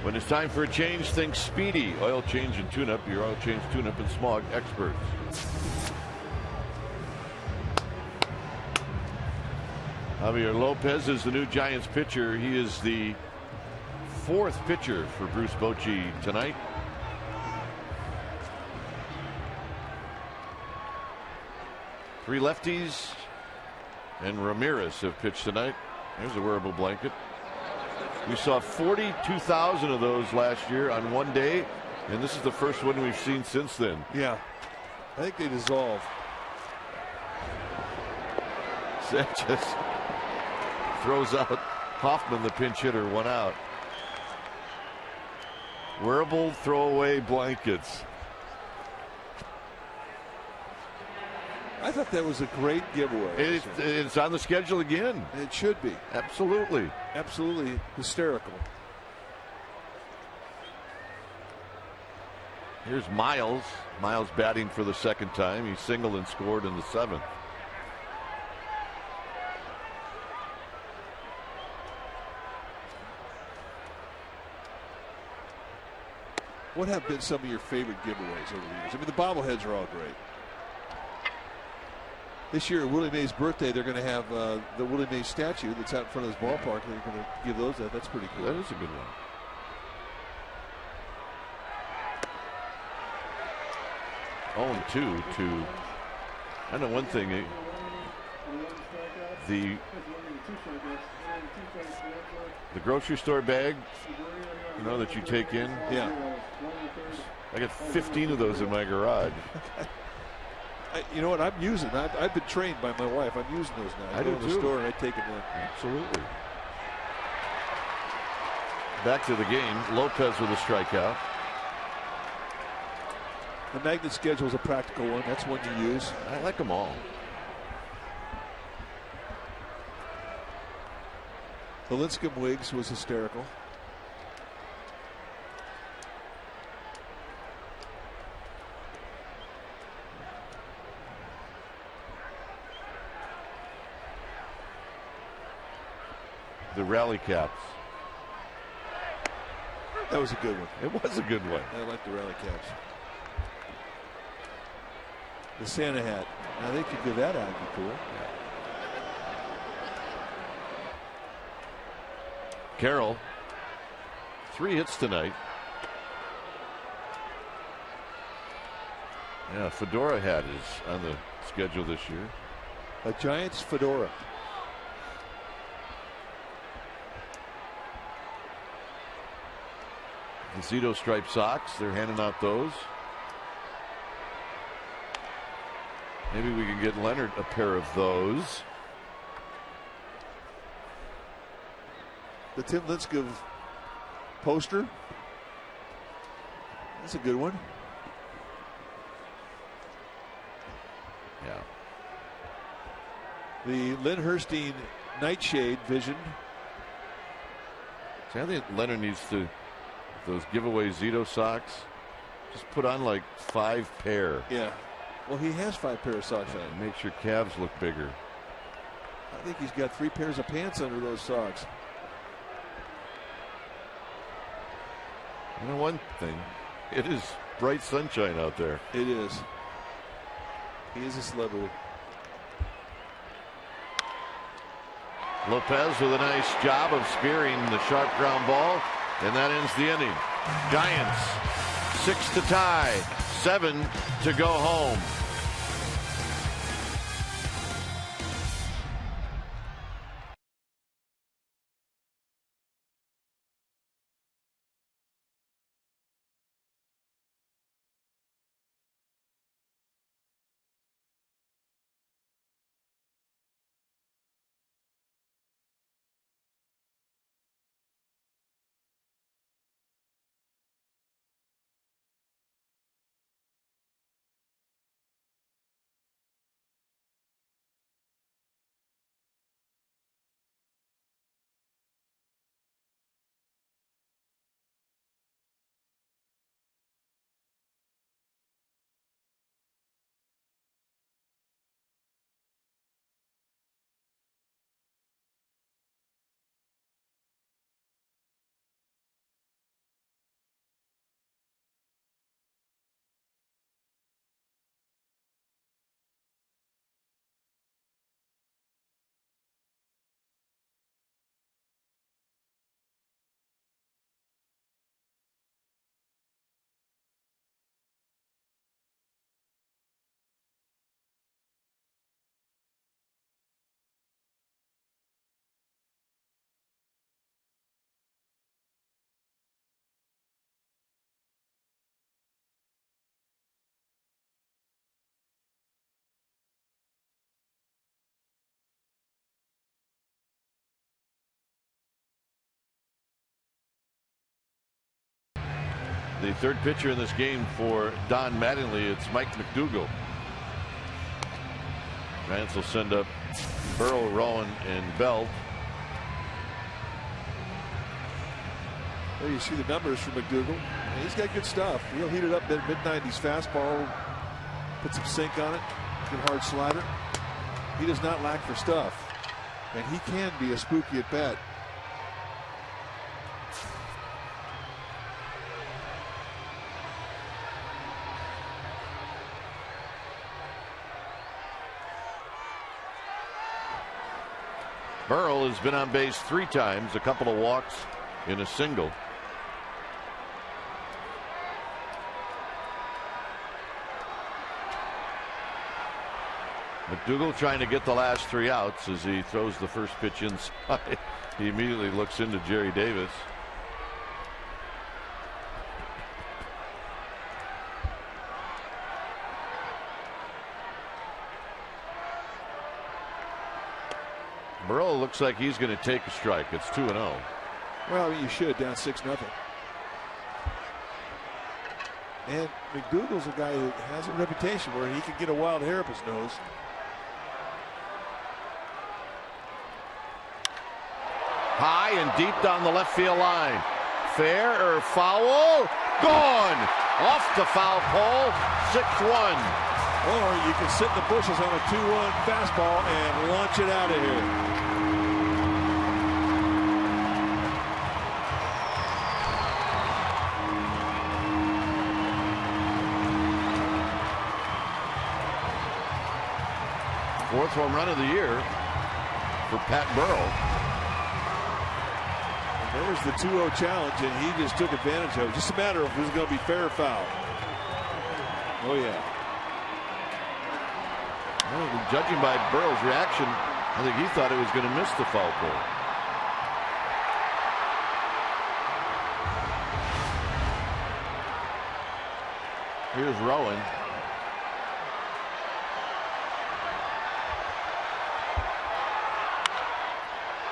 When it's time for a change, think Speedy. Oil change and tune-up. Your oil change, tune-up, and smog experts. Javier Lopez is the new Giants pitcher. He is the 4th pitcher for Bruce Bochy tonight. Three lefties and Ramirez have pitched tonight. There's a wearable blanket. We saw 42,000 of those last year on one day, and this is the first one we've seen since then. Yeah, I think they dissolve. Sanchez throws out Hoffman, the pinch hitter, 1 out. Wearable throwaway blankets. I thought that was a great giveaway. It's on the schedule again. It should be. Absolutely. Absolutely hysterical. Here's Miles. Miles batting for the 2nd time. He singled and scored in the 7th. What have been some of your favorite giveaways over the years? I mean, the bobbleheads are all great. This year, Willie Mays' birthday, they're going to have the Willie Mays statue that's out in front of this ballpark. They're going to give those out. That's pretty cool. That is a good one. Oh, 2 to. I know one thing. The grocery store bag, you know, that you take in. Yeah. I got 15 of those in my garage. You know what? I'm using. I've been trained by my wife. I'm using those now. I go to the store and I take them in. Absolutely. Back to the game. Lopez with a strikeout. The magnet schedule is a practical one. That's one you use. I like them all. The Lincecum Wiggs was hysterical. The rally caps. That was a good one. It was a good one. I like the rally caps. The Santa hat. Now they could give that out. It'd be cool. Yeah. Carroll, 3 hits tonight. Yeah, fedora hat is on the schedule this year. A Giants fedora. The Zito striped socks, they're handing out those. Maybe we can get Leonard a pair of those. The Tim Lincecum poster. That's a good one. Yeah. The Lynn Herstein nightshade vision. See, I think Leonard needs to, those giveaway Zito socks, just put on like 5 pair. Yeah. Well, he has 5 pair of socks on. Makes your calves look bigger. I think he's got 3 pairs of pants under those socks. You know one thing, it is bright sunshine out there. It is. He is a celebrity. Lopez with a nice job of spearing the sharp ground ball, and that ends the inning. Giants 6 to tie, 7 to go home. The third pitcher in this game for Don Mattingly, it's Mike McDougall. Giants will send up Burrow, Rowan, and Belt. There you see the numbers for McDougall. He's got good stuff. He'll heat it up mid-90s fastball, put some sink on it, good hard slider. He does not lack for stuff, and he can be a spooky at bat. Burrell has been on base 3 times, a couple of walks in a single. McDougal trying to get the last 3 outs as he throws the first pitch inside. He immediately looks into Jerry Davis. Burrell looks like he's going to take a strike. It's 2-0. Well, you should, down 6-0. And McDougal's a guy who has a reputation where he can get a wild hair up his nose. High and deep down the left field line. Fair or foul? Gone! Off the foul pole. 6-1. Or you can sit in the bushes on a 2-1 fastball and launch it out of here. Fourth home run of the year for Pat Burrell. And there's the 2-0 challenge, and he just took advantage of it. Just a matter of if it was going to be fair or foul. Oh, yeah. Well, judging by Burrell's reaction, I think he thought he was going to miss the foul pole. Here's Rowan.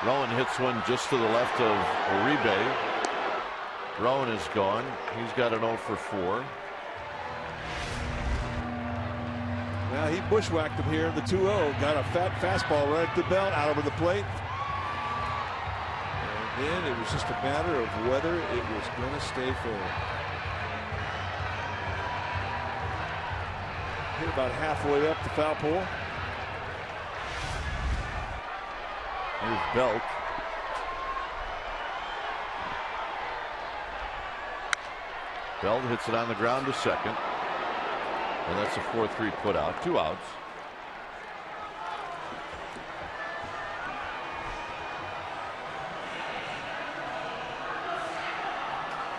Rowan hits one just to the left of Uribe. Rowan is gone. He's got an 0 for 4. Well, he bushwhacked him here in the 2-0. Got a fat fastball right at the belt, out over the plate. And then it was just a matter of whether it was going to stay fair. Hit about halfway up the foul pole. Here's Belt. Belt hits it on the ground to second. And that's a 4-3 put out. 2 outs.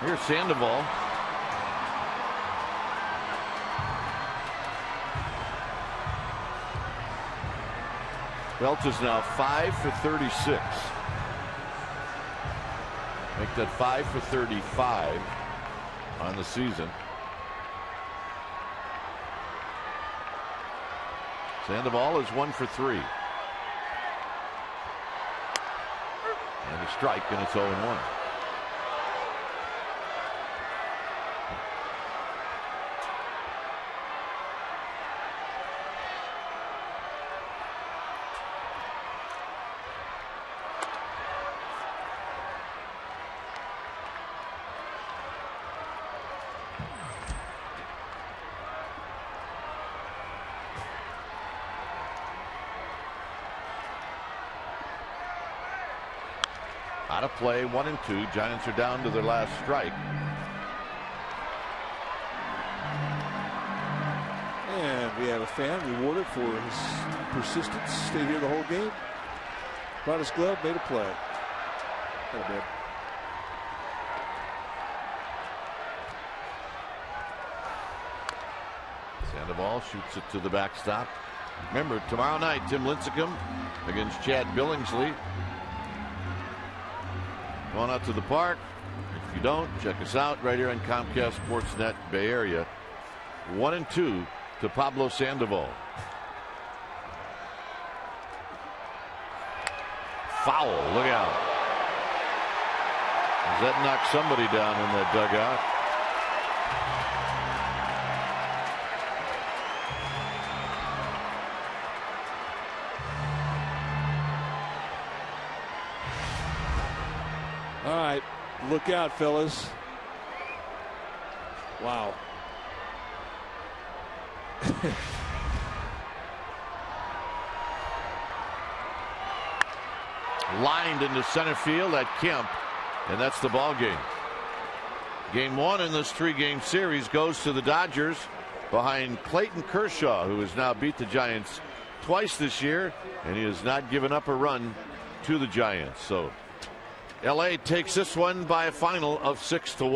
Here's Sandoval. Belt is now 5 for 36. Make that 5 for 35 on the season. Sandoval is 1 for 3. And a strike, and it's 0-1. Out of play, 1 and 2. Giants are down to their last strike. And we have a fan rewarded for his persistence. Stayed here the whole game. Brought his glove, made a play. Sandoval shoots it to the backstop. Remember, tomorrow night, Tim Lincecum against Chad Billingsley. Going out to the park. If you don't, check us out right here on Comcast Sportsnet Bay Area. 1 and 2 to Pablo Sandoval. Foul. Look out. Does that knock somebody down in that dugout? All right, look out, fellas. Wow. Lined into center field at Kemp, and that's the ball game. Game 1 in this 3-game series goes to the Dodgers behind Clayton Kershaw, who has now beat the Giants twice this year, and he has not given up a run to the Giants. So LA takes this one by a final of 6-1.